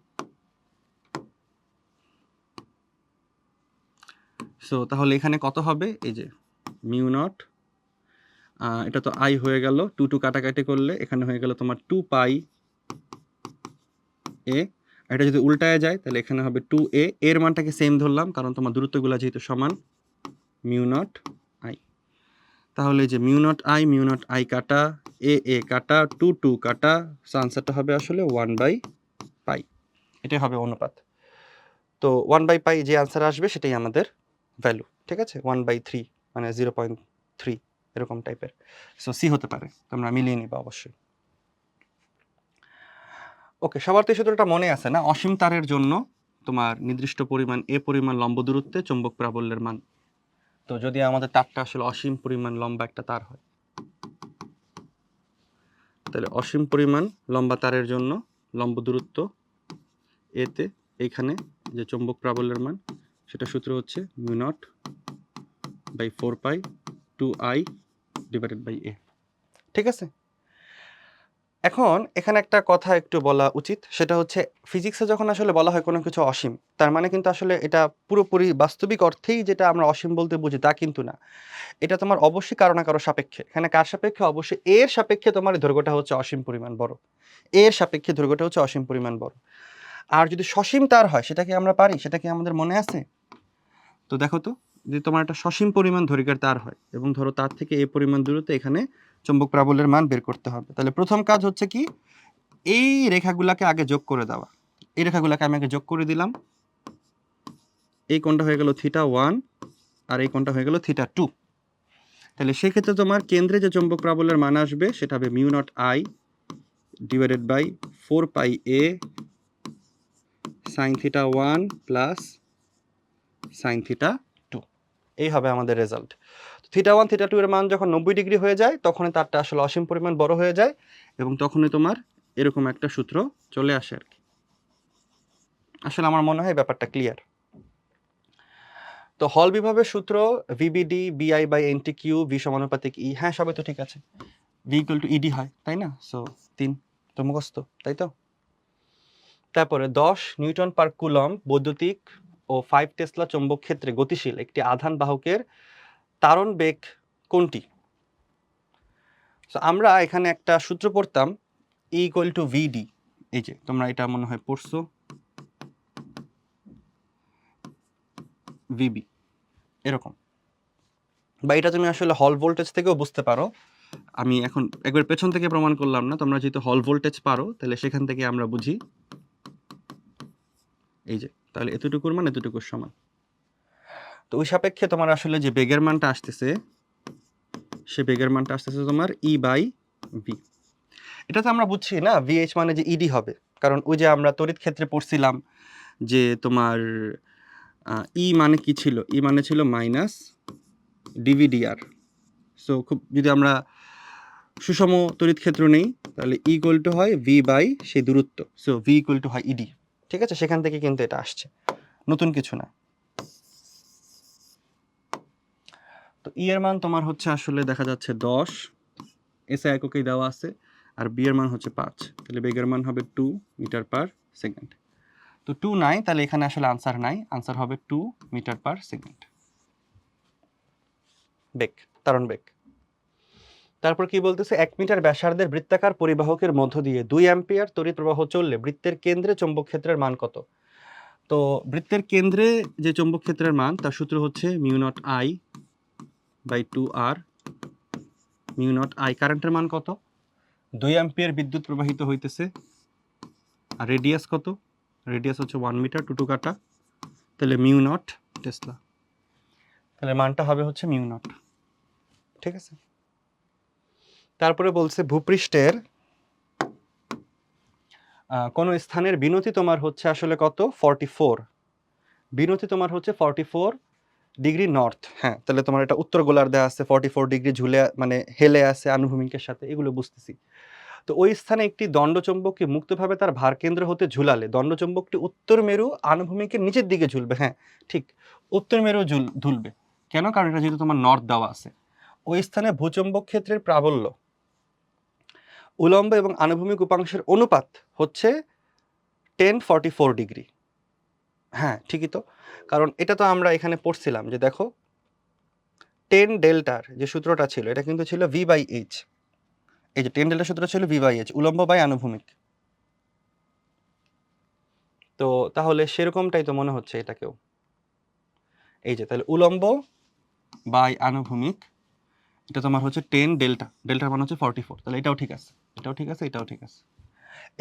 সো তাহলে এখানে কত হবে, এই যে মিউ নট, এটা তো আই হয়ে গেল, 2 কাটাকাটি করলে এখানে হয়ে গেল তোমার 2 পাই এ, এটা যদি উল্টায় যায় তাহলে এখানে হবে 2a, এর মানটাকে সেম ধরলাম কারণ তোমার দূরত্বগুলো যেহেতু সমান, মিউ নট আই। তাহলে যে মিউ নট আই কাটা, এ কাটা, 2 কাটা, আনসারটা হবে আসলে 1/পাই, এটাই হবে অনুপাত। তো 1/পাই যে আনসার আসবে সেটাই আমাদের ভ্যালু। ঠিক আছে, 1/3 মানে 0.3 এরকম টাইপের। সো সি হতে পারে, তোমরা মিলিয়ে নিবা অবশ্যই। ওকে, সবার তো এই সূত্রটা মনে আছে না, অসীম তারের জন্য তোমার নির্দিষ্ট পরিমাণ এ পরিমাণ লম্ব দূরত্বে চৌম্বক প্রাবল্যের মান। তো যদি আমাদের তারটা আসলে অসীম পরিমাণ লম্বা একটা তার হয়, তাহলে অসীম পরিমাণ লম্বা তারের জন্য লম্ব দূরত্ব এতে এইখানে যে চৌম্বক প্রাবল্যের মান, সেটা সূত্র হচ্ছে mu naught by 4 pi 2i divided by A. ঠিক আছে, এখন এখানে একটা কথা একটু বলা উচিত, সেটা হচ্ছে ফিজিক্সে যখন আসলে বলা হয় কোনো কিছু অসীম, তার মানে কিন্তু আসলে এটা পুরোপুরি বাস্তবিক অর্থেই যেটা আমরা অসীম বলতে বুঝি তা কিন্তু না, এটা তোমার অবশ্যই কারো না কারো সাপেক্ষে। এখানে কার সাপেক্ষে, অবশ্যই এর সাপেক্ষে তোমার দৈর্ঘ্যটা হচ্ছে অসীম পরিমাণ বড়, এর সাপেক্ষে দৈর্ঘ্যটা হচ্ছে অসীম পরিমাণ বড়। আর যদি সসীম তার হয় সেটা কি আমরা পারি, সেটা কি আমাদের মনে আছে? তো দেখো তো, যদি তোমার একটা সসীম পরিমাণ দৈর্ঘ্যের তার হয় এবং ধরো তার থেকে এই পরিমাণ দূরত্বে এখানে চৌম্বক প্রাবল্যের মান বের করতে হবে, তাহলে প্রথম কাজ হচ্ছে কি, এই রেখাগুলোকে আগে যোগ করে দেওয়া। এই রেখাগুলোকে আমি আগে যোগ করে দিলাম, এই কোণটা হয়ে গেল θ1 আর এই কোণটা হয়ে গেল θ2। তাহলে সেক্ষেত্রে তোমার কেন্দ্রে যে চৌম্বক প্রাবল্যের মান আসবে সেটা হবে mu naught I divided by 4 pi A sine θ1 plus sine θ2, এই হবে আমাদের রেজাল্ট। θ1 θ2 এর মান যখন 90 ডিগ্রি হয়ে যায় তখনই তারটা আসলে অসীম পরিমাণ বড় হয়ে যায় এবং তখনই তোমার এরকম একটা সূত্র চলে আসে আর কি। আসলে আমার মনে হয় ব্যাপারটা ক্লিয়ার। তো হল বিভবের সূত্র ভিবিডি বিআই বাই এনটি কিউ ভি সমানুপাতিক ই, হ্যাঁ সবই তো ঠিক আছে, ভি ইকুয়াল টু ইডি হয় তাই না, সো 3 তো মুখস্থ তাই তো। তারপরে 10 নিউটন পার কুলম বৈদ্যুতিক ও 5 টেসলা চৌম্বক ক্ষেত্রে গতিশীল একটি আধান বাহকের তারণ বেগ কোনটি? সো আমরা এখানে একটা সূত্র পড়তাম, ই ইকুয়াল টু ভিডি, এই যে তোমরা এটা মনে হয় পড়ছো, ভিবি, এরকম। বা এটা তুমি আসলে হল ভোল্টেজ থেকেও বুঝতে পারো। আমি এখন একবার পেছন থেকে প্রমাণ করলাম না, তোমরা যেহেতু হল ভোল্টেজ পারো তাহলে সেখান থেকে আমরা বুঝি। এই যে তাহলে এতটুকুর মান এতটুকুর সমান। তো ওই সাপেক্ষে তোমার আসলে যে বেগের মানটা আসতেছে, সে বেগের মানটা আসতেছে তোমার ই বাই ভি। এটা তো আমরা বুঝছি না ভিএইচ মানে যে ইডি হবে, কারণ ওই যে আমরা তড়িৎ ক্ষেত্রে পড়ছিলাম যে তোমার ই মানে কি ছিল, ই মানে ছিল মাইনাস ডিভিডিআর। সো খুব যদি আমরা সুষম তড়িৎ ক্ষেত্র নেই তাহলে ইকুয়াল টু হয় ভি বাই সেই দূরত্ব, সো ভি ইকুয়াল টু হয় ইডি। ঠিক আছে, সেখান থেকে কিন্তু এটা আসছে, নতুন কিছু না। তো ই এর মান তোমার হচ্ছে আসলে দেখা যাচ্ছে 10, এসআই এককেই দেওয়া আছে, আর বি এর মান হচ্ছে 5, তাহলে বেগের মান হবে 2 মিটার পার সেকেন্ড। তো 2 নাই, তাহলে এখানে আসলে আনসার নাই, আনসার হবে 2 মিটার পার সেকেন্ড বেগ, ত্বরণ বেগ। তারপর কি বলতেছে, 1 মিটার ব্যাসার্ধের বৃত্তাকার পরিবাহকের মধ্য দিয়ে 2 অ্যাম্পিয়ার তড়িৎ প্রবাহ চললে বৃত্তের কেন্দ্রে চৌম্বক ক্ষেত্রের মান কত? তো বৃত্তের কেন্দ্রে যে চৌম্বক ক্ষেত্রের মান তার সূত্র হচ্ছে mu naught I by 2r। Mu naught I কারেন্টের মান কত? 2 অ্যাম্পিয়ার বিদ্যুৎ প্রবাহিত হইতেছে, আর রেডিয়াস কত? রেডিয়াস হচ্ছে 1 মিটার, টুটু কাটা, তাহলে মিউ নট টেসলা, তাহলে মানটা হবে হচ্ছে মিউ নট। ঠিক আছে, তারপরে বলছে ভূপৃষ্ঠের কোন স্থানের বিনতি তোমার হচ্ছে আসলে কত? 44। বিনতি তোমার হচ্ছে 44 ডিগ্রি নর্থ। হ্যাঁ, তাহলে তোমার এটা উত্তর গোলার্ধে দেওয়া আছে, 44 ডিগ্রি ঝুলে মানে হেলে আছে আনুভূমিকের সাথে, এগুলো বুঝতেছি। তো ওই স্থানে একটি দণ্ডচুম্বককে মুক্তভাবে তার ভারকেন্দ্র হতে ঝুলালে দণ্ডচুম্বকটি উত্তর মেরু আনুভূমিকের নিচের দিকে ঝুলবে। হ্যাঁ ঠিক, উত্তর মেরু ঝুলবে। কেন? কারণ এটা যেহেতু তোমার নর্থ দেওয়া আছে। ওই স্থানে ভূচুম্বক ক্ষেত্রের প্রাবল্য উলম্ব এবং আনুভূমিক উপাংশের অনুপাত হচ্ছে 1044 ডিগ্রি। হ্যাঁ ঠিকই তো, কারণ এটা তো আমরা এখানে পড়ছিলাম যে দেখো 10 ডেল্টার যে সূত্রটা ছিল এটা কিন্তু ছিল ভি বাই এইচ। এই যে 10 ডেল্টার সূত্র ছিল ভি বাই এইচ, উলম্ব বাই আনুভূমিক। তো তাহলে সেরকমটাই তো মনে হচ্ছে এটাকেও। এই যে তাহলে উলম্ব বাই আনুভূমিক, এটা তোমার হচ্ছে 10 ডেল্টা, ডেল্টার মান হচ্ছে 44, তাহলে এটাও ঠিক আছে, এটাও ঠিক আছে, এটাও ঠিক আছে।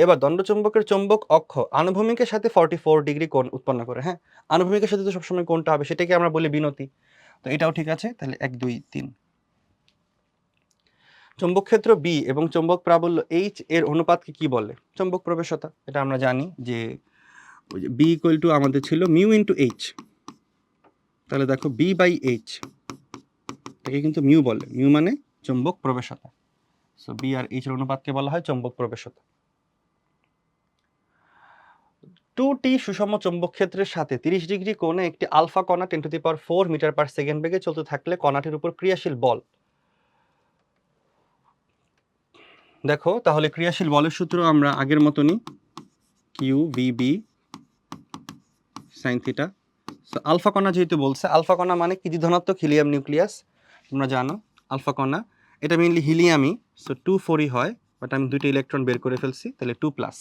এবার দণ্ডচুম্বকের চৌম্বক অক্ষ আনুভূমিকের সাথে 44 ডিগ্রি কোণ উৎপন্ন করে। হ্যাঁ, আনুভূমিকের সাথে তো সবসময় কোণটা হবে, সেটাকে আমরা বলি বিনতি। তো এটাও ঠিক আছে, তাহলে 1 2 3। চৌম্বক ক্ষেত্র বি এবং চৌম্বক প্রাবল্য এইচ এর অনুপাতকে কি বলে? চৌম্বক প্রবেশতা। এটা আমরা জানি যে ওই যে বি ইকুয়াল টু আমাদের ছিল মিউ ইন্টু এইচ, তাহলে দেখো বি বাই এইচ এটাকে কিন্তু মিউ বলে, মিউ মানে চৌম্বক প্রবেশতা। সো বি আর এইচ এর অনুপাতকে বলা হয় চৌম্বক প্রবেশতা। 2টি সুষম চৌম্বক ক্ষেত্রের সাথে 30 ডিগ্রি কোণে একটি আলফা কণা 10⁴ মিটার পার সেকেন্ড বেগে চলতে থাকলে কণাটির উপর ক্রিয়াশীল বল। দেখো তাহলে ক্রিয়াশীল বলের সূত্র আমরা আগের মতনই, Q V B sine theta. So alpha কণা যেহেতু বলছে, আলফা কণা মানে কি? ধনাত্মক হিলিয়াম নিউক্লিয়াস, তোমরা জানো আলফা কণা এটা মেইনলি হিলিয়ামই। সো 2 4ই হয়, বাট আমি 2টা ইলেকট্রন বের করে ফেলছি, তাহলে 2+।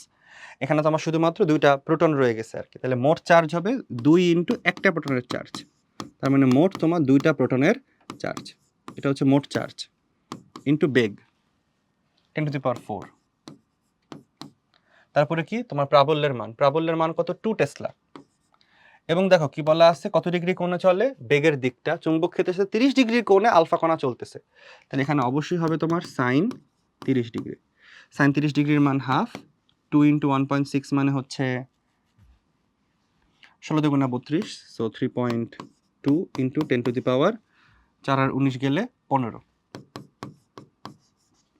এখানে তো আমার শুধুমাত্র 2টা প্রোটন রয়ে গেছে আর কি, তাহলে মোট চার্জ হবে 2 ইন্টু একটা প্রোটনের চার্জ, তার মানে মোট তোমার 2টা প্রোটনের চার্জ। এটা হচ্ছে মোট চার্জ ইন্টু বেগ 10⁴। তারপরে কি তোমার প্রাবল্যের মান, প্রাবল্যের মান কত? 2 টেসলা। এবং দেখো কি বলা আছে, কত ডিগ্রি কোণে চলে? বেগের দিকটা চুম্বক ক্ষেত্রের সাথে 30 ডিগ্রি কোণে আলফা কণা চলতেছে, তাহলে এখানে অবশ্যই হবে তোমার সাইন 30 ডিগ্রি। সাইন 30 ডিগ্রির মান হাফ, 2 ইন্টু 1.6 মানে হচ্ছে 16 দুগুণা 32, সো 3.2 ইন্টু 10⁻4 আর 19 গেলে 15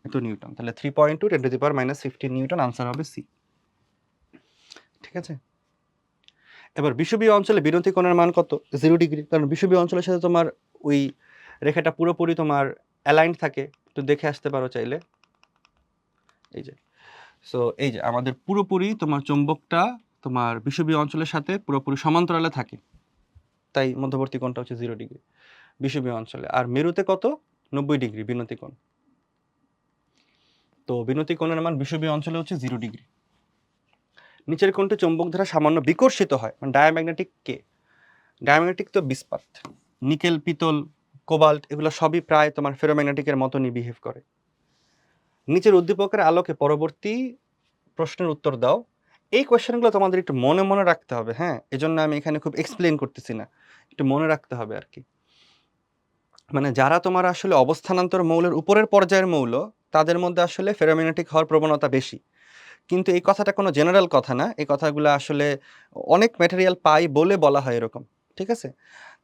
এত নিউটন, তাহলে 3.2 10⁻⁻15 নিউটন, আনসার হবে সি। ঠিক আছে, এবার বিষুবীয় অঞ্চলে বিনতি কোণের মান কত? 0 ডিগ্রি, কারণ বিষুবীয় অঞ্চলের সাথে তোমার ওই রেখাটা পুরোপুরি তোমার অ্যালাইন্ড থাকে, একটু দেখে আসতে পারো চাইলে। এই যে, সো এই যে আমাদের পুরোপুরি তোমার চৌম্বকটা তোমার বিষুবীয় অঞ্চলের সাথে পুরোপুরি সমান্তরালে থাকে, তাই মধ্যবর্তী কোণটা হচ্ছে 0 ডিগ্রি বিষুবীয় অঞ্চলে। আর মেরুতে কত? 90 ডিগ্রি বিনতি কোণ। তো বিনতি কোণের মান বিষুবীয় অঞ্চলে হচ্ছে 0 ডিগ্রি। নিচের কোণটি চৌম্বক দ্বারা সামান্য বিকর্ষিত হয়, মানে ডায়াম্যাগনেটিক কে? ডায়াম্যাগনেটিক তো বিস্পাত, নিকেল, পিতল, কোবাল্ট এগুলো সবই প্রায় তোমার ফেরোম্যাগনেটিকের মতনই বিহেভ করে। নিচের উদ্দীপকের আলোকে পরবর্তী প্রশ্নের উত্তর দাও। এই কোয়েশ্চেনগুলো তোমাদের একটু মনে মনে রাখতে হবে, হ্যাঁ, এজন্য আমি এখানে খুব এক্সপ্লেন করতেছি না, একটু মনে রাখতে হবে আর কি। মানে যারা তোমার আসলে অবস্থানান্তর মৌলের উপরের পর্যায়ের মৌল, তাদের মধ্যে আসলে ফেরোম্যাগনেটিক হওয়ার প্রবণতা বেশি। কিন্তু এই কথাটা কোনো জেনারেল কথা না, এই কথাগুলো আসলে অনেক ম্যাটেরিয়াল পাই বলে বলা হয় এরকম, ঠিক আছে?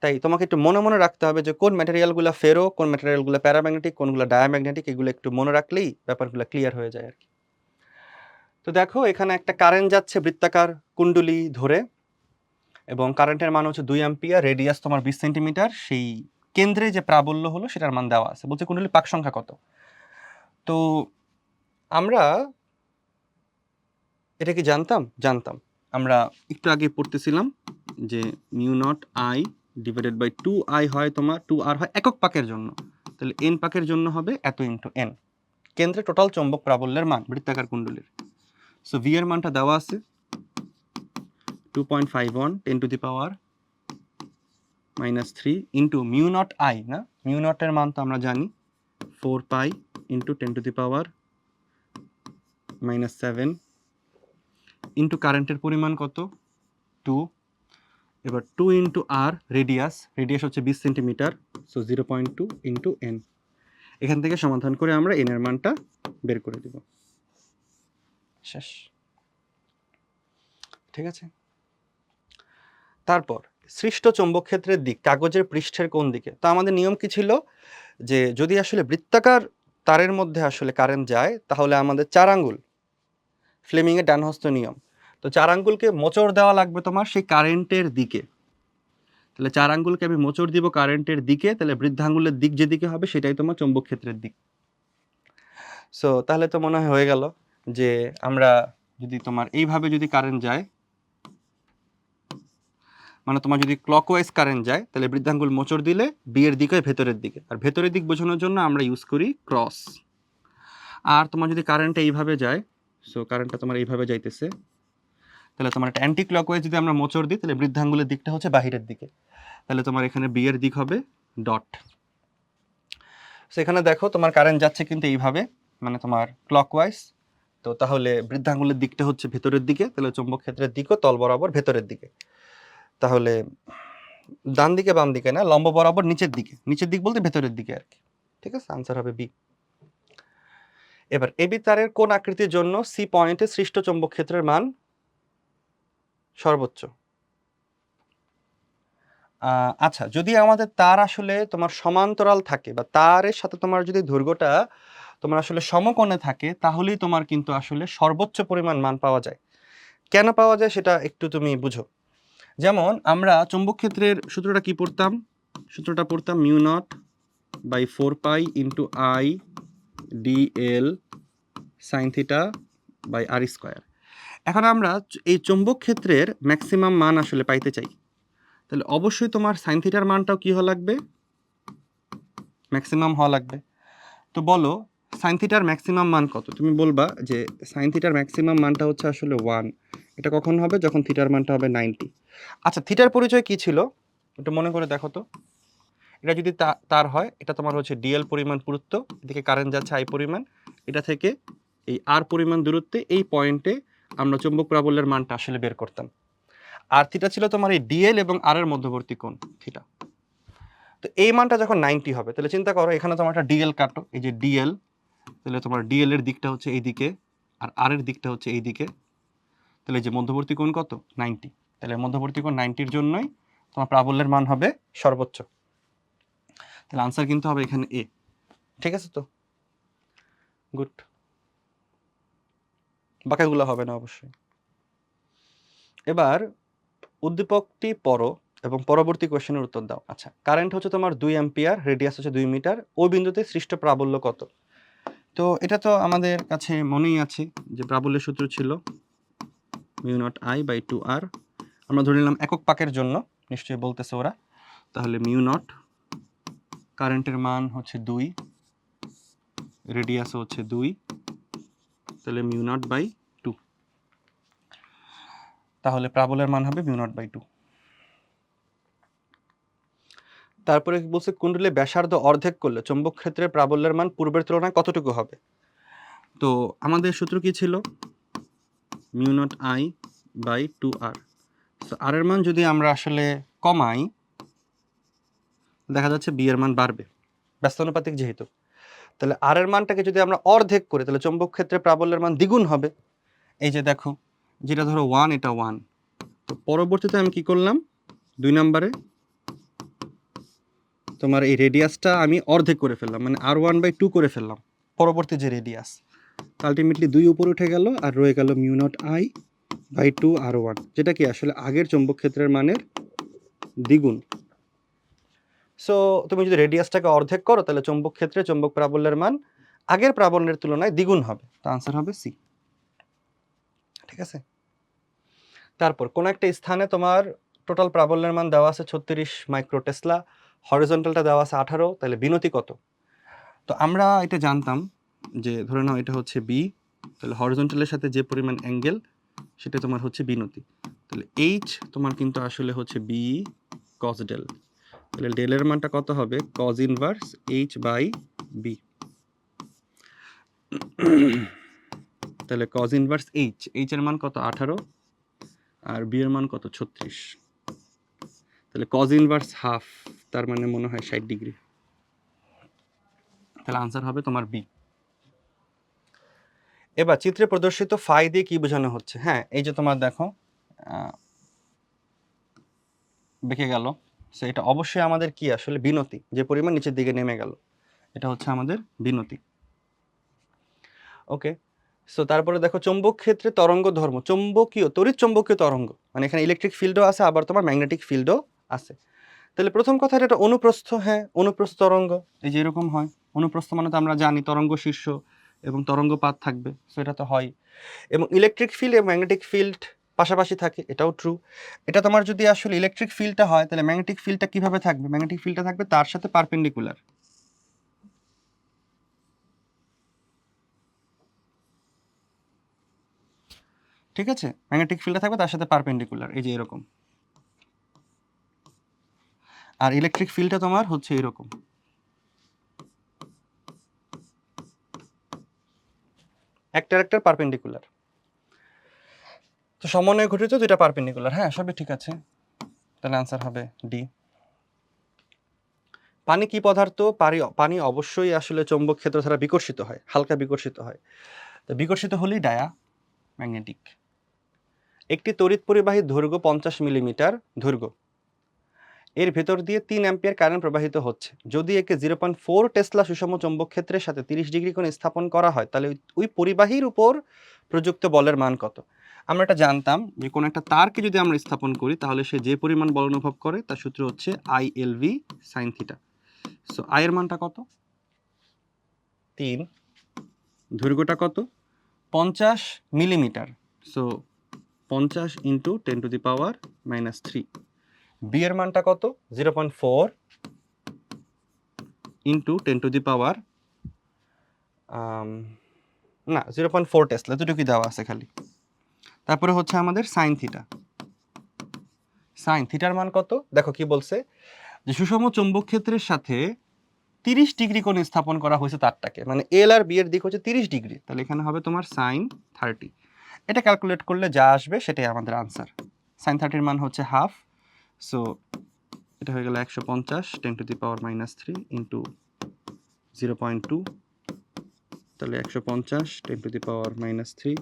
তাই তোমাকে একটু মনে মনে রাখতে হবে যে কোন ম্যাটেরিয়ালগুলো ফেরো, কোন ম্যাটেরিয়ালগুলো প্যারাম্যাগনেটিক, কোনগুলো ডায়াম্যাগনেটিক, এগুলো একটু মনে রাখলেই ব্যাপারগুলো ক্লিয়ার হয়ে যায় আর কি। তো দেখো এখানে একটা কারেন্ট যাচ্ছে বৃত্তাকার কুণ্ডলী ধরে, এবং কারেন্টের মান হচ্ছে 2 অ্যাম্পিয়ার, রেডিয়াস তোমার 20 সেন্টিমিটার, সেই কেন্দ্রে যে প্রাবল্য হলো সেটার মান দেওয়া আছে, বলছে কুণ্ডলীর পাক সংখ্যা কত। তো আমরা এটা কি জানতাম? জানতাম। আমরা একটু আগে পড়তেছিলাম যে mu naught I divided by 2i হয় তোমার 2r হয় একক পাকের জন্য, তাহলে n পাকের জন্য হবে এত ইন্টু n, কেন্দ্রে টোটাল চৌম্বক প্রাবল্যের মান বৃত্তাকার কুণ্ডলীর। সো v এর মানটা দেওয়া আছে 2.51 10 to the power -3 into mu naught I, না মিউ নটের মান তো আমরা জানি 4 pi into 10 to the power -7 into কারেন্টের পরিমাণ কত 2, এবার 2 ইন্টু আর রেডিয়াস, রেডিয়াস হচ্ছে 20 সেন্টিমিটার, সো 0.2 ইন্টু এন। এখান থেকে সমাধান করে আমরা এন এর মানটা বের করে দেব, শেষ, ঠিক আছে? তারপর সৃষ্ট চৌম্বক ক্ষেত্রের দিক কাগজের পৃষ্ঠের কোন দিকে। তো আমাদের নিয়ম কি ছিল যে যদি আসলে বৃত্তাকার তারের মধ্যে আসলে কারেন্ট যায় তাহলে আমাদের 4 আঙ্গুল, ফ্লেমিংয়ের ডানহস্ত নিয়ম, তো 4 আঙ্গুলকে মোচড় দেওয়া লাগবে তোমার সেই কারেন্টের দিকে। তাহলে 4 আঙ্গুলকে আমি মোচড় দিব কারেন্টের দিকে, তাহলে বৃদ্ধাঙ্গুলের দিক যেদিকে হবে সেটাই তোমার চৌম্বক ক্ষেত্রের দিক। সো তাহলে তো মনে হয়ে গেল যে আমরা যদি তোমার এইভাবে যদি কারেন্ট যায়, মানে তোমার যদি ক্লকওয়াইজ কারেন্ট যায় তাহলে বৃদ্ধাঙ্গুল মোচড় দিলে বি এর দিক হয় ভেতরের দিকে, আর ভেতরের দিক বোঝানোর জন্য আমরা ইউজ করি ক্রস। আর তোমার যদি কারেন্টটা এইভাবে যায়, সো কারেন্টটা তোমার এইভাবে যাইতেছে, তাহলে তোমার একটা অ্যান্টি ক্লকওয়াইজ যদি আমরা মোচড় দিই তাহলে বৃদ্ধাঙ্গুলের দিকটা হচ্ছে বাহিরের দিকে, তাহলে তোমার এখানে বি এর দিক হবে ডট। সেখানে দেখো তোমার কারেন্ট যাচ্ছে কিন্তু এইভাবে, মানে তোমার ক্লকওয়াইজ, তো তাহলে বৃদ্ধাঙ্গুলের দিকটা হচ্ছে ভেতরের দিকে, তাহলে চৌম্বক ক্ষেত্রের দিকও তল বরাবর ভেতরের দিকে, তাহলে ডান দিকে বাম দিকে না, লম্ব বরাবর নিচের দিকে, নিচের দিক বলতে ভেতরের দিকে আর কি, ঠিক আছে? আনসার হবে বি। এবার এবি তারের কোন আকৃতির জন্য সি পয়েন্টে সৃষ্ট চৌম্বক ক্ষেত্রের মান সর্বোচ্চ? আচ্ছা, যদি আমাদের তার আসলে তোমার সমান্তরাল থাকে বা তারের সাথে তোমার যদি দৈর্ঘ্যটা তোমার আসলে সমকোণে থাকে তাহলেই তোমার কিন্তু আসলে সর্বোচ্চ পরিমাণ মান পাওয়া যায়। কেন পাওয়া যায় সেটা একটু তুমি বুঝো। যেমন আমরা চৌম্বক ক্ষেত্রের সূত্রটা কি পড়তাম? সূত্রটা পড়তাম mu naught by 4 pi into I DL sine theta by R square. এখন আমরা এই চৌম্বক ক্ষেত্রের ম্যাক্সিমাম মান আসলে পাইতে চাই, তাহলে অবশ্যই তোমার সাইন থিটার মানটাও কি হওয়া লাগবে? ম্যাক্সিমাম হওয়া লাগবে। তো বলো সাইন থিটার ম্যাক্সিমাম মান কত? তুমি বলবা যে সাইন থিটার ম্যাক্সিমাম মানটা হচ্ছে আসলে 1। এটা কখন হবে? যখন থিটার মানটা হবে 90। আচ্ছা, থিটার পরিচয় কি ছিল একটু মনে করে দেখো তো। এটা যদি তার হয়, এটা তোমার হচ্ছে ডিএল পরিমাণ পুরুত্ব, এদিকে কারেন্ট যাচ্ছে আই পরিমাণ, এটা থেকে এই আর পরিমাণ দূরত্বে এই পয়েন্টে আমরা চৌম্বক প্রাবল্যের মানটা আসলে বের করতাম। আর থিটা ছিল তোমার এই ডিএল এবং আর এর মধ্যবর্তী কোণ থিটা। তো এই মানটা যখন 90 হবে তাহলে চিন্তা করো এখানে তোমার একটা ডিএল কাটো, এই যে ডিএল, তাহলে তোমার ডিএল এর দিকটা হচ্ছে এই দিকে আর আর এর দিকটা হচ্ছে এই দিকে, তাহলে যে মধ্যবর্তী কোণ কত? 90। তাহলে মধ্যবর্তী কোণ 90-র জন্যই তোমার প্রাবল্যের মান হবে সর্বোচ্চ। তাহলে আনসার কিন্তু হবে এখানে এ, ঠিক আছে? তো গুড, বাকিগুলো হবে না অবশ্যই। এবার উদ্দীপকটি পড়ো এবং পরবর্তী কোশ্চেনের উত্তর দাও। আচ্ছা, কারেন্ট হচ্ছে তোমার 2 অ্যাম্পিয়ার, রেডিয়াস হচ্ছে 2 মিটার, ওই বিন্দুতে সৃষ্ট প্রাবল্য কত? তো এটা তো আমাদের কাছে মনেই আছে যে প্রাবল্যের সূত্র ছিল mu naught I by 2r। আমরা ধরে নিলাম একক পাকের জন্য, নিশ্চয়ই বলতেছে ওরা, তাহলে মিউ নট, কারেন্টের মান হচ্ছে 2, রেডিয়াস হচ্ছে 2, তাহলে মিউ নট বাই 2, তাহলে প্রাবল্যের মান হবে মিউ নট বাই 2। তারপরে বলছে কুণ্ডলীর ব্যাসার্ধ অর্ধেক করলে চৌম্বক ক্ষেত্রের প্রাবল্যের মান পূর্বের তুলনায় কতটুকু হবে। তো আমাদের সূত্র কি ছিল, mu naught I by 2r। তো আর এর মান যদি আমরা আসলে কমাই দেখা যাচ্ছে বি এর মান বাড়বে, ব্যস্তানুপাতিক যেহেতু। তাহলে আর এর মানটাকে যদি আমরা অর্ধেক করি তাহলে চৌম্বক ক্ষেত্রে প্রাবল্যের মান দ্বিগুণ হবে। এই যে দেখো, যেটা ধরো 1, এটা 1। তো পরবর্তীতে আমি কি করলাম, 2 নম্বরে তোমার এই রেডিয়াসটা আমি অর্ধেক করে ফেললাম, মানে r1/2 করে ফেললাম পরবর্তী যে রেডিয়াস। আলটিমেটলি 2 উপরে উঠে গেল আর রয়ে গেল mu naught I by 2 r1, যেটা কি আসলে আগের চৌম্বক ক্ষেত্রের মানের দ্বিগুণ। সো তুমি যদি রেডিয়াসটাকে অর্ধেক করো তাহলে চৌম্বক ক্ষেত্রে চৌম্বক প্রাবল্যের মান আগের প্রাবল্যের তুলনায় দ্বিগুণ হবে। তো আনসার হবে সি। ঠিক আছে। তারপর কোন একটা স্থানে তোমার টোটাল প্রাবল্যের মান দেওয়া আছে 36 মাইক্রোটেসলা, হরিজন্টালটা দেওয়া আছে 18, তাহলে বিনতি কত। তো আমরা এটা জানতাম যে ধরে নাও এটা হচ্ছে বি, তাহলে হরিজন্টালের সাথে যে পরিমাণ অ্যাঙ্গেল সেটা তোমার হচ্ছে বিনতি। তাহলে এইচ তোমার কিন্তু আসলে হচ্ছে বি কস ডেল, তাহলে ডেলের মানটা কত হবে, cos inverse H by B. তাহলে কজ ইনভার্স এইচ এর মান কত 18 আর বি এর মান কত 36, তাহলে কজ ইনভার্স হাফ, তার মানে মনে হয় 60 ডিগ্রি। তাহলে আনসার হবে তোমার বি। এবার চিত্রে প্রদর্শিত ফাই দিয়ে কি বোঝানো হচ্ছে। হ্যাঁ, এই যে তোমার দেখো বেঁকে গেল, সো এটা অবশ্যই আমাদের কি আসলে বিনতি, যে পরিমাণ নিচের দিকে নেমে গেল এটা হচ্ছে আমাদের বিনতি। ওকে, সো তারপরে দেখো চৌম্বক ক্ষেত্রে তরঙ্গ ধর্ম, চৌম্বকীয় তড়িৎ চৌম্বকীয় তরঙ্গ, মানে এখানে ইলেকট্রিক ফিল্ডও আছে আবার তোমার ম্যাগনেটিক ফিল্ডও আছে। তাহলে প্রথম কথা এটা অনুপ্রস্থ, হ্যাঁ অনুপ্রস্থ তরঙ্গ, এই যে এরকম হয়। অনুপ্রস্থ মানে তো আমরা জানি তরঙ্গ শীর্ষ এবং তরঙ্গ পাত থাকবে, সো এটা তো হয়। এবং ইলেকট্রিক ফিল্ড এবং ম্যাগনেটিক ফিল্ড পাশাপাশি থাকে, এটাও ট্রু। এটা তোমার যদি আসলে ইলেকট্রিক ফিল্ডটা হয় তাহলে ম্যাগনেটিক ফিল্ডটা কিভাবে থাকবে, ম্যাগনেটিক ফিল্ডটা থাকবে তার সাথে পারপেন্ডিকুলার। ঠিক আছে, ম্যাগনেটিক ফিল্ডটা থাকবে তার সাথে পারপেন্ডিকুলার, এই যে এরকম। আর ইলেকট্রিক ফিল্ডটা তোমার হচ্ছে এরকম। একটার পারপেন্ডিকুলার। তো সমন্বয় ঘটিত দুইটা পারপেন্ডিকুলার, হ্যাঁ সবই ঠিক আছে। তাহলে আনসার হবে ডি। পানি কি পদার্থ, পানি অবশ্যই আসলে চৌম্বক ক্ষেত্র দ্বারা বিকর্ষিত হয়, হালকা বিকর্ষিত হয়। তো বিকর্ষিত হলেই ডায়া ম্যাগনেটিক। একটি তড়িৎ পরিবাহী দৈর্ঘ্য 50 মিলিমিটার দৈর্ঘ্য, এর ভেতর দিয়ে 3 অ্যাম্পিয়ার কারেন্ট প্রবাহিত হচ্ছে। যদি একে 0.4 টেসলা সুষম চৌম্বক ক্ষেত্রের সাথে 30 ডিগ্রি কোণে স্থাপন করা হয় তাহলে ওই পরিবাহীর উপর প্রযুক্ত বলের মান কত। আমরা এটা জানতাম যে কোনো একটা তারকে যদি আমরা স্থাপন করি তাহলে সে যে পরিমাণ বল অনুভব করে তার সূত্র হচ্ছে ILV sin theta. So I এর মানটা কত, 3, দৈর্ঘ্যটা কত 50 মিলিমিটার, সো 50 ইন্টু 10⁻³ বি এর মানটা কত 0.4 ইন্টু 10⁻, না 0.4 টেসলা, এতটুকুই দেওয়া আছে খালি। তারপরে হচ্ছে আমাদের সাইন থিটা। সাইন থিটার মান কত, দেখো কি বলছে যে সুষম চৌম্বক ক্ষেত্রের সাথে 30 ডিগ্রি কোণে স্থাপন করা হয়েছে তারটাকে, মানে এল আর বি এর দিক হচ্ছে 30 ডিগ্রি, তাহলে এখানে হবে তোমার সাইন 30। এটা ক্যালকুলেট করলে যা আসবে সেটাই আমাদের আনসার। সাইন 30 মান হচ্ছে হাফ, সো এটা হয়ে গেল 150 10⁻³ ইন্টু 0.2, তাহলে 150 10⁻³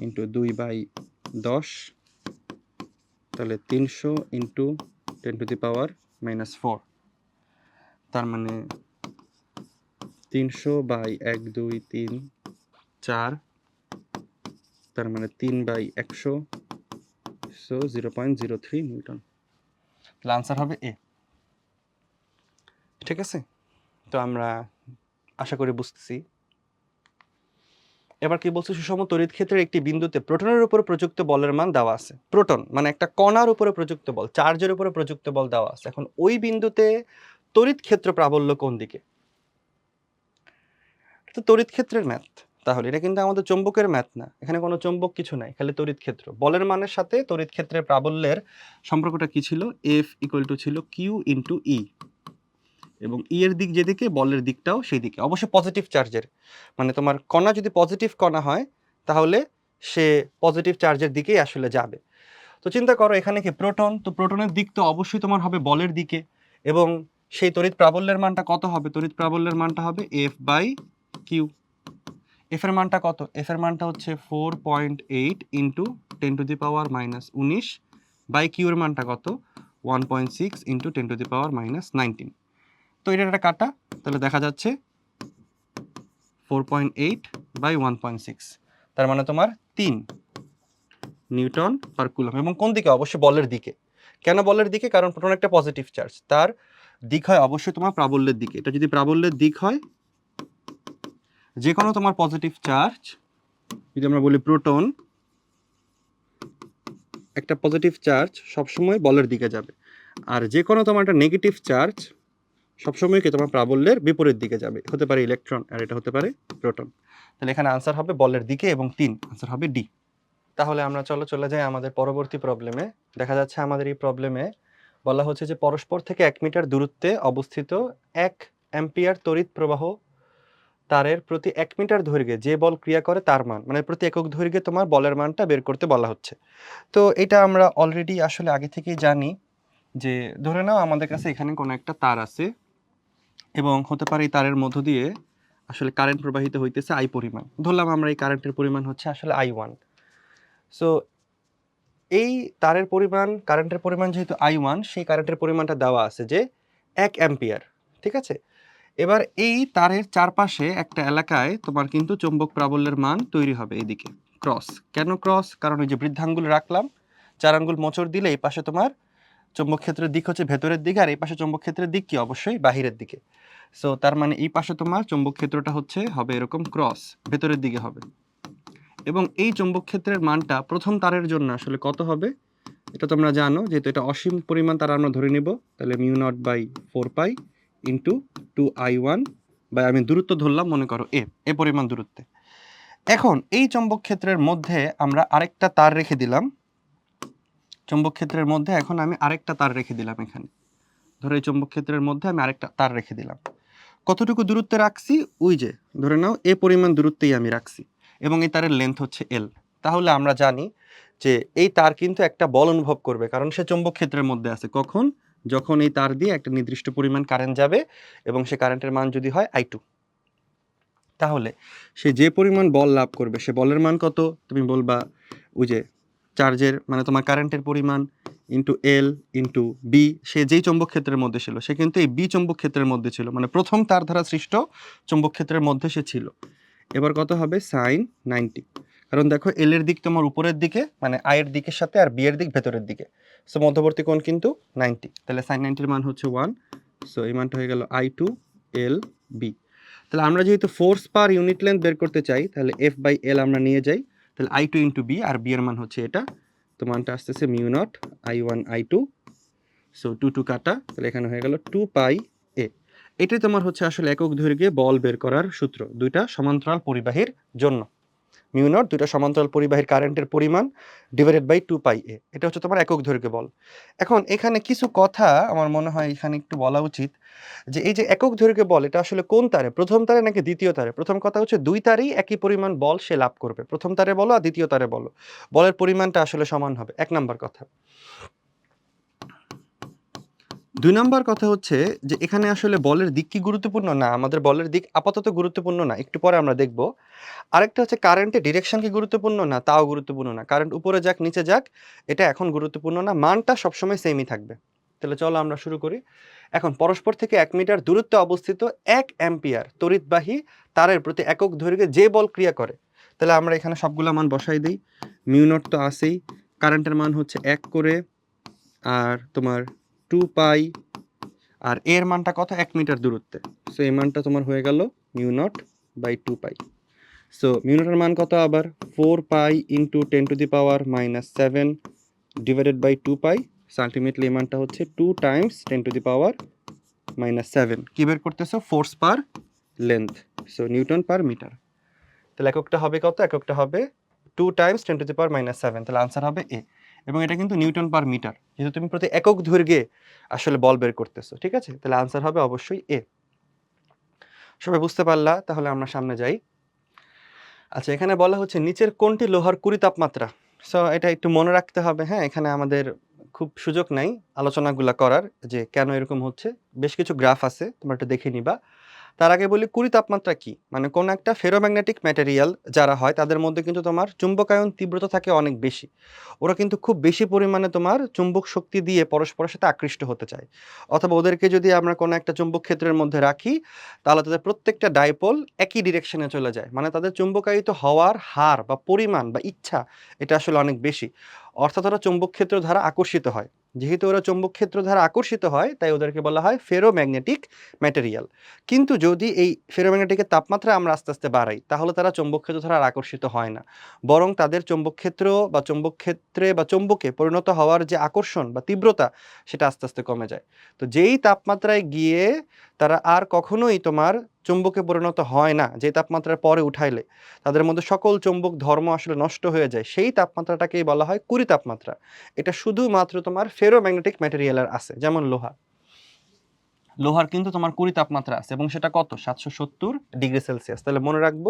ইন্টু 2/10, তাহলে 300 ইন্টু 10⁻⁻4, তার মানে 300/1 2 3 4, তার মানে 3/100, সো 0.03 নিউটন। তাহলে আনসার হবে এ। ঠিক আছে, তো আমরা আশা করি বুঝতেছি। এবার কি বলছে, সুষম তড়িৎ ক্ষেত্রের একটি বিন্দুতে প্রোটনের উপর প্রযুক্ত বলের মান দেওয়া আছে। প্রোটন মানে একটা কণার উপরে প্রযুক্ত বল, চার্জের উপরে প্রযুক্ত বল দেওয়া আছে। এখন ওই বিন্দুতে তড়িৎ ক্ষেত্র প্রাবল্য কোন দিকে, এটা তড়িৎ ক্ষেত্রের ম্যাথ। তাহলে এটা কিন্তু আমাদের চৌম্বকের ম্যাথ না, এখানে কোনো চৌম্বক কিছু নাই, খালি তড়িৎ ক্ষেত্র। বলের মানের সাথে তড়িৎ ক্ষেত্রের প্রাবল্যের সম্পর্কটা কি ছিল, এফ ইকুয়াল টু ছিল কিউ ইন্টু ই। এবং ই এর দিক যেদিকে বলের দিকটাও সেই দিকে, অবশ্যই পজিটিভ চার্জের, মানে তোমার কণা যদি পজিটিভ কণা হয় তাহলে সে পজিটিভ চার্জের দিকেই আসলে যাবে। তো চিন্তা করো এখানে কি প্রোটন, তো প্রোটনের দিক তো অবশ্যই তোমার হবে বলের দিকে, এবং সেই তড়িৎ প্রাবল্যের মানটা কত হবে? তড়িৎ প্রাবল্যের মানটা হবে F/Q। এফ এর মানটা কত? এফ এর মানটা হচ্ছে 4.8 ইন্টু 10⁻⁻19 বাই কিউ এর মানটা কত? 1.6 ইন্টু 10⁻⁻19। তো এটা একটা কাটা, তাহলে দেখা যাচ্ছে 4.8 বাই 1.6, তার মানে তোমার 3 নিউটন পার কুলম। এবং কোন দিকে? অবশ্যই বলের দিকে। কেন বলের দিকে? কারণ প্রোটন একটা পজিটিভ চার্জ, তার দিক হয় অবশ্যই তোমার প্রাবল্যের দিকে। এটা যদি প্রাবল্যের দিক হয়, যে কোনো তোমার পজিটিভ চার্জ, যদি আমরা বলি প্রোটন একটা পজিটিভ চার্জ সবসময় বলের দিকে যাবে, আর যে কোনো তোমার একটা নেগেটিভ চার্জ সবসময় কি তোমার প্রাবল্যের বিপরীত দিকে যাবে। হতে পারে ইলেকট্রন আর এটা হতে পারে প্রোটন। তাহলে এখানে আনসার হবে বলের দিকে এবং 3, আনসার হবে ডি। তাহলে আমরা চলে যাই আমাদের পরবর্তী প্রবলেমে। দেখা যাচ্ছে আমাদের এই প্রবলেমে বলা হচ্ছে যে পরস্পর থেকে 1 মিটার দূরত্বে অবস্থিত 1 অ্যাম্পিয়ার তড়িৎ প্রবাহ তারের প্রতি 1 মিটার দৈর্ঘ্যে যে বল ক্রিয়া করে তার মান, মানে প্রতি একক দৈর্ঘ্যে তোমার বলের মানটা বের করতে বলা হচ্ছে। তো এটা আমরা অলরেডি আসলে আগে থেকেই জানি যে ধরে নাও আমাদের কাছে এখানে কোনো একটা তার আছে এবং হতে পারে এই তারের মধ্য দিয়ে আসলে কারেন্ট প্রবাহিত হইতেছে আই পরিমাণ। ধরলাম আমরা এই কারেন্টের পরিমাণ হচ্ছে আসলে I1। সো এই তারের পরিমাণ, কারেন্টের পরিমাণ যেহেতু I1, সেই কারেন্টের পরিমাণটা দেওয়া আছে যে 1 অ্যাম্পিয়ার, ঠিক আছে? এবার এই তারের চারপাশে একটা এলাকায় তোমার কিন্তু চৌম্বক প্রাবল্যের মান তৈরি হবে এইদিকে ক্রস। কেন ক্রস? কারণ ওই যে বৃদ্ধাঙ্গুল রাখলাম, 4 আঙ্গুল মোচড় দিলে এই পাশে তোমার চৌম্বক ক্ষেত্রের দিক হচ্ছে ভেতরের দিকে, আর এই পাশে চৌম্বক ক্ষেত্রের দিক কি? অবশ্যই বাহিরের দিকে। সো তার মানে এই পাশে তোমার চৌম্বক ক্ষেত্রটা হবে এরকম ক্রস, ভেতরের দিকে হবে। এবং এই চৌম্বক ক্ষেত্রের মানটা প্রথম তারের জন্য আসলে কত হবে? এটা তোমরা জানো, যেহেতু এটা অসীম পরিমাণ তারা আমরা ধরে নিব, তাহলে μ0/4π ইন্টু 2I1 বাই, আমি দূরত্ব ধরলাম মনে করো এ পরিমাণ দূরত্বে। এখন এই চৌম্বক ক্ষেত্রের মধ্যে আমরা আরেকটা তার রেখে দিলাম, চৌম্বক ক্ষেত্রের মধ্যে এখন আমি আরেকটা তার রেখে দিলাম এখানে। ধরো এই চৌম্বক ক্ষেত্রের মধ্যে আমি আরেকটা তার রেখে দিলাম। কতটুকু দূরত্বে রাখছি? ওই যে ধরে নাও এ পরিমাণ দূরত্বেই আমি রাখছি, এবং এই তারের লেন্থ হচ্ছে এল। তাহলে আমরা জানি যে এই তার কিন্তু একটা বল অনুভব করবে, কারণ সে চৌম্বক ক্ষেত্রের মধ্যে আছে। কখন? যখন এই তার দিয়ে একটা নির্দিষ্ট পরিমাণ কারেন্ট যাবে এবং সে কারেন্টের মান যদি হয় I2, তাহলে সে যে পরিমাণ বল লাভ করবে সে বলের মান কত? তুমি বলবা ওই যে চার্জের, মানে তোমার কারেন্টের পরিমাণ ইন্টু এল ইন্টু বি। সে যেই চৌম্বক ক্ষেত্রের মধ্যে ছিল সে কিন্তু এই বি চৌম্বক ক্ষেত্রের মধ্যে ছিল, মানে প্রথম তার দ্বারা সৃষ্ট চৌম্বক ক্ষেত্রের মধ্যে সে ছিল। এবার কত হবে? সাইন 90। কারণ দেখো এল এর দিক তোমার উপরের দিকে, মানে আই এর দিকের সাথে, আর বি এর দিক ভেতরের দিকে। সো মধ্যবর্তী কোণ কিন্তু 90, তাহলে সাইন 90-র মান হচ্ছে 1। সো এই মানটা হয়ে গেল I2 L B। তাহলে আমরা যেহেতু ফোর্স পার ইউনিট লেন্থ বের করতে চাই, তাহলে F/L আমরা নিয়ে যাই, তাহলে I2 ইন্টু বি, আর বি এর মান হচ্ছে এটা, তো মানটা আসতেছে μ0 I1 I2। সো 2 কাটা, তাহলে এখানে হয়ে গেল 2πa। এটাই তোমার হচ্ছে আসলে একক দৈর্ঘ্যে বল বের করার সূত্র, দুইটা সমান্তরাল পরিবাহীর জন্য। μ0 দুইটা সমান্তরাল পরিবাহীর কারেন্টের পরিমাণ ডিভাইডেড বাই 2πa, এটা হচ্ছে তোমার একক দৈর্ঘ্যে বল। এখন এখানে কিছু কথা আমার মনে হয় এখানে একটু বলা উচিত, যে এই যে একক দৈর্ঘ্যে বল এটা আসলে কোন তারে, প্রথম তারে নাকি দ্বিতীয় তারে? প্রথম কথা হচ্ছে দুই তারেই একই পরিমাণ বল সে লাভ করবে, প্রথম তারে বলো আর দ্বিতীয় তারে বলো, বলের পরিমাণটা আসলে সমান হবে, 1 নাম্বার কথা। 2 নাম্বার কথা হচ্ছে যে এখানে আসলে বলের দিক কি গুরুত্বপূর্ণ? না, আমাদের বলের দিক আপাতত গুরুত্বপূর্ণ না, একটু পরে আমরা দেখব। আরেকটা হচ্ছে কারেন্টের ডিরেকশন কি গুরুত্বপূর্ণ? না, তাও গুরুত্বপূর্ণ না। কারেন্ট উপরে যাক নিচে যাক এটা এখন গুরুত্বপূর্ণ না, মানটা সবসময় সেমই থাকবে। তাহলে চলো আমরা শুরু করি। এখন পরস্পর থেকে 1 মিটার দূরত্বে অবস্থিত 1 অ্যাম্পিয়ার তড়িৎবাহী তারের প্রতি একক দৈর্ঘ্যে যে বল ক্রিয়া করে, তাহলে আমরা এখানে সবগুলা মান বসাই দিই। μ0 তো আছেই, কারেন্টের মান হচ্ছে 1 করে, আর তোমার 2π, আর এর মানটা কত? 1 মিটার দূরত্বে। সো এই মানটা তোমার হয়ে গেল μ0/2π। সো μ0 এর মান কত আবার? 4π into 10⁻⁻7 divided by 2π। So ultimately এই মানটা হচ্ছে 2 টাইমস 10⁻⁻7। কি বের করতেছো? Force per length, so newton per metre. তাহলে এককটা হবে কত? এককটা হবে 2 টাইমস 10⁻⁷, তাহলে আনসার হবে এ। এবং এটা কিন্তু নিউটন পার মিটার, যেহেতু তুমি প্রতি একক দৈর্ঘ্যে আসলে বল বের করতেছো। ঠিক আছে, তাহলে আনসার হবে অবশ্যই এ। সবাই বুঝতে পারলা? তাহলে আমরা সামনে যাই। আচ্ছা, এখানে বলা হচ্ছে নিচের কোনটি লোহার কুড়ি তাপমাত্রা। সো এটা একটু মনে রাখতে হবে। হ্যাঁ, এখানে আমাদের খুব সুযোগ নাই আলোচনাগুলা করার যে কেন এরকম হচ্ছে। বেশ কিছু গ্রাফ আছে, তোমরা একটু দেখে নিবা। তার আগে বলি কুড়ি তাপমাত্রা কি, মানে কোন একটা ফেরোম্যাগনেটিক ম্যাটেরিয়াল যারা হয় তাদের মধ্যে কিন্তু তোমার চুম্বকায়ন তীব্রতা থাকে অনেক বেশি। ওরা কিন্তু খুব বেশি পরিমাণে তোমার চুম্বক শক্তি দিয়ে পরস্পরের সাথে আকৃষ্ট হতে চায়। অথবা ওদেরকে যদি আমরা কোনো একটা চুম্বক ক্ষেত্রের মধ্যে রাখি, তাহলে তাদের প্রত্যেকটা ডাইপোল একই ডিরেকশনে চলে যায়, মানে তাদের চুম্বকায়িত হওয়ার হার বা পরিমাণ বা ইচ্ছা এটা আসলে অনেক বেশি। অর্থাৎ ওরা চুম্বক ক্ষেত্র দ্বারা আকর্ষিত হয়। যেহেতু ওরা চুম্বক ক্ষেত্র দ্বারা আকর্ষিত হয়, তাই ওদেরকে বলা হয় ফেরোম্যাগনেটিক ম্যাটেরিয়াল। কিন্তু যদি এই ফেরোম্যাগনেটিকের তাপমাত্রা আমরা আস্তে আস্তে বাড়াই, তাহলে তারা চৌম্বক ক্ষেত্র দ্বারা আর আকর্ষিত হয় না, বরং তাদের চৌম্বক ক্ষেত্র বা চৌম্বক ক্ষেত্রে বা চৌম্বকে পরিণত হওয়ার যে আকর্ষণ বা তীব্রতা সেটা আস্তে আস্তে কমে যায়। তো যেই তাপমাত্রায় গিয়ে তারা আর কখনোই তোমার চৌম্বকে পরিণত হয় না, যে তাপমাত্রার পরে উঠাইলে তাদের মধ্যে সকল চৌম্বক ধর্ম আসলে নষ্ট হয়ে যায়, সেই তাপমাত্রাটাকেই বলা হয় কুড়ি তাপমাত্রা। এটা শুধুমাত্র তোমার ফেরোম্যাগনেটিক ম্যাটেরিয়ালের আছে, যেমন লোহা। লোহার কিন্তু তোমার কুড়ি তাপমাত্রা আছে এবং সেটা কত 770°C। তাহলে মনে রাখবো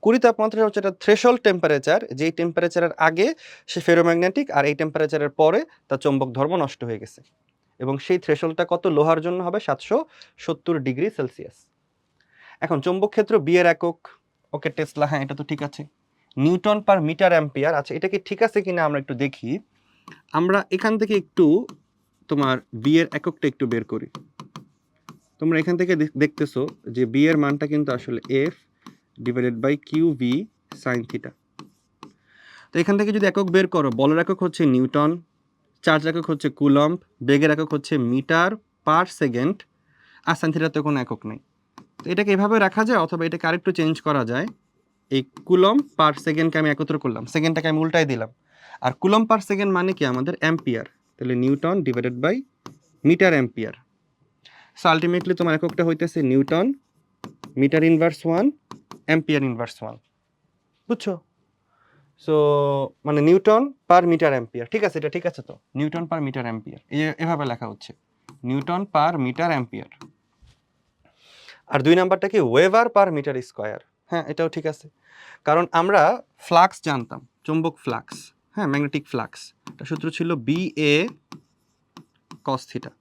কুড়ি তাপমাত্রা হচ্ছে এটা থ্রেশহোল্ড টেম্পারেচার, যেই টেম্পারেচারের আগে সে ফেরোম্যাগনেটিক আর এই টেম্পারেচারের পরে তার চৌম্বক ধর্ম নষ্ট হয়ে গেছে। এবং সেই থ্রেশহোল্ডটা কত লোহার জন্য হবে 770°C। এখন চৌম্বক ক্ষেত্র বি এর একক, ওকে টেসলা, হ্যাঁ এটা তো ঠিক আছে। নিউটন পার মিটার অ্যাম্পিয়ার, আচ্ছা এটা কি ঠিক আছে কিনা আমরা একটু দেখি। আমরা এখান থেকে একটু তোমার বি এর এককটা একটু বের করি। তোমরা এখান থেকে দেখতেছো যে বি এর মানটা কিন্তু আসলে F divided by Q V sine theta. তো এখান থেকে যদি একক বের করো, বলের একক হচ্ছে নিউটন, চার্জ একক হচ্ছে কুলম্ব, বেগের একক হচ্ছে মিটার পার সেকেন্ড, আর সাইন থিটাতে কোনো একক নেই। তো এটাকে এভাবে রাখা যায়, অথবা এটাকে আরেকটু চেঞ্জ করা যায়। এই কুলম্ব পার সেকেন্ডকে আমি একত্র করলাম, সেকেন্ডটাকে আমি উল্টাই দিলাম, আর কুলম্ব পার সেকেন্ড মানে কি আমাদের অ্যাম্পিয়ার, তাহলে newton divided by metre ampere. So ultimately তোমার এককটা হইতেছে newton metre inverse 1 ampere inverse 1। বুঝছো? সো মানে নিউটন পার মিটার অ্যাম্পিয়ার। ঠিক আছে, এটা ঠিক আছে। তো নিউটন পার মিটার অ্যাম্পিয়ার এভাবে লেখা হচ্ছে, নিউটন পার মিটার অ্যাম্পিয়ার। আর দুই নাম্বারটা কি ওয়েভার পার মিটার স্কয়ার। হ্যাঁ এটাও ঠিক আছে, কারণ আমরা ফ্লাক্স জানতাম, চুম্বক ফ্লাক্স, হ্যাঁ ম্যাগনেটিক ফ্লাক্স, এটা সূত্র ছিল বি এ কস থিটা।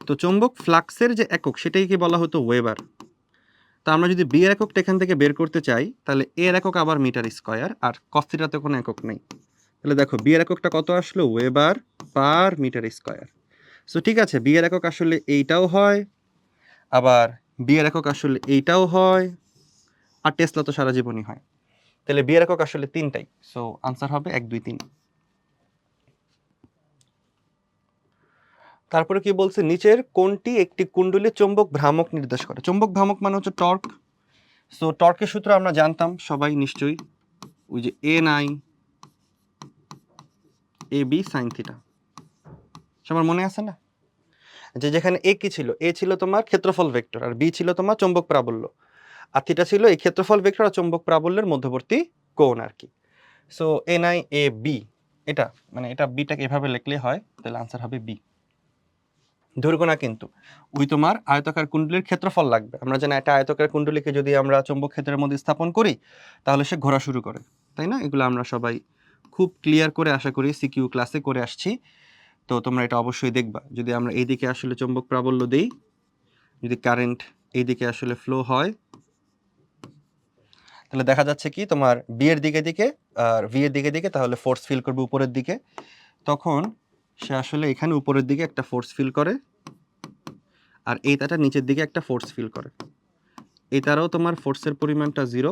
তো চুম্বক ফ্লাক্সের যে একক সেটাই কি বলা হতো ওয়েবার। তা আমরা যদি বি এর এককটা এখান থেকে বের করতে চাই, তাহলে এর একক আবার মিটার স্কয়ার, আর কস থিটাতে কোনো একক নেই। তাহলে দেখো বি এর এককটা কত আসলো, weber per metre square. So ঠিক আছে, বি এর একক আসলে এইটাও হয়, আবার বি এর একক আসলে এইটাও হয়, আর টেসলা তো সারা জীবনই হয়। তাহলে বি এর একক আসলে তিনটাই। সো আনসার হবে 1 2 3। তারপরে কি বলছে, নিচের কোনটি একটি কুণ্ডলী চৌম্বক ভ্রামক নির্দেশ করে। চৌম্বক ভ্রামক মানে হচ্ছে টর্ক। সো টর্কের সূত্র আমরা জানতাম সবাই নিশ্চয়ই, ওই যে N I A B sine theta. সবার মনে আছে না, যে যেখানে এ কি ছিল, এ ছিল তোমার ক্ষেত্রফল ভেক্টর, আর বি ছিল তোমার চৌম্বক প্রাবল্য, আর থিটা ছিল এই ক্ষেত্রফল ভেক্টর আর চৌম্বক প্রাবল্যের মধ্যবর্তী কোণ আর কি। So N I A B, এটা মানে এটা বিটাকে এভাবে লিখলে হয়, তাহলে আনসার হবে বি। ধরবো না কিন্তু, ওই তোমার আয়তাকার কুণ্ডলীর ক্ষেত্রফল লাগবে। আমরা জানি একটা আয়তাকার কুণ্ডলীকে যদি আমরা চৌম্বক ক্ষেত্রের মধ্যে স্থাপন করি, তাহলে সে ঘোরা শুরু করে, তাই না? এগুলো আমরা সবাই খুব ক্লিয়ার করে আশা করি সিকিউ ক্লাসে করে আসছি। তো তোমরা এটা অবশ্যই দেখবা। যদি আমরা এইদিকে আসলে চৌম্বক প্রাবল্য দিই, যদি কারেন্ট এইদিকে আসলে ফ্লো হয়, তাহলে দেখা যাচ্ছে কি তোমার বি এর দিকে দিকে আর ভি এর দিকে দিকে তাহলে ফোর্স ফিল করবে উপরের দিকে। তখন সে আসলে এখানে উপরের দিকে একটা ফোর্স ফিল করে, আর এই তারটা নিচের দিকে একটা ফোর্স ফিল করে। এই তারাও তোমার ফোর্সের পরিমাণটা জিরো,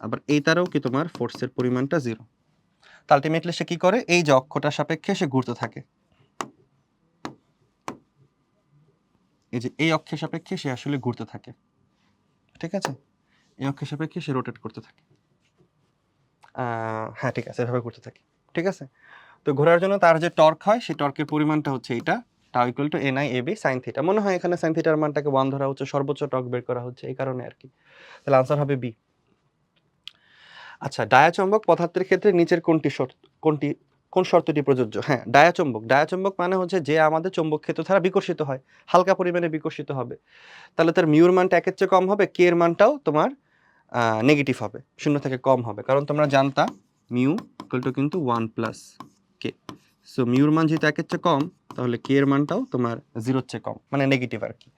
আবার এই তারাও কি তোমার ফোর্সের পরিমাণটা জিরো। তো আলটিমেটলি সে কি করে, এই যে অক্ষটার সাপেক্ষে সে ঘুরতে থাকে, এই যে এই অক্ষের সাপেক্ষে সে আসলে ঘুরতে থাকে। ঠিক আছে, এই অক্ষের সাপেক্ষে সে রোটেট করতে থাকে। হ্যাঁ ঠিক আছে, এভাবে ঘুরতে থাকে। ঠিক আছে, তো ঘোরার জন্য তার যে টর্ক হয়, সেই টর্কের পরিমাণটা হচ্ছে এইটা, tau equal to N I A B sine theta. মনে হয় এখানে সাইন থিটার মানটাকে 1 ধরা হচ্ছে, সর্বোচ্চ টর্ক বের করা হচ্ছে এই কারণে আর কি। তাহলে আনসার হবে বি। আচ্ছা, ডায়াচম্বক পদার্থের ক্ষেত্রে নিচের কোনটি কোন শর্তটি প্রযোজ্য? হ্যাঁ, ডায়াচুম্বক। ডায়াচুম্বক মানে হচ্ছে যে আমাদের চৌম্বক ক্ষেত্র দ্বারা বিকর্ষিত হয়, হালকা পরিমাণে বিকর্ষিত হবে। তাহলে তার মিউর মানটা 1 এর চেয়ে কম হবে, কে এর মানটাও তোমার নেগেটিভ হবে, 0 থেকে কম হবে। কারণ তোমরা জানতা মিউ ইকুয়াল টু কিন্তু 1 প্লাস কে। সো মিউর মান যেহেতু 1 এর চেয়ে কম, তাহলে কে এর মানটাও তোমার 0 এর চেয়ে কম, মানে নেগেটিভ আর কি।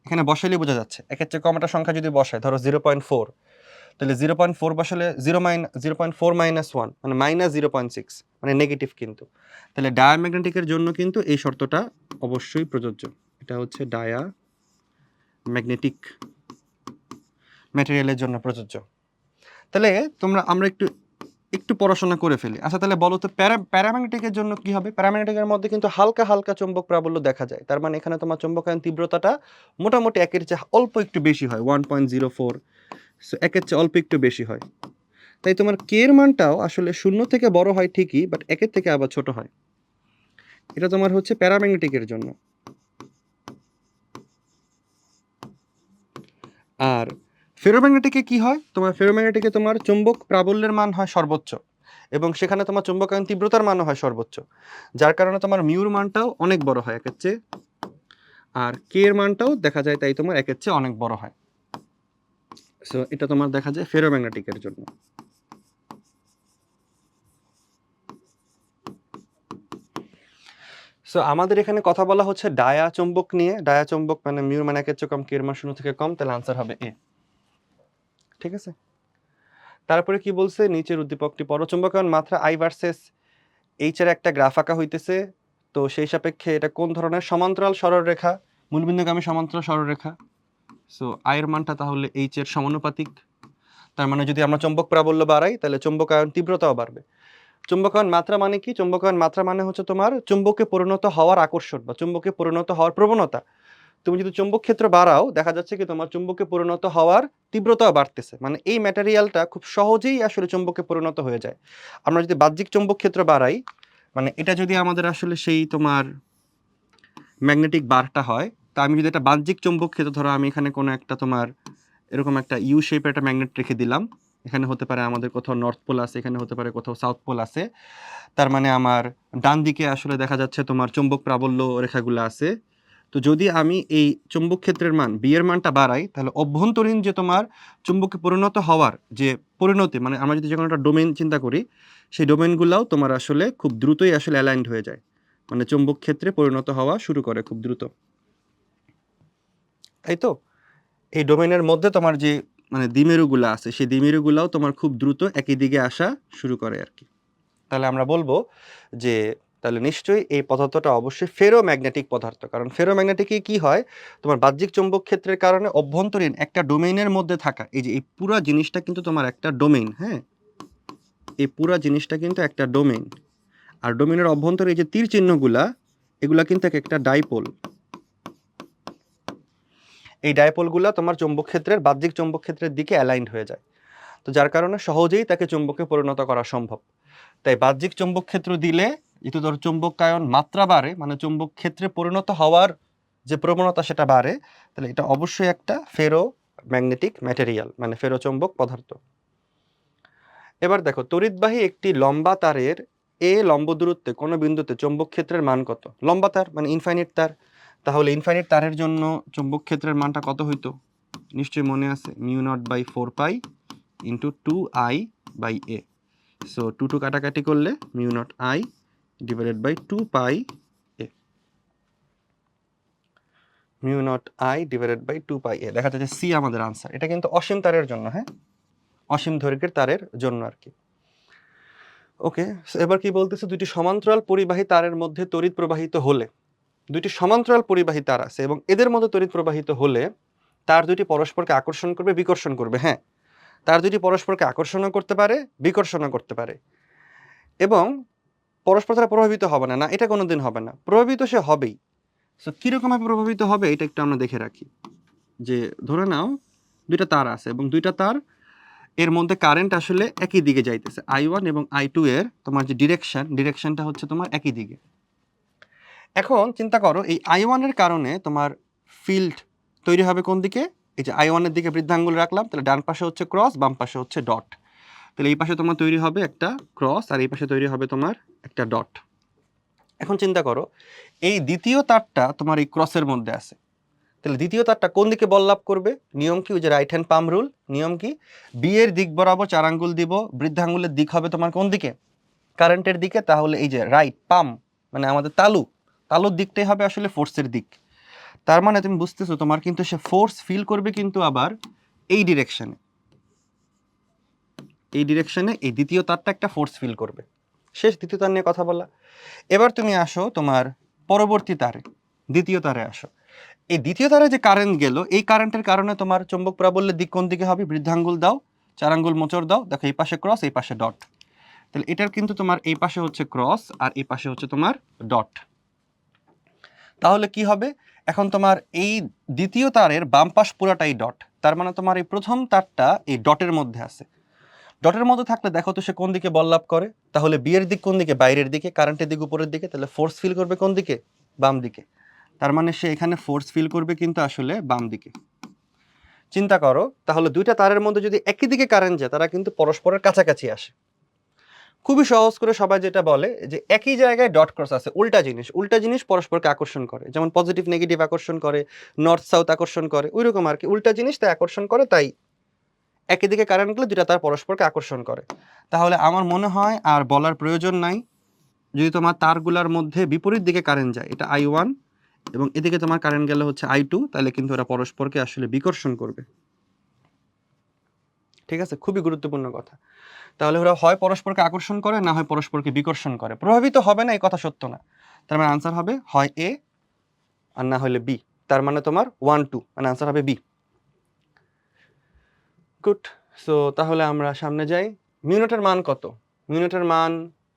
এখানে বসাইলেই বোঝা যাচ্ছে। 1 এর চেয়ে কম একটা সংখ্যা যদি বসাই, ধরো 0.4, তাহলে 0.4 বসালে 0.4 মাইনাস 1 মানে মাইনাস 0.6, মানে নেগেটিভ কিন্তু। তাহলে ডায়াম্যাগনেটিকের জন্য কিন্তু এই শর্তটা অবশ্যই প্রযোজ্য। এটা হচ্ছে ডায়াম্যাগনেটিক ম্যাটেরিয়ালের জন্য প্রযোজ্য। তাহলে আমরা একটু পড়াশোনা করে ফেলি। আচ্ছা, তাহলে বলো তো প্যারাম্যাগনেটিকের জন্য কি হবে? প্যারাম্যাগনেটিকের মধ্যে কিন্তু হালকা হালকা চৌম্বক প্রাবল্য দেখা যায়। তার মানে এখানে তোমার চৌম্বকায়ন তীব্রতাটা মোটামুটি 1 এর চেয়ে অল্প একটু বেশি হয়, 1.04। সো 1 এর চেয়ে অল্প একটু বেশি হয়। তাই তোমার কে এর মানটাও আসলে 0 থেকে বড় হয় ঠিকই, বাট 1 এর থেকে আবার ছোট হয়। এটা তোমার হচ্ছে প্যারাম্যাগনেটিকের জন্য। আর ফেরোম্যাগনেটিকে কি হয়? তোমার ফেরোম্যাগনেটিকে তোমার চৌম্বক প্রাবল্যের মান হয় সর্বোচ্চ, এবং সেখানে তোমার চৌম্বকায়ন তীব্রতার মানও হয় সর্বোচ্চ, যার কারণে তোমার মিউর মানটাও অনেক বড় হয় 1 এর চেয়ে, আর কে এর মানটাও দেখা যায় তাই তোমার 1 এর চেয়ে অনেক বড় হয়। সো এটা তোমার দেখা যায় ফেরোম্যাগনেটিকের জন্য। সো আমাদের এখানে কথা বলা হচ্ছে ডায়া চৌম্বক নিয়ে। ডায়া চৌম্বক মানে মিউর মান 1 এর চেয়ে কম, কে এর মান 0 থেকে কম, তাহলে আনসার হবে এ। ঠিক আছে? তারপরে কি বলছে? নিচের উদ্দীপকটি পড়ো। চৌম্বকায়ন মাত্রা আই ভার্সেস এইচ এর একটা গ্রাফ আঁকা হইতেছে। তো সেই সাপেক্ষে এটা কোন ধরনের? সমান্তরাল সরলরেখা, মূলবিন্দুগামী সমান্তরাল সরলরেখা। সো আই এর মানটা তাহলে এইচ এর সমানুপাতিক। তার মানে যদি আমরা চৌম্বক প্রাবল্য বাড়াই, তাহলে চৌম্বকায়ন তীব্রতাও বাড়বে। চৌম্বকায়ন মাত্রা মানে কি? চৌম্বকায়ন মাত্রা মানে হচ্ছে তোমার চুম্বকে পরিণত হওয়ার আকর্ষণ বা চুম্বকে পরিণত হওয়ার প্রবণতা। তুমি যদি চুম্বক ক্ষেত্র বাড়াও, দেখা যাচ্ছে কি তোমার চুম্বকে পরিণত হওয়ার তীব্রতাও বাড়তেছে। মানে এই ম্যাটেরিয়ালটা খুব সহজেই আসলে চুম্বকে পরিণত হয়ে যায়। আমরা যদি বাহ্যিক চুম্বক ক্ষেত্র বাড়াই, মানে এটা যদি আমাদের আসলে সেই তোমার ম্যাগনেটিক বারটা হয়, তা আমি যদি একটা বাহ্যিক চুম্বক ক্ষেত্র, ধরো আমি এখানে কোনো একটা তোমার এরকম একটা ইউ শেপের একটা ম্যাগনেট রেখে দিলাম, এখানে হতে পারে আমাদের কোথাও নর্থ পোল আছে, এখানে হতে পারে কোথাও সাউথ পোল আছে। তার মানে আমার ডান দিকে আসলে দেখা যাচ্ছে তোমার চৌম্বক প্রাবল্য রেখাগুলো আছে। তো যদি আমি এই চুম্বক ক্ষেত্রের মান বি এর মানটা বাড়াই, তাহলে অভ্যন্তরীণ যে তোমার চুম্বকে পরিণত হওয়ার যে পরিণতি, মানে আমরা যদি যখন একটা ডোমেইন চিন্তা করি, সেই ডোমেইনগুলোও তোমার আসলে খুব দ্রুতই আসলে অ্যালাইন্ড হয়ে যায়, মানে চুম্বক ক্ষেত্রে পরিণত হওয়া শুরু করে খুব দ্রুত। তাই তো এই ডোমেইনের মধ্যে তোমার যে মানে দ্বিমেরুগুলো আছে, সেই দ্বিমেরুগুলোও তোমার খুব দ্রুত একই দিকে আসা শুরু করে আর কি। তাহলে আমরা বলবো যে তাহলে নিশ্চয়ই এই পদার্থটা অবশ্যই ফেরোম্যাগনেটিক পদার্থ। কারণ ফেরোম্যাগনেটিকে কি হয়, তোমার বাহ্যিক চৌম্বক ক্ষেত্রের কারণে অভ্যন্তরীণ একটা ডোমেইনের মধ্যে থাকা, এই যে এই পুরা জিনিসটা কিন্তু তোমার একটা ডোমেইন। হ্যাঁ, এই পুরা জিনিসটা কিন্তু একটা ডোমেইন। আর ডোমেইনের অভ্যন্তরে এই যে তীর চিহ্নগুলা, এগুলা কিন্তু একটা ডাইপোল। এই ডাইপোলগুলা তোমার চৌম্বক ক্ষেত্রের বাহ্যিক চৌম্বক ক্ষেত্রের দিকে অ্যালাইন্ড হয়ে যায়। তো যার কারণে সহজেই তাকে চৌম্বকে পরিণত করা সম্ভব। তাই বাহ্যিক চৌম্বক ক্ষেত্র দিলে যেহেতু ধর চৌম্বকায়ন মাত্রা বাড়ে, মানে চৌম্বক ক্ষেত্রে পরিণত হওয়ার যে প্রবণতা সেটা বাড়ে, তাহলে এটা অবশ্যই একটা ফেরো ম্যাগনেটিক ম্যাটেরিয়াল, মানে ফেরো চৌম্বক পদার্থ। এবার দেখো, তড়িৎবাহী একটি লম্বা তারের এ লম্ব দূরত্বে কোনো বিন্দুতে চৌম্বক ক্ষেত্রের মান কত? লম্বা তার মানে ইনফাইনিট তার। তাহলে ইনফাইনিট তারের জন্য চৌম্বক ক্ষেত্রের মানটা কত হইতো? নিশ্চয়ই মনে আছে, mu naught by 4 pi into 2I/a। So 2 কাটাকাটি করলে mu naught I divided by 2 pi a। Mu naught I divided by 2 pi a, দেখা যাচ্ছে সি আমাদের আনসার। এটা কিন্তু অসীম তারের জন্য, হ্যাঁ, অসীম দৈর্ঘ্যের তারের জন্য আর কি। ওকে, এবার কি বলতেছে? দুইটি সমান্তরাল পরিবাহী তারের মধ্যে তড়িৎ প্রবাহিত হলে, দুইটি সমান্তরাল পরিবাহী তার আছে এবং এদের মধ্যে তড়িৎ প্রবাহিত হলে তার দুইটি পরস্পরকে আকর্ষণ করবে, বিকর্ষণ করবে। হ্যাঁ, তার দুইটি পরস্পরকে আকর্ষণও করতে পারে, বিকর্ষণও করতে পারে, এবং পরস্পর দ্বারা প্রভাবিত হবে না, না এটা কোনোদিন হবে না, প্রভাবিত সে হবেই। সো কীরকমভাবে প্রভাবিত হবে এটা একটু আমরা দেখে রাখি। যে ধরে নাও দুইটা তার আছে এবং দুইটা তার এর মধ্যে কারেন্ট আসলে একই দিকে যাইতেছে, I1 এবং I2 এর তোমার যে ডিরেকশনটা হচ্ছে তোমার একই দিকে। এখন চিন্তা করো, এই I1 এর কারণে তোমার ফিল্ড তৈরি হবে কোন দিকে? এই যে I1 এর দিকে বৃদ্ধাঙ্গুল রাখলাম, তাহলে ডান পাশে হচ্ছে ক্রস, বাম পাশে হচ্ছে ডট। তাহলে এই পাশে তোমার তৈরি হবে একটা ক্রস আর এই পাশে তৈরি হবে তোমার একটা ডট। এখন চিন্তা করো এই দ্বিতীয় তারটা তোমার এই ক্রসের মধ্যে আছে, তাহলে দ্বিতীয় তারটা কোন দিকে বল লাভ করবে? নিয়ম কি? ওই যে রাইট হ্যান্ড পাম রুল, নিয়ম কি? বি এর দিক বরাবর 4 আঙ্গুল দিব, বৃদ্ধাঙ্গুলের দিক হবে তোমার কোন দিকে? কারেন্টের দিকে। তাহলে এই যে রাইট পাম মানে আমাদের তালুর দিকটাই হবে আসলে ফোর্সের দিক। তার মানে তুমি বুঝতেছো তোমার কিন্তু সে ফোর্স ফিল করবে কিন্তু আবার এই ডিরেকশনে, এই দ্বিতীয় তারটা একটা ফোর্স ফিল করবে। শেষ দ্বিতীয় তার নিয়ে কথা বলা। এবার তুমি আসো তোমার পরবর্তী তারে, দ্বিতীয় তারে আসো। এই দ্বিতীয় তারে যে কারেন্ট গেল, এই কারেন্টের কারণে তোমার চৌম্বক প্রাবল্যের দিক কোন দিকে হবে? বৃদ্ধাঙ্গুল দাও, 4 আঙ্গুল মোচড় দাও, দেখো এই পাশে ক্রস এই পাশে ডট। তাহলে এটার কিন্তু তোমার এই পাশে হচ্ছে ক্রস আর এই পাশে হচ্ছে তোমার ডট। তাহলে কি হবে? এখন তোমার এই দ্বিতীয় তারের বাম পাশ পুরাটাই ডট, তার মানে তোমার এই প্রথম তারটা এই ডটের মধ্যে আছে। ডটের মধ্যে থাকলে দেখো তো সে কোন দিকে বল লাভ করে? তাহলে বি এর দিক কোন দিকে? বাইরের দিকে, কারেন্টের দিক উপরের দিকে, তাহলে ফোর্স ফিল করবে কোন দিকে? বাম দিকে। তার মানে সে এখানে ফোর্স ফিল করবে কিন্তু আসলে বাম দিকে। চিন্তা করো তাহলে দুইটা তারের মধ্যে যদি একই দিকে কারেন্ট যায় তারা কিন্তু পরস্পরের কাছাকাছি আসে। খুবই সহজ করে সবাই যেটা বলে যে একই জায়গায় ডট ক্রস আছে, উল্টা জিনিস পরস্পরকে আকর্ষণ করে, যেমন পজিটিভ নেগেটিভ আকর্ষণ করে, নর্থ সাউথ আকর্ষণ করে, ওই রকম আর কি উল্টা জিনিস তাই আকর্ষণ করে, তাই একই দিকে কারেন্ট গেলে দুইটা তার পরস্পরকে আকর্ষণ করে। তাহলে আমার মনে হয় আর বলার প্রয়োজন নাই, যদি তোমার তারগুলার মধ্যে বিপরীত দিকে কারেন্ট যায়, এটা I1 এবং এদিকে তোমার কারেন্ট গেলে হচ্ছে I2, তাহলে কিন্তু ওরা পরস্পরকে আসলে বিকর্ষণ করবে। ঠিক আছে, খুবই গুরুত্বপূর্ণ কথা। তাহলে ওরা হয় পরস্পরকে আকর্ষণ করে, না হয় পরস্পরকে বিকর্ষণ করে। প্রভাবিত হবে না এই কথা সত্য না। তার মানে আনসার হবে হয় এ আর না হলে বি। তার মানে তোমার 1 2 মানে আনসার হবে বি। গুড। সো তাহলে আমরা সামনে যাই। মিউনেটের মান কত? মিউনেটের মান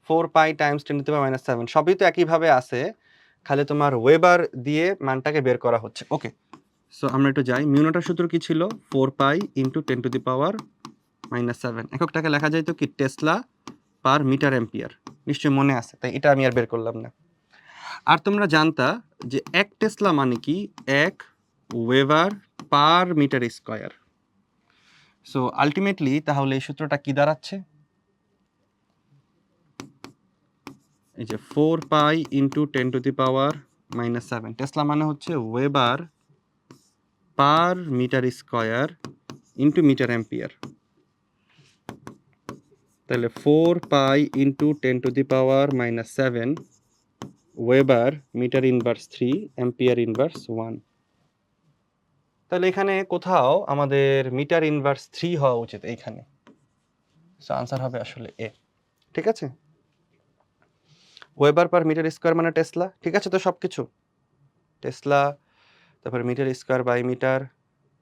4 পাই টাইমস 10⁻⁷। সবই তো একইভাবে আছে, খালি তোমার ওয়েবার দিয়ে মানটাকে বের করা হচ্ছে। ওকে, সো আমরা একটু যাই। মিউনেটের সূত্র কি ছিল? 4 পাই ইন্টু 10⁻⁷। এককটাকে লেখা যায় তো কি? Tesla per metre ampere. নিশ্চয়ই মনে আছে, তাই এটা আমি আর বের করলাম না। আর তোমরা জানতা যে 1 টেসলা মানে কি? 1 weber per metre square. So ultimately তাহলে এই সূত্রটা কি দাঁড়াচ্ছে? এই যে 4 পাই ইন্টু 10⁻⁷। টেসলা মানে হচ্ছে weber per metre square into metre ampere. তাহলে 4 pi into 10⁻⁷ weber metre inverse 3 ampere inverse 1। তাহলে এখানে কোথাও আমাদের মিটার ইনভার্স 3 হওয়া উচিত এইখানে। সো আনসার হবে আসলে এ। ঠিক আছে, ওয়েবার পার মিটার স্কয়ার মানে টেসলা। ঠিক আছে তো সবকিছু? টেসলা, তারপরে metre square by metre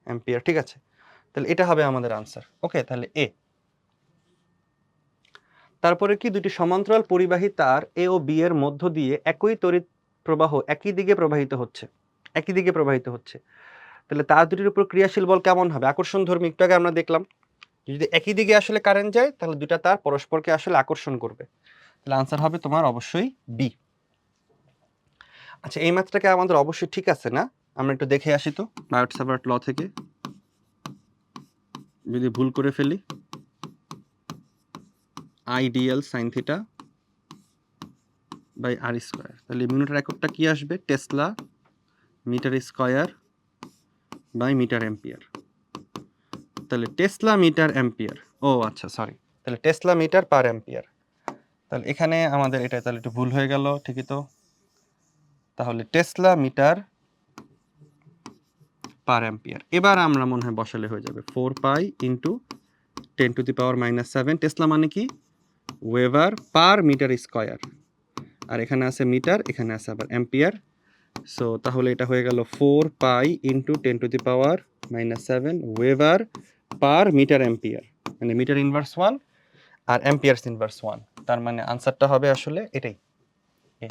ampere. ঠিক আছে, তাহলে এটা হবে আমাদের আনসার। ওকে, তাহলে এ। তারপরে কি দুটি সমান্তরাল পরিবাহী তার এ ও বি এর মধ্য দিয়ে একই তড়িৎ প্রবাহ একই দিকে প্রবাহিত হচ্ছে। তাহলে তার দুটির উপর ক্রিয়াশীল বল কেমন হবে? আকর্ষণধর্মী। একটু আগে আমরা দেখলাম যদি একই দিকে আসলে কারেন্ট যায় তাহলে দুটা তার পরস্পরকে আসলে আকর্ষণ করবে। তাহলে আনসার হবে তোমার অবশ্যই বি। আচ্ছা, এই ম্যাথটাকে আমাদের অবশ্যই ঠিক আছে না? আমরা একটু দেখে আসি তো বায়োট-সাভার্ট ল থেকে, যদি ভুল করে ফেলি। I dl sine theta by R square. তাহলে মিউটের এককটা কি আসবে? Tesla metre square by metre ampere. তাহলে টেসলা মিটার অ্যাম্পিয়ার, ও আচ্ছা সরি, তাহলে টেসলা মিটার পার অ্যাম্পিয়ার। তাহলে এখানে আমাদের এটা তাহলে একটু ভুল হয়ে গেল। ঠিকই তো, তাহলে টেসলা মিটার পার অ্যাম্পিয়ার। এবার আমরা মনে হয় বসালে হয়ে যাবে 4 পাই ইন্টু 10⁻⁷। টেসলা মানে কি? ওয়েবার পার মিটার স্কয়ার, আর এখানে আছে মিটার, এখানে আছে আবার অ্যাম্পিয়ার। সো তাহলে এটা হয়ে গেল 4 pi into 10⁻⁷ weber per metre ampere, মানে মিটার ইনভার্স 1 আর অ্যাম্পিয়ার্স ইনভার্স 1। তার মানে আনসারটা হবে আসলে এটাই, এ।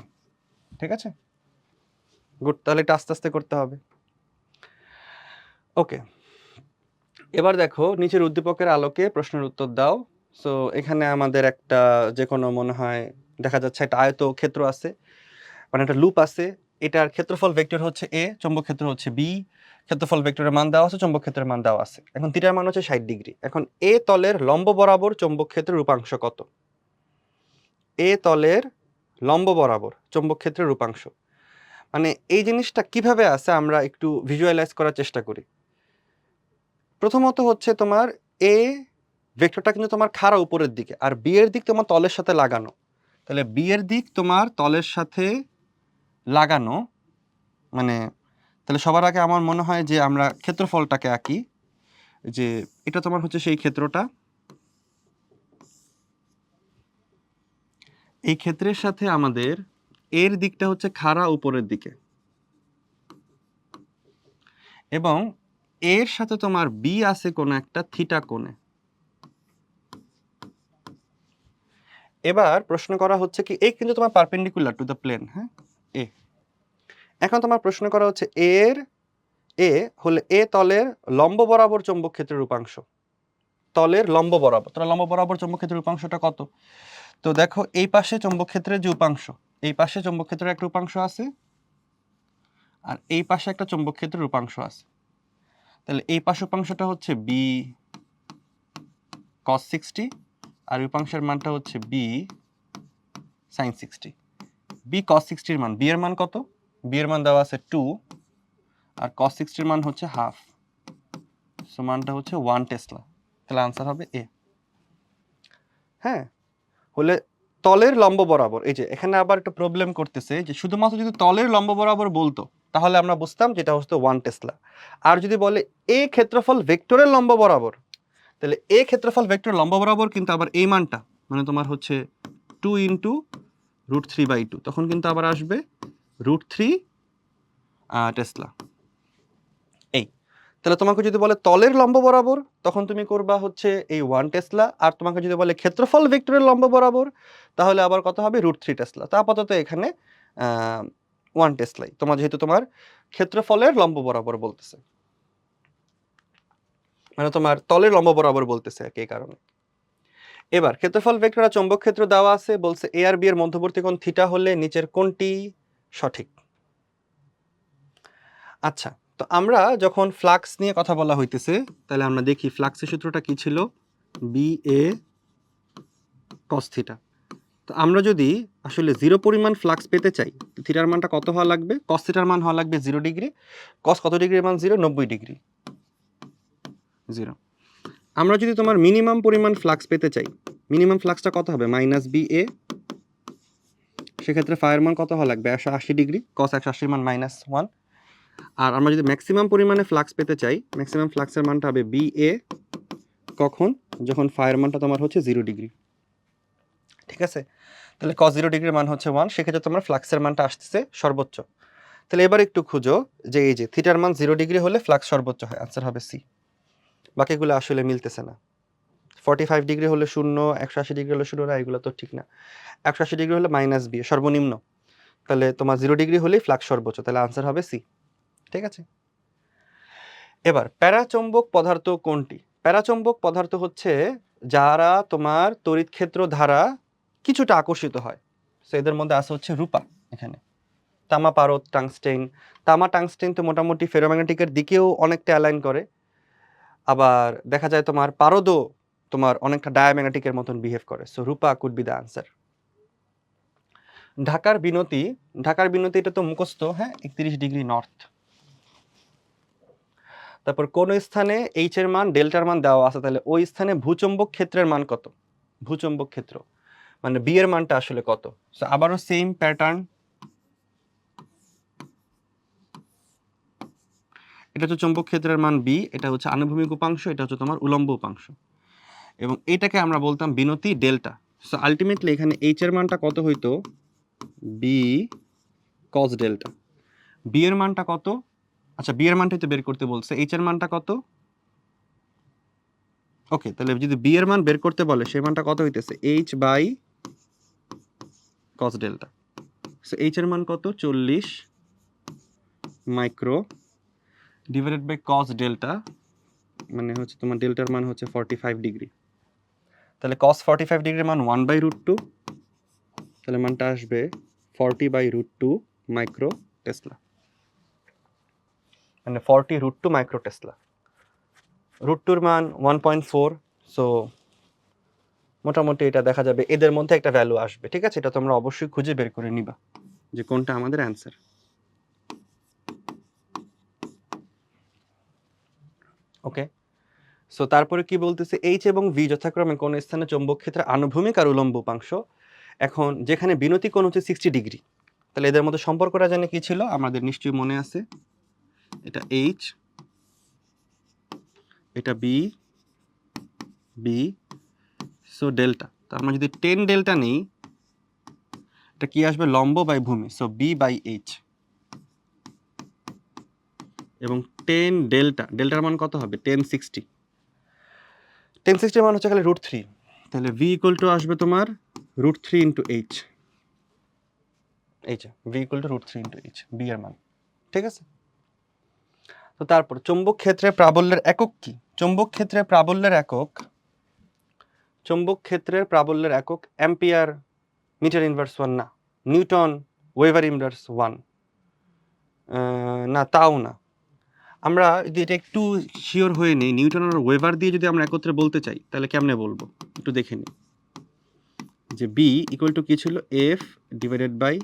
ঠিক আছে, গুড। তাহলে এটা আস্তে আস্তে করতে হবে। ওকে, এবার দেখো নিচের উদ্দীপকের আলোকে প্রশ্নের উত্তর দাও। সো এখানে আমাদের একটা যে কোনো মনে হয় দেখা যাচ্ছে একটা আয়ত ক্ষেত্র আছে, মানে একটা লুপ আছে। এটার ক্ষেত্রফল ভেক্টর হচ্ছে এ, চৌম্বক ক্ষেত্র হচ্ছে বি, ক্ষেত্রফল ভেক্টরের মান দেওয়া আছে, চৌম্বক ক্ষেত্রের মান দেওয়া আছে। এখন থিটার মান হচ্ছে 60 ডিগ্রি। এখন এ তলের লম্ব বরাবর চৌম্বক ক্ষেত্রের রূপাংশ কত? এ তলের লম্ব বরাবর চৌম্বক ক্ষেত্রের রূপাংশ, মানে এই জিনিসটা কিভাবে আছে আমরা একটু ভিজুয়ালাইজ করার চেষ্টা করি। প্রথমত হচ্ছে তোমার এ ভেক্টরটা কিন্তু তোমার খাড়া উপরের দিকে, আর বি এর দিক তোমার তলের সাথে লাগানো। তাহলে বি এর দিক তোমার তলের সাথে লাগানো, মানে তাহলে সবার আগে আমার মনে হয় যে আমরা ক্ষেত্রফলটাকে আঁকি, যে এটা তোমার হচ্ছে সেই ক্ষেত্রটা, এই ক্ষেত্রের সাথে আমাদের এর দিকটা হচ্ছে খাড়া উপরের দিকে, এবং এর সাথে তোমার বি আছে কোন একটা থিটা কোণে। এবার প্রশ্ন করা হচ্ছে কি, এই কিন্তু তোমার পারপেন্ডিকুলার টু দ্য প্লেন, হ্যাঁ এ। এখন তোমার প্রশ্ন করা হচ্ছে এর এ হলে এ তলের লম্ব বরাবর চৌম্বক ক্ষেত্রের রূপাংশ, তলের লম্ব বরাবর। তাহলে লম্ব বরাবর চৌম্বক ক্ষেত্রের রূপাংশটা কত? তো দেখো এই পাশে চৌম্বক ক্ষেত্রের যে উপাংশ, এই পাশে চৌম্বক ক্ষেত্রের একটা উপাংশ আছে, আর এই পাশে একটা চৌম্বক ক্ষেত্রের রূপাংশ আছে। তাহলে এই পাশ উপাংশটা হচ্ছে বি cos 60, আর উপাংশের মানটা হচ্ছে বি sin 60। বি cos 60 এর মান, বি এর মান কত? বি এর মান দেওয়া আছে 2, আর cos 60 এর মান হচ্ছে হাফ, সো মানটা হচ্ছে 1 টেসলা। তাহলে आंसर হবে এ। হ্যাঁ, হলে তলের লম্ব বরাবর, এই যে এখানে আবার একটা প্রবলেম করতেছে যে শুধুমাত্র যদি তলের লম্ব বরাবর বলতো তাহলে আমরা বুঝতাম যেটা হচ্ছে 1 টেসলা। আর যদি বলে এ ক্ষেত্রফল ভেক্টরের লম্ব বরাবর, তাহলে এ ক্ষেত্রফল ভেক্টর লম্ব বরাবর কিন্তু আবার এই মানটা, মানে তোমার হচ্ছে 2 ইন্টু √3/2, তখন কিন্তু আবার আসবে √3 টেসলা। এই তাহলে তোমাকে যদি বলে তলের লম্ব বরাবর, তখন তুমি করবা হচ্ছে এই 1 টেসলা, আর তোমাকে যদি বলে ক্ষেত্রফল ভেক্টরের লম্ব বরাবর, তাহলে আবার কত হবে √3 টেসলা। তা আপাতত এখানে 1 টেসলাই, তোমার যেহেতু তোমার ক্ষেত্রফলের লম্ব বরাবর বলতেছে, মানে তোমার তলের লম্ব বরাবর বলতেছে আর কি, এই কারণে। এবার ক্ষেত্রফল ভেক্টর আর চৌম্বক ক্ষেত্র দেওয়া আছে, বলছে এ আর বি এর মধ্যবর্তী কোণ থিটা হলে নিচের কোণটি সঠিক। আচ্ছা, তো আমরা যখন ফ্লাক্স নিয়ে কথা বলা হইতেছে, তাহলে আমরা দেখি ফ্লাক্সের সূত্রটা কি ছিল, বি এ cos থিটা। তো আমরা যদি আসলে 0 পরিমাণ ফ্লাক্স পেতে চাই, তো থিটার মানটা কত হওয়া লাগবে? cos থিটার মান হওয়া লাগবে 0 ডিগ্রি। cos কত ডিগ্রির মান 0? 90 ডিগ্রি। 0। আমরা যদি তোমার মিনিমাম পরিমাণ ফ্লাক্স পেতে চাই, মিনিমাম ফ্লাক্সটা কত হবে? বি এ, সেক্ষেত্রে ফাইয়ের মান কত হওয়া লাগবে? 180 ডিগ্রি। cos 180 মান -1। আর আমরা যদি ম্যাক্সিমাম পরিমাণে ফ্লাক্স পেতে চাই, ম্যাক্সিমাম ফ্লাক্সের মানটা হবে বি এ, কখন? যখন ফাইয়ের মানটা তোমার হচ্ছে 0 ডিগ্রি। ঠিক আছে, তাহলে cos 0 ডিগ্রির মান হচ্ছে 1, সেক্ষেত্রে তোমার ফ্লাক্সের মানটা আসতেছে সর্বোচ্চ। তাহলে এবার একটু খুঁজো যে এই যে থিটার মান 0 ডিগ্রি হলে ফ্লাক্স সর্বোচ্চ হয়, আনসার হবে সি। বাকিগুলো আসলে মিলতেছে না। 45 ডিগ্রি হলে 0, 180 ডিগ্রি হলে 0 না, এগুলো তো ঠিক না। 180 ডিগ্রি হলে -বি সর্বনিম্ন, তাহলে তোমার 0 ডিগ্রি হলেই ফ্লাক্স সর্বোচ্চ, তাহলে আনসার হবে সি। ঠিক আছে, এবার প্যারাচৌম্বক পদার্থ কোনটি? প্যারাচৌম্বক পদার্থ হচ্ছে যারা তোমার তড়িৎ ক্ষেত্র দ্বারা কিছুটা আকর্ষিত হয়। সো এদের মধ্যে আছে হচ্ছে রূপা, এখানে তামা, পারদ, টাংস্টেন। তামা, টাংস্টেন তো মোটামুটি ফেরোম্যাগনেটিকের দিকেও অনেকটা অ্যালাইন করে, আবার দেখা যায় তোমার পারদও তোমার অনেকটা ডায়াম্যাগনেটিকের মতন বিহেভ করে। So Rupa could be the answer. ঢাকার বিনতি, ঢাকার বিনতি এটা তো মুখস্থ, হ্যাঁ, 31 ডিগ্রি নর্থ। তারপর কোন স্থানে এইচ এর মান ডেল্টার মান দেওয়া আছে, তাহলে ওই স্থানে ভূচম্বক ক্ষেত্রের মান কত? ভূচম্বক ক্ষেত্র মানে বি এর মানটা আসলে কত? সো আবারও সেম প্যাটার্ন, এটা হচ্ছে চৌম্বক ক্ষেত্রের মান বি, এটা হচ্ছে আনুভূমিক উপাংশ, এটা হচ্ছে তোমার উলম্ব উপাংশ, এবং এটাকে আমরা বলতাম বিনতি ডেল্টা। সো আলটিমেটলি এখানে এইচ এর মানটা কত হইতো? B cos delta. বি এর মানটা কত? আচ্ছা, বি এর মানটাই তো বের করতে বলছে, এইচ এর মানটা কত? ওকে, তাহলে যদি বি এর মান বের করতে বলে, সেই মানটা কত হইতেছে? H by cos delta. So H এর মান কত? 40 micro divided by cos delta, মানে হচ্ছে তোমার ডেল্টার মান হচ্ছে 45 ডিগ্রি। তাহলে cos 45 ডিগ্রির মান 1/√2, তাহলে মানটা আসবে 40/√2 মাইক্রো টেসলা। মানে 40√2 মাইক্রো টেসলা। √2 মান 1.4, সো মোটামুটি এটা দেখা যাবে এদের মধ্যে একটা ভ্যালু আসবে, ঠিক আছে? এটা তোমরা অবশ্যই খুঁজে বের করে নিবা যে কোনটা আমাদের অ্যান্সার। ওকে, সো তারপরে কি বলতেছে, এইচ এবং ভি যথাক্রমে কোন স্থানে চৌম্বক ক্ষেত্রে আনুভূমিক আর উলম্ব উপাংশ। এখন যেখানে বিনতি কোণ হচ্ছে 60 ডিগ্রি, তাহলে এদের মধ্যে সম্পর্কটা জানি কি ছিল, আমাদের নিশ্চয়ই মনে আছে, এটা এইচ, এটা বি, বি, সো ডেল্টা। তো আমরা যদি 10 ডেল্টা নিই, এটা কি আসবে, লম্ব বাই ভূমি, সো বি বাই এইচ। এবং 10 ডেল্টা, ডেল্টার মান কত হবে, 1060। 1060 মান হচ্ছে খালি √3, তাহলে ভি ইকুয়াল টু আসবে তোমার √3 into H. H V equal to √3 into H, B এর মান, ঠিক আছে? তো তারপর চৌম্বক ক্ষেত্রে প্রাবল্যের একক কি? চৌম্বক ক্ষেত্রে প্রাবল্যের একক, চৌম্বক ক্ষেত্রের প্রাবল্যের একক অ্যাম্পিয়ার মিটার ইনভার্স 1 না, নিউটন ওয়েভার ইনভার্স 1 না, তাও না। আমরা যদি এটা একটু শিওর হয়ে নিই, নিউটন আর ওয়েভার দিয়ে যদি আমরা একত্রে বলতে চাই, তাহলে কেমনে বলবো একটু দেখে নিই। যে বি ইকুয়াল টু কি ছিল, F divided by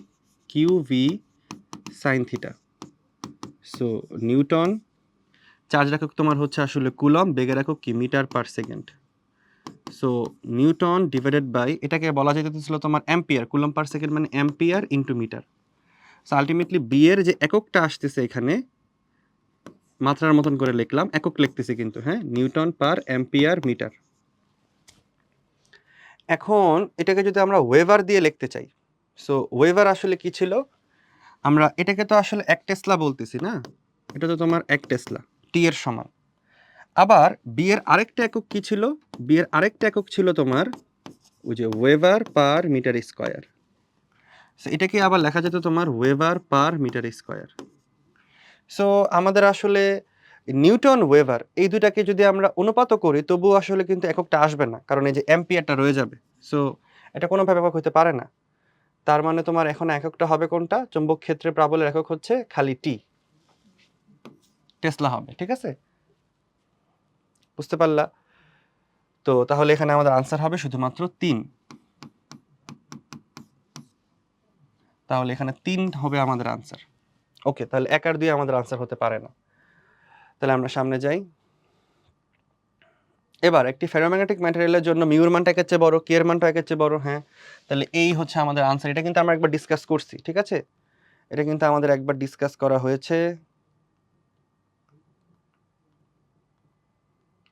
Q V sine theta. So newton, charge একক তোমার হচ্ছে আসলে কুলম, বেগের একক কি, metre per second. So newton divided by, এটাকে বলা যেতেছিল তোমার অ্যাম্পিয়ার, কুলম পার সেকেন্ড মানে ampere into metre. So ultimately B এর যে এককটা আসতেছে এখানে, মাত্রার মতন করে লিখলাম, একক লিখতেছি কিন্তু, হ্যাঁ, নিউটন পার অ্যাম্পিয়ার মিটার। এখন এটাকে যদি আমরা ওয়েভার দিয়ে লিখতে চাই, সো ওয়েভার আসলে কি ছিল, আমরা এটাকে তো আসলে 1 টেসলা বলতেছি না, এটা তো তোমার 1 টেসলা, টি এর সমান। আবার বি এর আরেকটা একক কি ছিল, বি এর আরেকটা একক ছিল তোমার ওই যে weber per metre square. So এটাকে আবার লেখা যেত তোমার weber per metre square. So আমাদের আসলে নিউটন ওয়েভার এই দুটাকে যদি আমরা অনুপাত করি, তবুও আসলে কিন্তু এককটা আসবে না, কারণ এই যে অ্যাম্পিয়ারটা রয়ে যাবে। সো এটা কোনোভাবে একক হতে পারে না। তার মানে তোমার এখন এককটা হবে কোনটা, চৌম্বক ক্ষেত্রে প্রাবল্যের একক হচ্ছে খালি টি, টেসলা হবে, ঠিক আছে? বুঝতে পারলা? তো তাহলে এখানে আমাদের আনসার হবে শুধুমাত্র 3। তাহলে এখানে 3 হবে আমাদের আনসার। ওকে, তাহলে 1 আর 2 আমাদের আনসার হতে পারে না। তাহলে আমরা সামনে যাই। এবার একটি ফেরোম্যাগনেটিক ম্যাটেরিয়ালের জন্য মিউর মানটা একের চেয়ে বড়, কে এর মানটা একের চেয়ে বড়, হ্যাঁ, তাহলে এই হচ্ছে আমাদের আনসার। এটা কিন্তু আমরা একবার ডিসকাস করছি, ঠিক আছে? এটা কিন্তু আমাদের একবার ডিসকাস করা হয়েছে।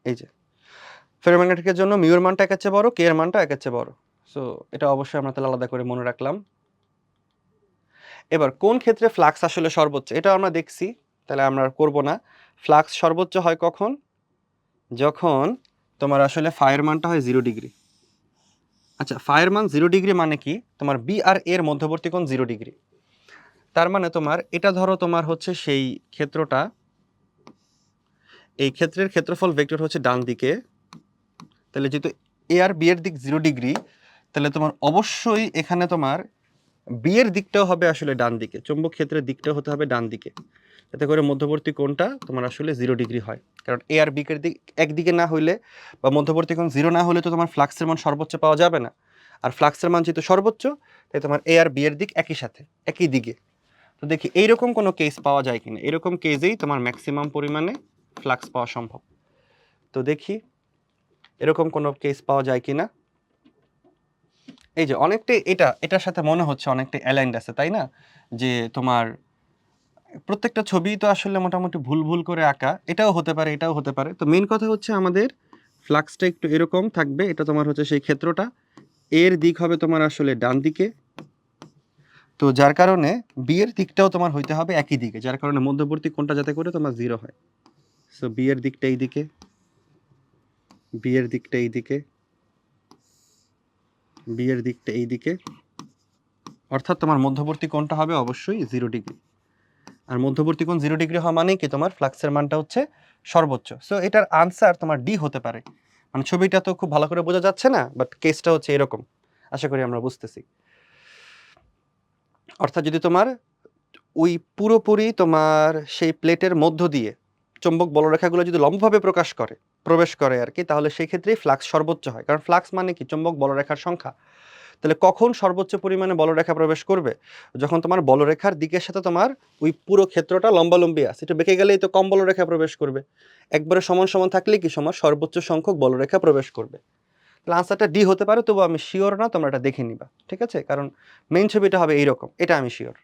এই যে ফেরোম্যাগনেটিকের জন্য মিউর মানটা একের চেয়ে বড়, কে এর মানটা একের চেয়ে বড়। সো এটা অবশ্যই আমরা তাহলে আলাদা করে মনে রাখলাম। এবার কোন ক্ষেত্রে ফ্লাক্স আসলে সর্বোচ্চ, এটা আমরা দেখছি, তাহলে আমরা করব না। ফ্লাক্স সর্বোচ্চ হয় কখন, যখন তোমার আসলে ফায়ের মানটা হয় 0 ডিগ্রি। আচ্ছা, ফায়ের মান 0 ডিগ্রি মানে কি, তোমার বি আর এর মধ্যবর্তী কোণ 0 ডিগ্রি। তার মানে তোমার এটা ধরো তোমার হচ্ছে সেই ক্ষেত্রটা, এই ক্ষেত্রের ক্ষেত্রফল ভেক্টর হচ্ছে ডান দিকে, তাহলে যেহেতু এ আর বি এর দিক 0 ডিগ্রি, তাহলে তোমার অবশ্যই এখানে তোমার বি এর দিকটাও হবে আসলে ডান দিকে, চৌম্বক ক্ষেত্রের দিকটাও হতে হবে ডান দিকে, যাতে করে মধ্যবর্তী কোণটা তোমার আসলে 0 ডিগ্রি হয়। কারণ এ আর বি এর দিক একদিকে না হইলে বা মধ্যবর্তী কোণ 0 না হলে তো তোমার ফ্লাক্সের মান সর্বোচ্চ পাওয়া যাবে না। আর ফ্লাক্সের মান যেহেতু সর্বোচ্চ, তাই তোমার এ আর বি এর দিক একই সাথে, একই দিকে। তো দেখি এইরকম কোনো কেস পাওয়া যায় কিনা, এরকম কেসেই তোমার ম্যাক্সিমাম পরিমাণে ফ্লাক্স পাওয়া সম্ভব। তো দেখি এরকম কোনো কেস পাওয়া যায় কিনা। এই যে অনেকটাই এটার সাথে মনে হচ্ছে অনেকটা অ্যালাইন্ড আছে, তাই না? যে তোমার প্রত্যেকটা ছবি তো আসলে মোটামুটি ভুল ভুল করে আঁকা, এটাও হতে পারে, এটাও হতে পারে। তো মেন কথা হচ্ছে আমাদের ফ্লাক্সটা একটু এরকম থাকবে, এটা তোমার হচ্ছে সেই ক্ষেত্রটা, এর দিক হবে তোমার আসলে ডান দিকে, তো যার কারণে বি এর দিকটাও তোমার হইতে হবে একই দিকে, যার কারণে মধ্যবর্তী কোণটা যাতে করে তোমার 0 হয়। সো বি এর দিকটা এই দিকে, বি এর দিকটা এই দিকে, বি এর দিকটা এই দিকে, অর্থাৎ তোমার মধ্যবর্তী কোণটা হবে অবশ্যই 0 ডিগ্রি। আর মধ্যবর্তী কোণ 0 ডিগ্রি হওয়া মানেই কি তোমার ফ্লাক্সের মানটা হচ্ছে সর্বোচ্চ। সো এটার আনসার তোমার ডি হতে পারে। মানে ছবিটা তো খুব ভালো করে বোঝা যাচ্ছে না, বাট কেসটা হচ্ছে এরকম, আশা করি আমরা বুঝতেছি। অর্থাৎ যদি তোমার ওই পুরোপুরি তোমার সেই প্লেটের মধ্য দিয়ে চৌম্বক বলরেখাগুলো যদি লম্বভাবে প্রবেশ করে আর কি, তাহলে সেই ক্ষেত্রেই ফ্লাক্স সর্বোচ্চ হয়। কারণ ফ্লাক্স মানে কি? চৌম্বক বলরেখার সংখ্যা। তাহলে কখন সর্বোচ্চ পরিমাণে বলরেখা প্রবেশ করবে? যখন তোমার বলরেখার দিকের সাথে তোমার ওই পুরো ক্ষেত্রটা লম্বালম্বি আছে, একটু বেঁকে গেলেই তো কম বলরেখা প্রবেশ করবে। একবারে সমান সমান থাকলে কি সময় সর্বোচ্চ সংখ্যক বলরেখা প্রবেশ করবে। তাহলে আনসারটা ডি হতে পারে, তবু আমি শিওর না, তোমরা এটা দেখে নিবা, ঠিক আছে? কারণ মেইন ছবিটা হবে এইরকম, এটা আমি শিওর।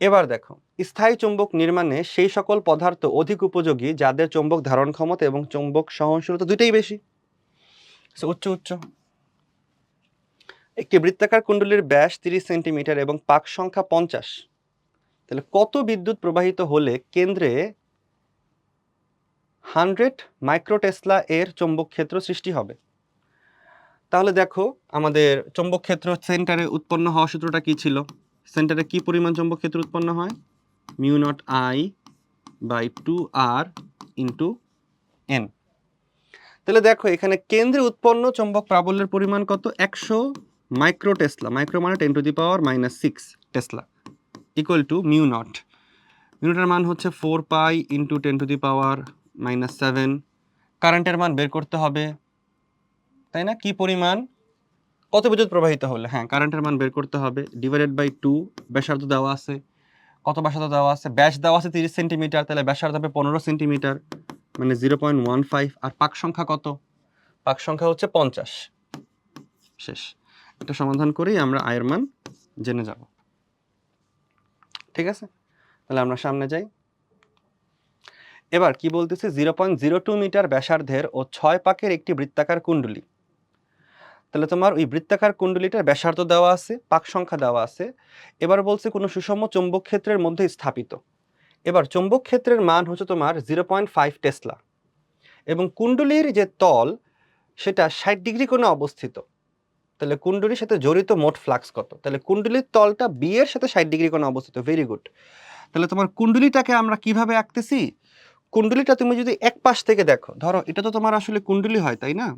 এবার দেখো, স্থায়ী চুম্বক নির্মাণে সেই সকল পদার্থ অধিক উপযোগী যাদের চুম্বক ধারণ ক্ষমতা এবং চুম্বক সহনশীলতা দুইটাই বেশি। উচ্চ উচ্চ একটি বৃত্তাকার কুণ্ডলীর ব্যাস 30 সেন্টিমিটার এবং পাক সংখ্যা 50। তাহলে কত বিদ্যুৎ প্রবাহিত হলে কেন্দ্রে 100 মাইক্রোটেসলা এর চৌম্বক ক্ষেত্র সৃষ্টি হবে? তাহলে দেখো, আমাদের চৌম্বক ক্ষেত্র সেন্টারে উৎপন্ন হওয়া সূত্রটা কি ছিল? সেন্টারে কি পরিমাণ চৌম্বক ক্ষেত্র উৎপন্ন হয়? Mu naught I by 2r into N. তাহলে দেখো, এখানে কেন্দ্রে উৎপন্ন চৌম্বক প্রাবল্যের পরিমাণ কত? 100 মাইক্রোটেসলা। মাইক্রো মানে 10⁻⁻6 tesla equal to mu naught. মিউটার মান হচ্ছে 4 পাই ইন্টু 10⁻⁻7। কারেন্টের মান বের করতে হবে, তাই না? কি পরিমাণ, কত বিদ্যুৎ প্রবাহিত হলে, হ্যাঁ কারেন্টের মান বের করতে হবে, ডিভাইডেড বাই 2। ব্যাসার্ধ দেওয়া আছে, কত ব্যাসার্ধ দেওয়া আছে? ব্যাস দেওয়া আছে 30 সেন্টিমিটার, তাহলে ব্যাসার্ধ হবে 15 সেন্টিমিটার, মানে 0.15। আর পাক সংখ্যা কত? পাক সংখ্যা হচ্ছে 50। শেষ। এটা সমাধান করেই আমরা আয়ের মান জেনে যাব, ঠিক আছে? তাহলে আমরা সামনে যাই। এবার কি বলতেছে? 0.02 মিটার ব্যাসার্ধের ও 6 পাকের একটি বৃত্তাকার কুণ্ডলী। তাহলে তোমার ওই বৃত্তাকার কুণ্ডলীটার ব্যাসার্ধ দেওয়া আছে, পাক সংখ্যা দেওয়া আছে। এবার বলছে কোনো সুষম চৌম্বক ক্ষেত্রের মধ্যে স্থাপিত। এবার চৌম্বক ক্ষেত্রের মান হচ্ছে তোমার 0.5 টেসলা এবং কুণ্ডলীর যে তল সেটা 60 ডিগ্রি কোণে অবস্থিত। তাহলে কুণ্ডলীর সাথে জড়িত মোট ফ্লাক্স কত? তাহলে কুণ্ডলীর তলটা বি এর সাথে 60 ডিগ্রি কোণে অবস্থিত। Very good. তাহলে তোমার কুণ্ডলীটাকে আমরা কিভাবে আঁকতেছি? কুণ্ডলীটা তুমি যদি এক পাশ থেকে দেখো, ধরো এটা তো তোমার আসলে কুণ্ডলী হয়, তাই না?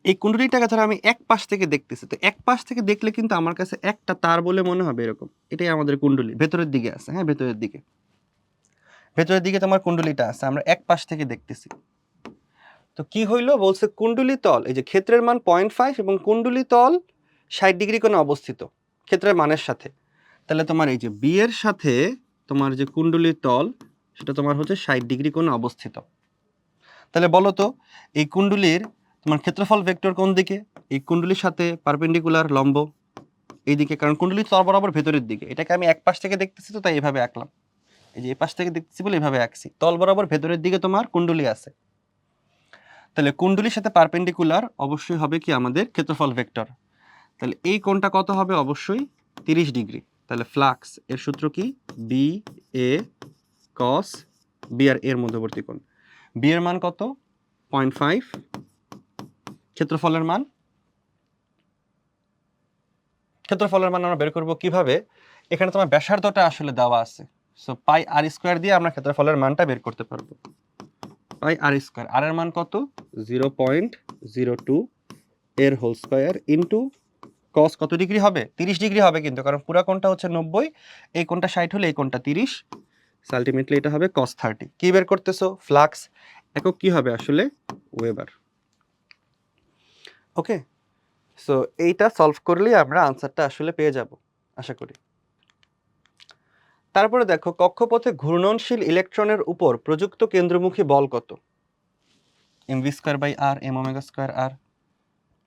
এই কুণ্ডলীটাকে ধরো আমি এক পাশ থেকে দেখতেছি, তো এক পাশ থেকে দেখলে কিন্তু আমার কাছে একটা তার বলে মনে হবে এরকম। এটাই আমাদের কুণ্ডলী, ভেতরের দিকে আছে, হ্যাঁ ভেতরের দিকে তোমার কুণ্ডলীটা আছে, আমরা এক পাশ থেকে দেখতেছি। তো কি হইলো? বলছে কুণ্ডলী তল, এই যে ক্ষেত্রের মান 0.5 এবং কুণ্ডলী তল 60 ডিগ্রি কোণে অবস্থিত ক্ষেত্রের মানের সাথে। তাহলে তোমার এই যে বি এর সাথে তোমার যে কুণ্ডলীর তল সেটা তোমার হচ্ছে 60 ডিগ্রি কোণে অবস্থিত। তাহলে বলো তো, এই কুণ্ডলীর তোমার ক্ষেত্রফল ভেক্টর কোন দিকে? এই কুণ্ডলীর সাথে পারপেন্ডিকুলার লম্ব এইদিকে, কারণ কুণ্ডলীর তল বরাবর ভেতরের দিকে। এটাকে আমি এক পাশ থেকে দেখতেছি, তো তাই এভাবে আঁকলাম। এই যে এই পাশ থেকে দেখতেছি বলে এভাবে আঁকছি। তল বরাবর ভেতরের দিকে তোমার কুণ্ডলী আছে। তাহলে কুণ্ডলীর সাথে পারপেন্ডিকুলার অবশ্যই হবে কি আমাদের ক্ষেত্রফল ভেক্টর। তাহলে এই কোণটা কত হবে? অবশ্যই 30 ডিগ্রি। তাহলে ফ্লাক্স এর সূত্র কি? বি এ কস বি আর এর মধ্যবর্তী কোণ। বি এর মান কত? 0.5। ক্ষেত্রফলের মান আমরা বের করব কিভাবে? এখানে তোমার ব্যাসার্ধটা আসলে দেওয়া আছে, সো পাই আর স্কয়ার দিয়ে আমরা ক্ষেত্রফলের মানটা বের করতে পারবো। পাই আর স্কয়ার, আর এর মান কত? 0.02 এর হোল স্কয়ার ইন্টু কস কত ডিগ্রি হবে? 30 ডিগ্রি হবে কিন্তু, কারণ পুরো কোণটা হচ্ছে 90, এই কোণটা 60 হলে এই কোণটা 30, আলটিমেটলি এটা হবে cos 30। কি বের করতেছো? ফ্লাক্স। একক কি হবে আসলে? ওয়েবার। ওকে, সো এইটা সলভ করলেই আমরা আনসারটা আসলে পেয়ে যাব আশা করি। তারপরে দেখো, কক্ষপথে ঘূর্ণনশীল ইলেকট্রনের উপর প্রযুক্ত কেন্দ্রমুখী বল কত? mv square by R, m omega square R.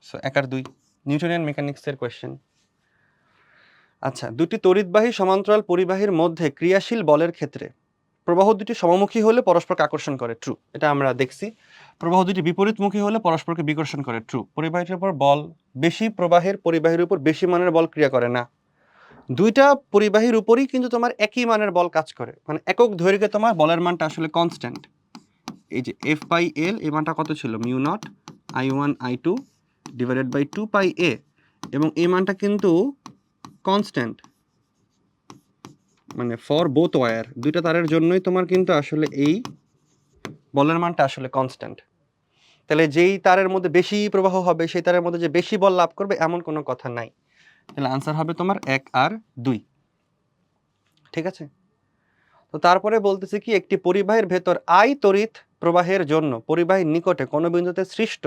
So 1 আর 2 নিউটনিয়ান মেকানিক্সের কোয়েশ্চেন। আচ্ছা, দুটি তড়িৎবাহী সমান্তরাল পরিবাহীর মধ্যে ক্রিয়াশীল বলের ক্ষেত্রে প্রবাহ দুটি সমমুখী হলে পরস্পরকে আকর্ষণ করে। ট্রু, এটা আমরা দেখছি। প্রবাহ দুটি বিপরীতমুখী হলে পরস্পরকে বিকর্ষণ করে। ট্রু। পরিবাহীর উপর বল বেশি, প্রবাহের পরিবাহীর উপর বেশি মানের বল ক্রিয়া করে না। দুইটা পরিবাহীর উপরই কিন্তু তোমার একই মানের বল কাজ করে, মানে একক দৈর্ঘ্যে তোমার বলের মানটা আসলে কনস্ট্যান্ট। এই যে এফ বাই এল, এই মানটা কত ছিল? Mu naught I1 I2 divided by 2 pi A, এবং এই মানটা কিন্তু কনস্ট্যান্ট, মানে ফর বোথ ওয়্যার, দুইটা তারের জন্যই তোমার কিন্তু আসলে এই বলের মানটা আসলে কনস্ট্যান্ট। তাহলে যেই তারের মধ্যে বেশি প্রবাহ হবে সেই তারের মধ্যে যে বেশি বল লাভ করবে এমন কোনো কথা নাই। তাহলে আনসার হবে তোমার 1 আর 2। ঠিক আছে, তো তারপরে বলতেছে কি একটি পরিবাহীর ভেতর I তড়িৎ প্রবাহের জন্য পরিবাহীর নিকটে কোনো বিন্দুতে সৃষ্ট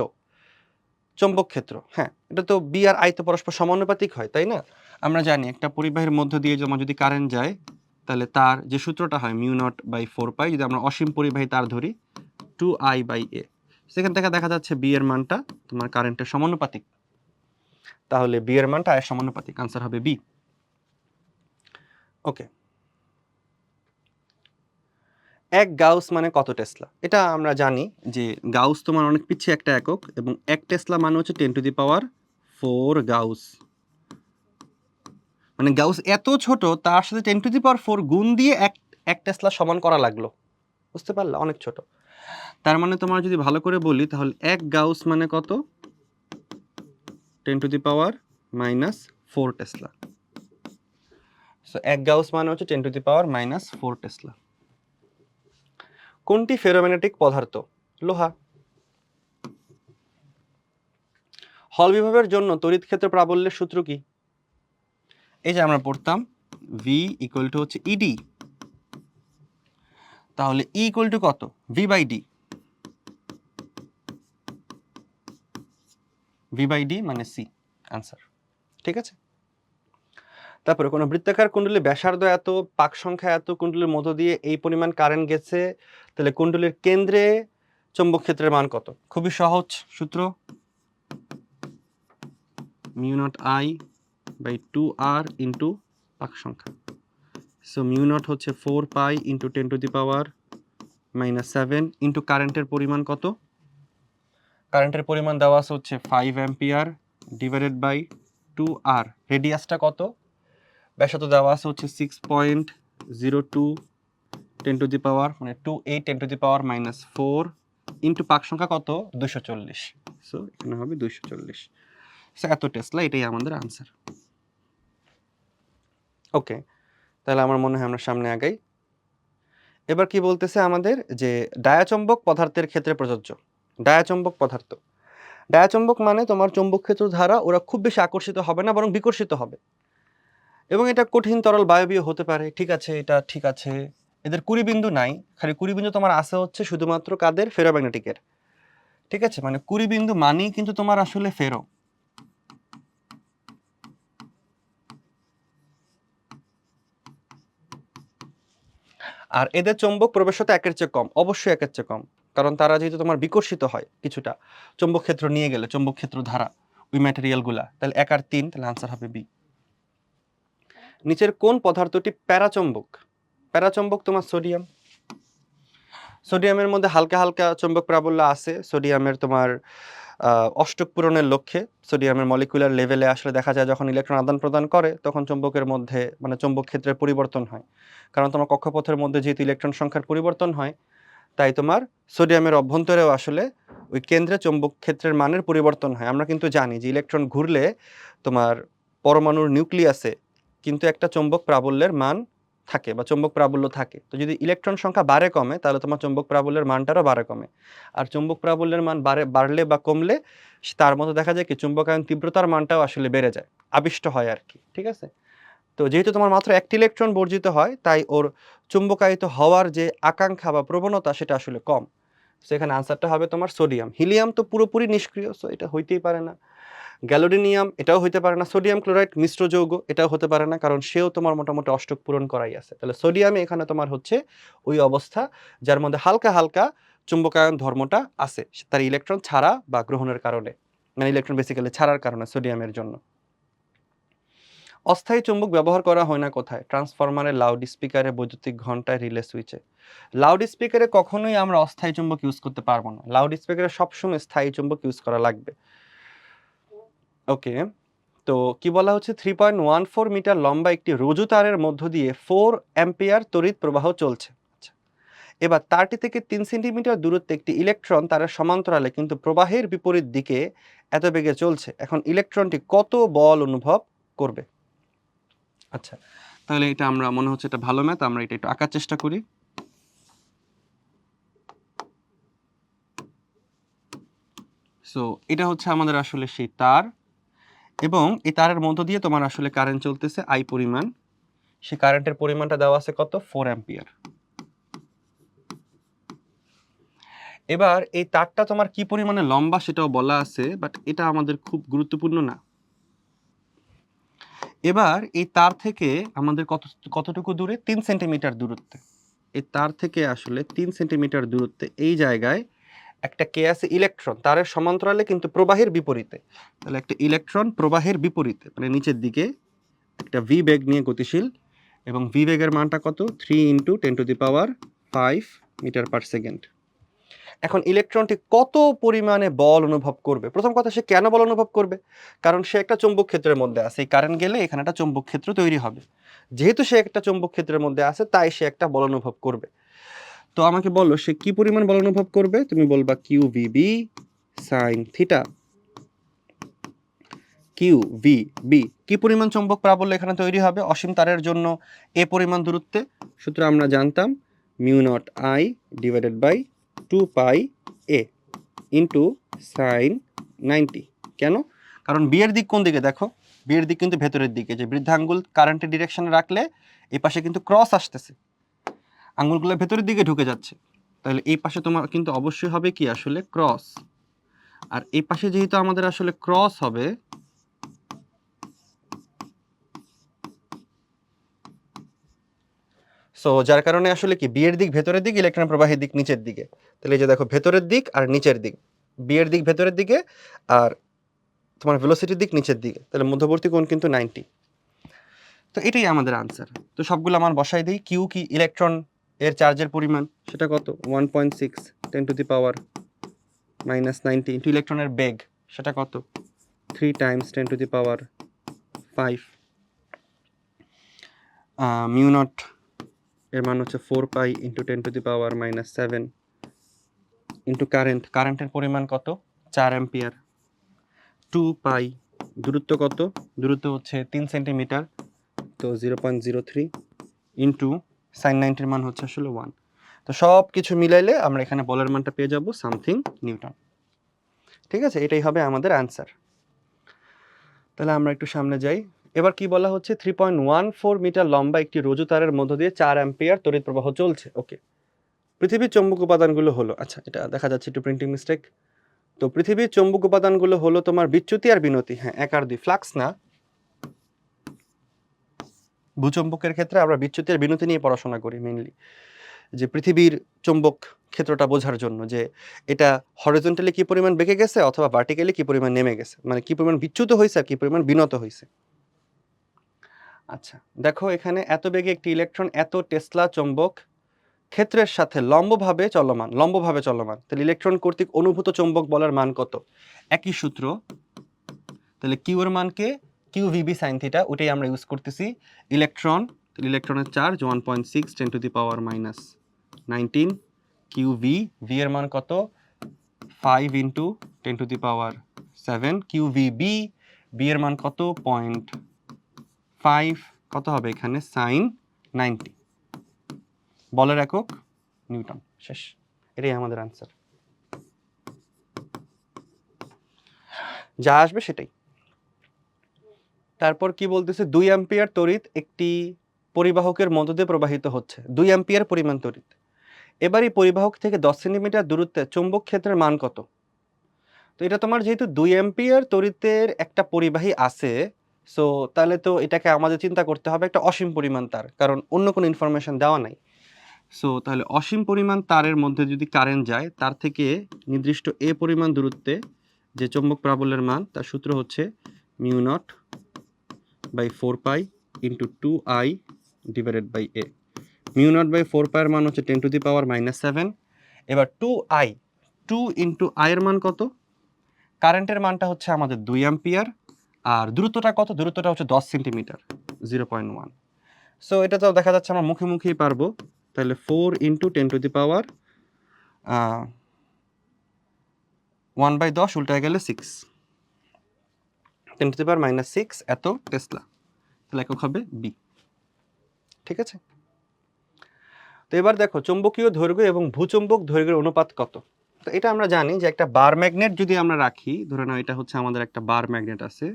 চৌম্বক ক্ষেত্র, হ্যাঁ এটা তো বি আর আই তো পরস্পর সমানুপাতিক হয় তাই না? আমরা জানি একটা পরিবাহীর মধ্য দিয়ে যদি কারেন্ট যায় তাহলে তার যে সূত্রটা হয় μ0/4π, যদি আমরা অসীম পরিবাহী তার ধরি 2I/a, সেখান থেকে দেখা যাচ্ছে বি এর মানটা তোমার কারেন্টের সমানুপাতিক, তাহলে বি এর মানটা আয়ের সমানুপাতিক, আনসার হবে বি। ওকে, 1 গাউস মানে কত টেসলা? এটা আমরা জানি যে গাউস তোমার অনেক পিছিয়ে একটা একক, এবং 1 টেসলা মানে হচ্ছে 10⁴ গাউস। মানে গাউস এত ছোট, তার সাথে 10⁴ গুণ দিয়ে এক টেসলা সমান করা লাগলো, বুঝতে পারলা? অনেক ছোট। তার মানে তোমার যদি ভালো করে বলি তাহলে 1 গাউস মানে কত? 10⁻⁻4 টেসলা। সো 1 গাউস মানে হচ্ছে 10⁻⁻4 টেসলা। কোনটি ফেরোম্যাগনেটিক পদার্থ? লোহা। হল বিভবের জন্য তড়িৎ ক্ষেত্র প্রাবল্যের সূত্র কি? এই যে আমরা পড়তাম V = হচ্ছে ED, তাহলে E = কত? V/D, V/D মানে C, আনসার। ঠিক আছে, তারপরে কোনো বৃত্তাকার কুণ্ডলীর ব্যাসার্ধ এত, পাক সংখ্যা এত, কুণ্ডলীর মধ্য দিয়ে এই পরিমাণ কারেন্ট গেছে, তাহলে কুণ্ডলীর কেন্দ্রে চৌম্বক ক্ষেত্রের মান কত? খুবই সহজ সূত্র, μ0I/2R ইন্টু পাক সংখ্যা। সো μ0 হচ্ছে 4π ইন্টু 10⁻⁻7 ইন্টু কারেন্টের পরিমাণ কত? কারেন্টের পরিমাণ দেওয়া আছে হচ্ছে 5 অ্যাম্পিয়ার ডিভাইডেড বাই 2R। রেডিয়াসটা কত? ব্যাসার্ধ দেওয়া আছে হচ্ছে 6.02 মানে 28 10⁻⁻4 ইন্টু পাক সংখ্যা কত? 240। সো এখানে হবে 240। সো এত টেসলা, এটাই আমাদের আনসার। ওকে, তাহলে আমার মনে হয় আমরা সামনে আগাই। এবার কি বলতেছে আমাদের যে ডায়াচম্বক পদার্থের ক্ষেত্রে প্রযোজ্য। ডায়াচম্বক পদার্থ, ডায়াচম্বক মানে তোমার চৌম্বক ক্ষেত্র দ্বারা ওরা খুব বেশি আকর্ষিত হবে না, বরং বিকর্ষিত হবে, এবং এটা কঠিন তরল বায়বীয় হতে পারে। ঠিক আছে, এটা ঠিক আছে। এদের কুড়িবিন্দু নাই, খালি কুড়িবিন্দু তোমার আছে হচ্ছে শুধুমাত্র কাদের? ফেরোম্যাগনেটিকের। ঠিক আছে, মানে কুড়িবিন্দু মানেই কিন্তু তোমার আসলে ফেরো। আর এদের চৌম্বক প্রবেশতা 1-এর চেয়ে কম, অবশ্যই 1-এর চেয়ে কম, কারণ তারা যেহেতু তোমার বিকর্ষিত হয় কিছুটা চৌম্বক ক্ষেত্র নিয়ে গেলে, চৌম্বক ক্ষেত্র ধারা ওই ম্যাটেরিয়ালগুলা, তাহলে 1 আর 3, তাহলে আনসার হবে বি। নিচের কোন পদার্থটি প্যারাচৌম্বক? প্যারাচৌম্বক তোমার সোডিয়াম। সোডিয়ামের মধ্যে হালকা হালকা চৌম্বক প্রাবল্য আছে। সোডিয়ামের তোমার অষ্টক পূরণের লক্ষ্যে সোডিয়ামের মলিকুলার লেভেলে আসলে দেখা যায় যখন ইলেকট্রন আদান প্রদান করে তখন চৌম্বকের মধ্যে মানে চৌম্বক ক্ষেত্রের পরিবর্তন হয়, কারণ তোমার কক্ষপথের মধ্যে যেহেতু ইলেকট্রন সংখ্যার পরিবর্তন হয়, তাই তোমার সোডিয়ামের অভ্যন্তরেও আসলে ওই কেন্দ্রে চৌম্বক ক্ষেত্রের মানের পরিবর্তন হয়। আমরা কিন্তু জানি যে ইলেকট্রন ঘুরলে তোমার পরমাণুর নিউক্লিয়াসে কিন্তু একটা চৌম্বক প্রাবল্যের মান থাকে বা চৌম্বক প্রাবল্য থাকে। তো যদি ইলেকট্রন সংখ্যা বাড়ে কমে তাহলে তোমার চৌম্বক প্রাবল্যের মানটারও বাড়ে কমে, আর চৌম্বক প্রাবল্যের মান বাড়লে বা কমলে তার মধ্যে দেখা যায় কি চুম্বকায়ন তীব্রতার মানটাও আসলে বেড়ে যায়, আবিষ্ট হয় আর কি। ঠিক আছে, তো যেহেতু তোমার মাত্র একটি ইলেকট্রন বর্জিত হয় তাই ওর চুম্বকায়িত হওয়ার যে আকাঙ্ক্ষা বা প্রবণতা সেটা আসলে কম। সেখানে আনসারটা হবে তোমার সোডিয়াম। হিলিয়াম তো পুরোপুরি নিষ্ক্রিয়, সো এটা হইতেই পারে না। গ্যালোডিনিয়াম এটাও হইতে পারে না। সোডিয়াম ক্লোরাইড মিশ্র যৌগ এটাও হতে পারে না, কারণ সেও তোমার মোটামুটি অষ্টক পূরণ করাই আছে। তাহলে সোডিয়ামে এখানে তোমার হচ্ছে ওই অবস্থা যার মধ্যে হালকা হালকা চুম্বকায়ন ধর্মটা আছে তার ইলেকট্রন ছাড়া বা গ্রহণের কারণে, মানে ইলেকট্রন বেসিক্যালি ছাড়ার কারণে সোডিয়ামের জন্য। অস্থায়ী চুম্বক ব্যবহার করা হয় না কোথায়? ট্রান্সফরমারে, লাউড স্পিকারে, বৈদ্যুতিক ঘন্টায়, রিলে সুইচে। লাউড স্পিকারে কখনোই আমরা অস্থায়ী চুম্বক ইউজ করতে পারবো না, লাউড স্পিকারে সবসময় স্থায়ী চুম্বক ইউজ করা লাগবে। ওকে, তো কি বলা হচ্ছে 3.14 মিটার লম্বা একটি রজ্জু তারের মধ্য দিয়ে 4 অ্যাম্পিয়ার তড়িৎ প্রবাহ চলছে। আচ্ছা, এবার তারটি থেকে 3 সেন্টিমিটার দূরত্বে একটি ইলেকট্রন তারের সমান্তরালে কিন্তু প্রবাহের বিপরীত দিকে এত বেগে চলছে, এখন ইলেকট্রনটি কত বল অনুভব করবে? আচ্ছা, তাহলে এটা আমরা মনে হচ্ছে এটা ভালো ম্যাথ, আমরা এটা একটু আঁকার চেষ্টা করি। সো এটা হচ্ছে আমাদের আসলে সেই তার, এবং এই তারের মধ্য দিয়ে তোমার আসলে কারেন্ট চলতেছে আই পরিমাণ, সেই কারেন্টের পরিমাণটা দেওয়া আছে কত 4 অ্যাম্পিয়ার। এবার এই তারটা তোমার কি পরিমাণে লম্বা সেটাও বলা আছে, বাট এটা আমাদের খুব গুরুত্বপূর্ণ না। এবার এই তার থেকে আমাদের কতটুকু দূরে 3 সেন্টিমিটার দূরত্বে, এই তার থেকে আসলে 3 সেন্টিমিটার দূরত্বে এই জায়গায় একটা কে আছে ইলেকট্রন, তারের সমান্তরালে কিন্তু প্রবাহের বিপরীতে। তাহলে একটা ইলেকট্রন প্রবাহের বিপরীতে মানে নিচের দিকে একটা ভি বেগ নিয়ে গতিশীল, এবং ভি বেগের মানটা কত 3 × 10⁵ মিটার পার সেকেন্ড। এখন ইলেকট্রনটি কত পরিমাণে বল অনুভব করবে? প্রথম কথা, সে কেন বল অনুভব করবে? কারণ সে একটা চৌম্বক ক্ষেত্রের মধ্যে আছে, এই কারেন্ট গেলে এখানে একটা চৌম্বক ক্ষেত্র তৈরি হবে। যেহেতু সে একটা চৌম্বক ক্ষেত্রের মধ্যে আছে তাই সে একটা বল অনুভব করবে। তো আমাকে বলো সে কি পরিমাণ বল অনুভব করবে? তুমি বলবা QVB sin থিটা। QVB কি পরিমাণ চৌম্বক প্রাবল্য এখানে তৈরি হবে অসীম তারের জন্য এ পরিমাণ দূরত্বে? সূত্র আমরা জানতাম μ0I / 2πa ইন্টু sin 90। কেন? কারণ বি এর দিক কোন দিকে দেখো, বি এর দিক কিন্তু ভেতরের দিকে, যে বৃদ্ধাঙ্গুল কারেন্টের ডিরেকশনে রাখলে এই পাশে কিন্তু ক্রস আসতেছে, আঙ্গুলগুলো ভেতরের দিকে ঢুকে যাচ্ছে, তাহলে এই পাশে তোমার কিন্তু অবশ্যই হবে কি আসলে ক্রস। আর এই পাশে যেহেতু আমাদের আসলে ক্রস হবে, সো যার কারণে আসলে কি বি এর দিক ভেতরের দিক, ইলেকট্রন প্রবাহের দিক নিচের দিকে। তাহলে এই যে দেখো ভেতরের দিক আর নিচের দিক, বি এর দিক ভেতরের দিকে আর তোমার ভেলোসিটির দিক নিচের দিকে, তাহলে মধ্যবর্তী কোণ কিন্তু 90। তো এটাই আমাদের আনসার। তো সবগুলো আমার বসাই দিই। কিউ কি ইলেকট্রন এর চার্জের পরিমাণ, সেটা কত 1.6 × 10⁻90 ইন্টু ইলেকট্রনের বেগ, সেটা কত 3 × 10⁵ μ0 এর মান হচ্ছে 4π × 10⁻⁻7 ইন্টু কারেন্টের পরিমাণ কত 4 অ্যাম্পিয়ার, 2π দূরত্ব কত, দূরত্ব হচ্ছে 3 সেন্টিমিটার, তো 0.03 ইন্টু sin 90 এর মান হচ্ছে আসলে 1। তো সব কিছু মিলাইলে আমরা এখানে বলের মানটা পেয়ে যাব সামথিং নিউটন। ঠিক আছে, এটাই হবে আমাদের আনসার। তাহলে আমরা একটু সামনে যাই। এবার কি বলা হচ্ছে 3.14 মিটার লম্বা একটি রজ্জু তারের মধ্য দিয়ে 4 অ্যাম্পিয়ার তড়িৎ প্রবাহ চলছে। ওকে, পৃথিবীর চৌম্বক উপাদানগুলো হলো, আচ্ছা এটা দেখা যাচ্ছে একটু প্রিন্টিং মিস্টেক। তো পৃথিবীর চৌম্বক উপাদানগুলো হলো তোমার বিচ্যুতি আর বিনতি, হ্যাঁ 1 আর 2, ফ্লাক্স না। ভূচম্বকের ক্ষেত্রে আমরা বিচ্যুতি আর বিনতি নিয়ে পড়াশোনা করি মেইনলি, যে পৃথিবীর চৌম্বক ক্ষেত্রটা বোঝার জন্য যে এটা হরিজন্টালি কি পরিমাণ বেঁকে গেছে অথবা ভার্টিক্যালি কি পরিমাণ নেমে গেছে, মানে কি পরিমাণ বিচ্যুত হয়েছে আর কি পরিমাণ বিনত হয়েছে। আচ্ছা দেখো এখানে এত বেগে একটি ইলেকট্রন এত টেসলা চৌম্বক ক্ষেত্রের সাথে লম্বভাবে চলমান, তাহলে ইলেকট্রন কর্তৃক অনুভূত চৌম্বক বলের মান কত? একই সূত্র, তাহলে কিউ এর মানকে QVB sin থিটা ওটাই আমরা ইউজ করতেছি। ইলেকট্রনের চার্জ 1.6 10⁻⁻19, QV, V এর মান কত 5 × 10⁻7, QVB, B এর মান কত 0.5, কত হবে এখানে sin 90, বলের একক নিউটন। শেষ, এটাই আমাদের আনসার, যা আসবে সেটাই। তারপর কি বলতেছে 2 অ্যাম্পিয়ার তড়িৎ একটি পরিবাহকের মধ্য দিয়ে প্রবাহিত হচ্ছে, 2 অ্যাম্পিয়ার পরিমাণ তড়িৎ। এবার এই পরিবাহক থেকে 10 সেন্টিমিটার দূরত্বে চৌম্বক ক্ষেত্রের মান কত? তো এটা তোমার যেহেতু 2 অ্যাম্পিয়ার তড়িতের একটা পরিবাহী আছে, সো তাহলে তো এটাকে আমাদের চিন্তা করতে হবে একটা অসীম পরিমাণ তার, কারণ অন্য কোনো ইনফরমেশন দেওয়া নাই। সো তাহলে অসীম পরিমাণ তারের মধ্যে যদি কারেন্ট যায়, তার থেকে নির্দিষ্ট এ পরিমাণ দূরত্বে যে চৌম্বক প্রাবল্যের মান, তার সূত্র হচ্ছে μ0/4π × 2I / a। μ0/4π এর মান হচ্ছে 10⁻⁻7। এবার 2I, 2 × I এর মান কত? কারেন্টের মানটা হচ্ছে আমাদের 2 অ্যাম্পিয়ার, আর দূরত্বটা কত? দূরত্বটা হচ্ছে 10 সেন্টিমিটার, 0.1। সো এটা তো দেখা যাচ্ছে আমরা মুখে পারবো, তাহলে 4 × 10⁻1/10 উল্টায় গেলে 6, 10⁻⁻6 এত টেসলা, তাহলে একক হবে বি। ঠিক আছে, তো এবার দেখো চৌম্বকীয় দৈর্ঘ্য এবং ভূচৌম্বক দৈর্ঘ্যের অনুপাত কত? তো এটা আমরা জানি যে একটা বার ম্যাগনেট যদি আমরা রাখি, ধরে নাও এটা হচ্ছে আমাদের একটা বার ম্যাগনেট আছে,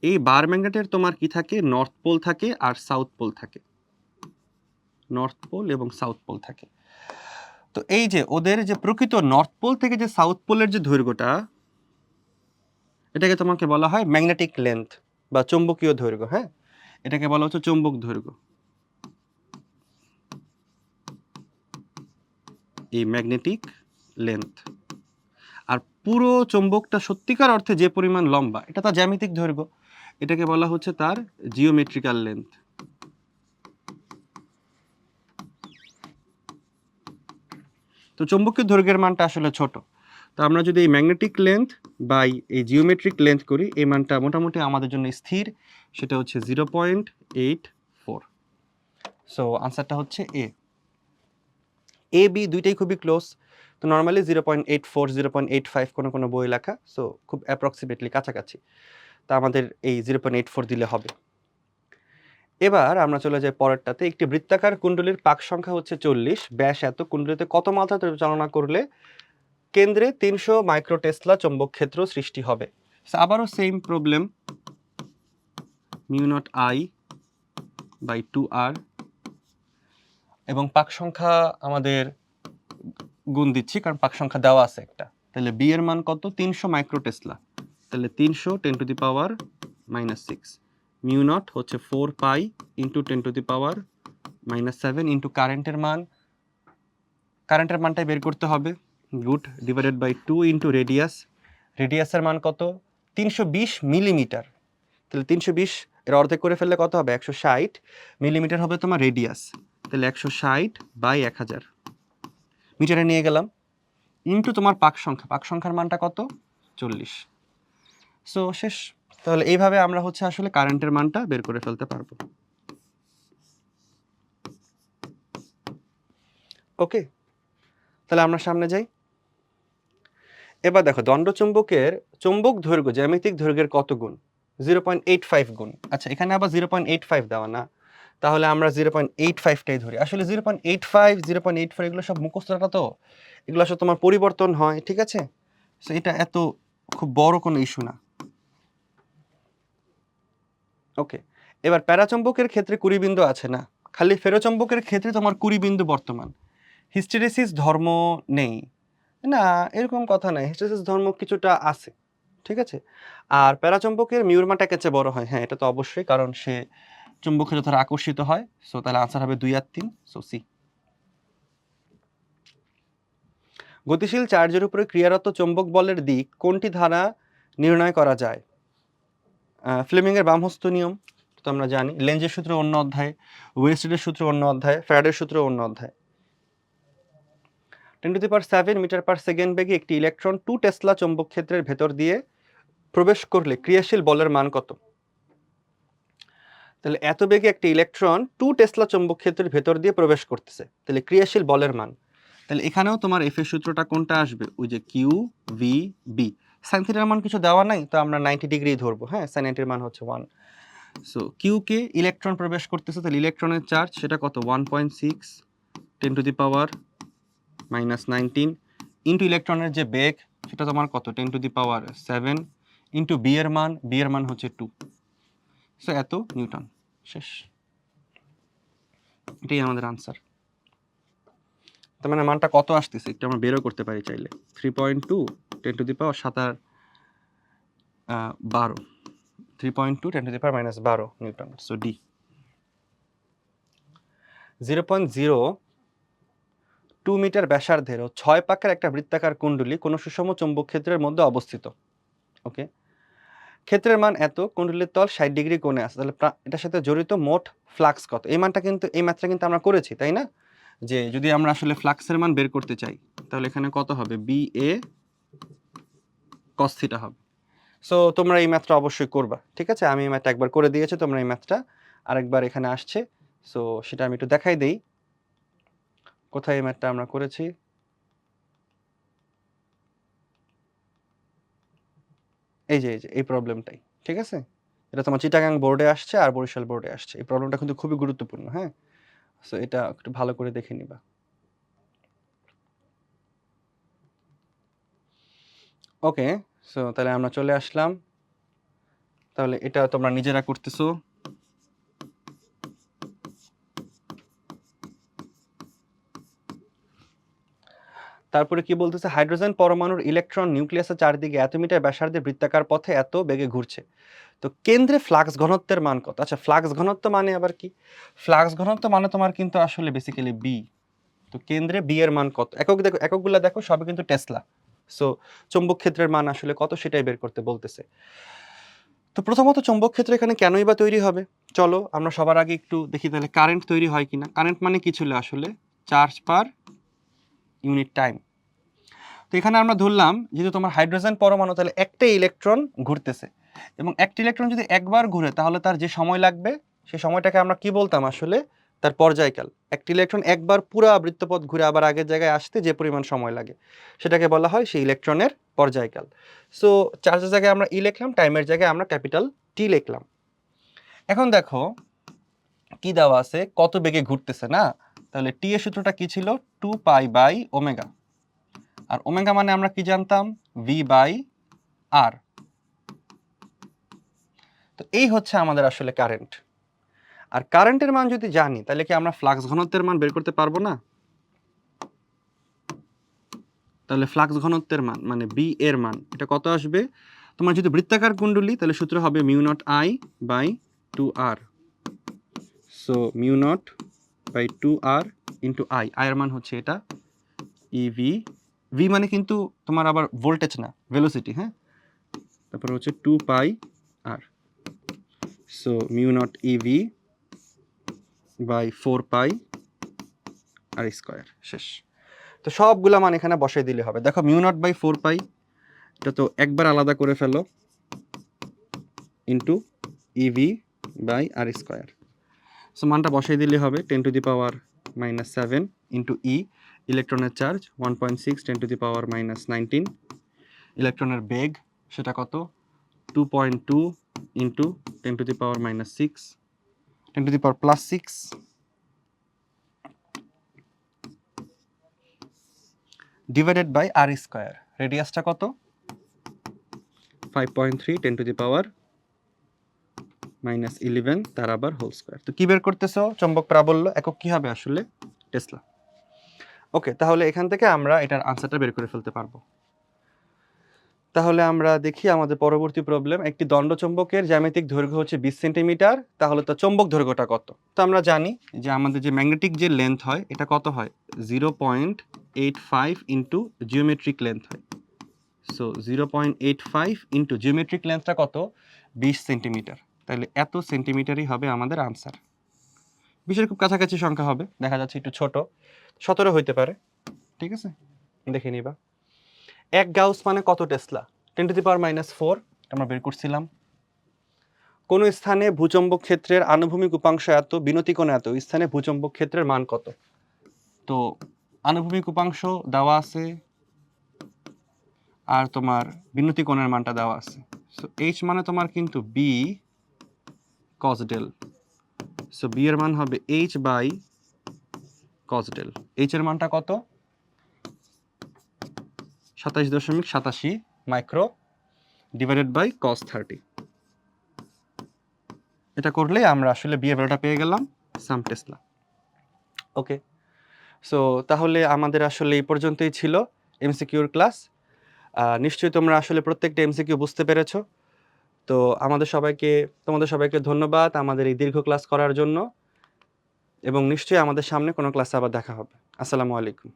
এই বার ম্যাগনেটের তোমার কি থাকে, নর্থ পোল থাকে আর সাউথ পোল থাকে, নর্থ পোল এবং সাউথ পোল থাকে। তো এই যে ওদের যে প্রকৃত নর্থ পোল থেকে যে সাউথ পোলের যে দৈর্ঘ্যটা, এটাকে তোমাকে বলা হয় ম্যাগনেটিক লেন্থ বা চৌম্বকীয় দৈর্ঘ্য। হ্যাঁ, এটাকে বলা হচ্ছে চৌম্বক দৈর্ঘ্য, এই ম্যাগনেটিক লেন্থ। আর পুরো চৌম্বকটা সত্যিকার অর্থে যে পরিমাণ লম্বা, এটা তার জ্যামিতিক দৈর্ঘ্য, এটাকে বলা হচ্ছে তার জিওমেট্রিক্যাল লেন্থ। তো চৌম্বকীয় দৈর্ঘ্যের মানটা আসলে ছোট। তো আমরা যদি এই ম্যাগনেটিক লেন্থ বাই এই জিওমেট্রিক লেন্থ করি, এই মানটা মোটামুটি আমাদের জন্য স্থির, সেটা হচ্ছে 0.84। সো আনসারটা হচ্ছে এ বি দুইটাই খুবই ক্লোজ। তো নর্মালি 0.84 0.85 কোনো কোনো বই লেখা, সো খুব অ্যাপ্রক্সিমেটলি কাছাকাছি। তা আমাদের এই 0.84 দিলে হবে। এবার আমরা চলে যাই পরেরটাতে। একটি বৃত্তাকার কুণ্ডলীর পাক সংখ্যা হচ্ছে 40, ব্যাস এত, কুণ্ডলীতে কত মাত্রা চালনা করলে কেন্দ্রে 300 মাইক্রোটেসলা চৌম্বক ক্ষেত্র সৃষ্টি হবে। আবারও same problem, mu naught I by 2r, এবং পাক সংখ্যা আমাদের গুণ দিচ্ছি কারণ পাক সংখ্যা দেওয়া আছে একটা। তাহলে বি এর মান কত, 300 মাইক্রোটেসলা, তাহলে 300 10 to the power -6, mu naught হচ্ছে 4 pi into 10 to the power -7 into কারেন্টের মান, কারেন্টের মানটাই বের করতে হবে, good, divided by 2 into radius, রেডিয়াসের মান কত 320 মিলিমিটার, তাহলে 320 এর অর্ধেক করে ফেললে কত হবে 160 মিলিমিটার হবে তোমার রেডিয়াস, তাহলে 160 বাই 1000 মিটারে নিয়ে গেলাম, ইন্টু তোমার পাক সংখ্যা, পাক সংখ্যার মানটা কত 40। সো শেষ। তাহলে এইভাবে আমরা হচ্ছে আসলে কারেন্টের মানটা বের করে ফেলতে পারবো। ওকে, তাহলে আমরা সামনে যাই। এবার দেখো দণ্ডচুম্বকের চৌম্বক দৈর্ঘ্য জ্যামিতিক দৈর্ঘ্যের কত গুণ, 0.85 গুণ। আচ্ছা, এখানে আবার 0.85 দেওয়া না, তাহলে আমরা 0.85টাই ধরি। আসলে 0.85 0.84 এগুলো সব মুখস্থটা, তো এগুলো আসলে তোমার পরিবর্তন হয়, ঠিক আছে। সো এটা এত খুব বড় কোনো ইস্যু না। ওকে, এবার প্যারাচম্বকের ক্ষেত্রে 20 বিন্দু আছে না, খালি ফেরোচম্বকের ক্ষেত্রে তোমার 20 বিন্দু বর্তমান। হিস্টেরেসিস ধর্ম নেই না, এরকম কথা নাই, হিস্টেরেসিস ধর্ম কিছুটা আছে, ঠিক আছে। আর প্যারাচম্বকের মিউর মান একের চেয়ে বড় হয়, হ্যাঁ এটা তো অবশ্যই, কারণ সে চুম্বক ক্ষেত্র দ্বারা আকর্ষিত হয়। সো তাহলে আনসার হবে 2 আর 3, সো সি। গতিশীল চার্জের উপরে ক্রিয়ারত চৌম্বক বলের দিক কোনটি দ্বারা নির্ণয় করা যায়? ফ্লেমিংয়ের বামহস্ত নিয়ম তো আমরা জানি, লেঞ্জের সূত্র অন্য অধ্যায়ে, ওয়েস্টেডের সূত্র অন্য অধ্যায়ে, ফ্যারাডের সূত্র অন্য অধ্যায়ে। 10⁷ মিটার পার সেকেন্ড বেগে একটি ইলেকট্রন 2 টেসলা চৌম্বক ক্ষেত্রের ভেতর দিয়ে প্রবেশ করলে ক্রিয়াশীল বলের মান কত? তাহলে এত বেগে একটি ইলেকট্রন 2 টেসলা চৌম্বক ক্ষেত্রের ভেতর দিয়ে প্রবেশ করতেছে, তাহলে ক্রিয়াশীল বলের মান, তাহলে এখানেও তোমার এফ এর সূত্রটা কোনটা আসবে, ওই যে কিউ ভি বি। সাইন থিটার মান কিছু দেওয়া নাই, তো আমরা 90 ডিগ্রি ধরবো। হ্যাঁ, সাইন 90 এর মান হচ্ছে 1। সো কিউ কে ইলেকট্রন প্রবেশ করতেছে, তাহলে ইলেকট্রনের চার্জ সেটা কত 1.6 10 টু দি পাওয়ার -19 ইন্টু ইলেকট্রনের যে বেগ সেটা তোমার কত 10 to the power 7 into B এর মান হচ্ছে 2। সো এত নিউটন। শেষ, এটাই আমাদের আনসার। তার মানে মানটা কত আসতেছে একটু আমরা বেরও করতে পারি চাইলে, 3.2 10 to the power 12, 3.2 10 to the power -12 newton. So D. 0.02 metre ব্যাসার্ধের ও 6 পাকের একটা বৃত্তাকার কুণ্ডলী কোনো সুষম চৌম্বক ক্ষেত্রের মধ্যে অবস্থিত। ওকে, ক্ষেত্রের মান এত, কুণ্ডলীর তল 60 ডিগ্রি কোণে আছে, তাহলে এটার সাথে জড়িত মোট ফ্লাক্স কত? এই মানটা কিন্তু, এই ম্যাথটা কিন্তু আমরা করেছি, তাই না? যে যদি আমরা আসলে ফ্লাক্সের মান বের করতে চাই, তাহলে এখানে কত হবে, বি এ কস থিটা হবে। সো তোমরা এই ম্যাথটা অবশ্যই করবা, ঠিক আছে। আমি এই ম্যাথটা একবার করে দিয়েছি, তোমরা এই ম্যাথটা আরেকবার এখানে আসছে, সো সেটা আমি একটু দেখাই দেই কোথায় এই ম্যাথটা আমরা করেছি। এই যে এই প্রবলেমটাই, ঠিক আছে। এটা তোমার চিটাগাং বোর্ডে আসছে আর বরিশাল বোর্ডে আসছে। এই প্রবলেমটা কিন্তু খুবই গুরুত্বপূর্ণ, হ্যাঁ। সো এটা একটু ভালো করে দেখে নিবা। ওকে, সো তাহলে আমরা চলে আসলাম তাহলে এটা তোমরা নিজেরা করতেছো। তারপরে কি বলতেছে, হাইড্রোজেন পরমাণুর ইলেকট্রন নিউক্লিয়াসের চারদিকে এত মিটার ব্যাসার্ধে বৃত্তাকার পথে এত বেগে ঘুরছে। তো কেন্দ্রে ফ্লাক্স ঘনত্বের মান কত? আচ্ছা, ফ্লাক্স ঘনত্ব মানে আবার কি? ফ্লাক্স ঘনত্ব মানে তোমার কিন্তু আসলে বেসিক্যালি বি। তো কেন্দ্রে বি এর মান কত? এককগুলো দেখো, সবই কিন্তু টেসলা। সো চৌম্বক ক্ষেত্রের মান আসলে কত সেটাই বের করতে বলতেছে। তো প্রথমত চৌম্বক ক্ষেত্র এখানে কেনই বা তৈরি হবে? চলো আমরা সবার আগে একটু দেখি তাহলে কারেন্ট তৈরি হয় কিনা। কারেন্ট মানে কি ছিল আসলে? Charge per unit time. তো এখানে আমরা ধরলাম যেহেতু তোমার হাইড্রোজেন পরমাণু, তাহলে একটা ইলেকট্রন ঘুরতেছে, এবং একটা ইলেকট্রন যদি একবার ঘুরে তাহলে তার যে সময় লাগবে সেই সময়টাকে আমরা কি বলতাম আসলে? তার পর্যায়কাল। একটা ইলেকট্রন একবার পুরো বৃত্তপথ ঘুরে আবার আগের জায়গায় আসতে যে পরিমাণ সময় লাগে সেটাকে বলা হয় সেই ইলেকট্রনের পর্যায়কাল। সো চার্জের জায়গায় আমরা ই লিখলাম, টাইমের জায়গায় আমরা ক্যাপিটাল টি লিখলাম। এখন দেখো কি দেওয়া আছে, কত বেগে ঘুরতেছে না? তাহলে টি এর সূত্রটা কি ছিল? 2π/ওমেগা। আর ওমেগা মানে আমরা কি জানতাম? v/r। তো এই হচ্ছে আমাদের আসলে কারেন্ট। আর কারেন্টের মান যদি জানি তাহলে কি আমরা ফ্লাক্স ঘনত্বের মান বের করতে পারবো না? তাহলে ফ্লাক্স ঘনত্বের মান মানে বি এর মান এটা কত আসবে? তোমার যদি বৃত্তাকার কুণ্ডলী তাহলে সূত্র হবে μ0I/2r। So μ0/2r into I. I এর মান হচ্ছে এটা ইভি। ভি মানে কিন্তু তোমার আবার ভোল্টেজ না, ভেলোসিটি। হ্যাঁ, তারপর হচ্ছে 2πr। So μ0EV/4πr²। শেষ। তো সবগুলা মান এখানে বসাই দিলে হবে। দেখো μ0/4π এটা তো একবার আলাদা করে ফেলো, ইন্টু EV/r²। সো মানটা বসাই দিলে হবে 10⁻⁻7 ইন্টু ই। ইলেকট্রনের চার্জ 1.6 10⁻⁻19। ইলেকট্রনের বেগ সেটা কত? 2.2 ইন্টু 10⁻⁻6 10⁻+6 ডিভাইডেড বাই r²। রেডিয়াসটা কত? 5.3 10⁻⁻11 তার আবার হোল স্কয়ার। তো কি বের করতেছো? চৌম্বক প্রাবল্য। একক কি হবে আসলে? টেসলা। ওকে, তাহলে এখান থেকে আমরা এটার আনসারটা বের করে ফেলতে পারবো। তাহলে আমরা দেখি আমাদের পরবর্তী প্রবলেম। একটি দণ্ডচুম্বকের জ্যামিতিক দৈর্ঘ্য হচ্ছে 20 সেন্টিমিটার, তাহলে তো চৌম্বক দৈর্ঘ্যটা কত? তো আমরা জানি যে আমাদের যে ম্যাগনেটিক যে লেন্থ হয় এটা কত হয়? 0.85 ইন্টু জিওমেট্রিক লেন্থ হয়। সো 0.85 ইন্টু জিওমেট্রিক লেন্থটা কত? 20 সেন্টিমিটার। তাহলে এত সেন্টিমিটারই হবে আমাদের আনসার। 20-এর খুব কাছাকাছি সংখ্যা হবে, দেখা যাচ্ছে একটু ছোট, 17 হইতে পারে। ঠিক আছে, দেখে নিবা। 1 গাউস মানে কত টেসলা? 10⁻⁻4 আমরা বের করছিলাম। কোন স্থানে ভূচম্বক ক্ষেত্রের আনুভূমিক উপাংশ এত, বিনতি কোণ এত, স্থানে ভূচম্বক ক্ষেত্রের মান কত? তো আনুভূমিক উপাংশ দেওয়া আছে আর তোমার বিনতি কোণের মানটা দেওয়া আছে। সো এইচ মানে তোমার কিন্তু B cos del. So B এর মান হবে h/cos ডেল। এইচ এর মানটা কত? 27.87 মাইক্রো ডিভাইডেড বাই cos 30। এটা করলে আমরা আসলে বি এর ভ্যালুটা পেয়ে গেলাম, সাম টেসলা। ওকে, সো তাহলে আমাদের আসলে এই পর্যন্তই ছিল এমসিকিউর ক্লাস। নিশ্চয়ই তোমরা আসলে প্রত্যেকটা এমসিকিউ বুঝতে পেরেছো। তো তোমাদের সবাইকে ধন্যবাদ আমাদের এই দীর্ঘ ক্লাস করার জন্য, এবং নিশ্চয়ই আমাদের সামনে কোনো ক্লাসে আবার দেখা হবে। আসসালামু আলাইকুম।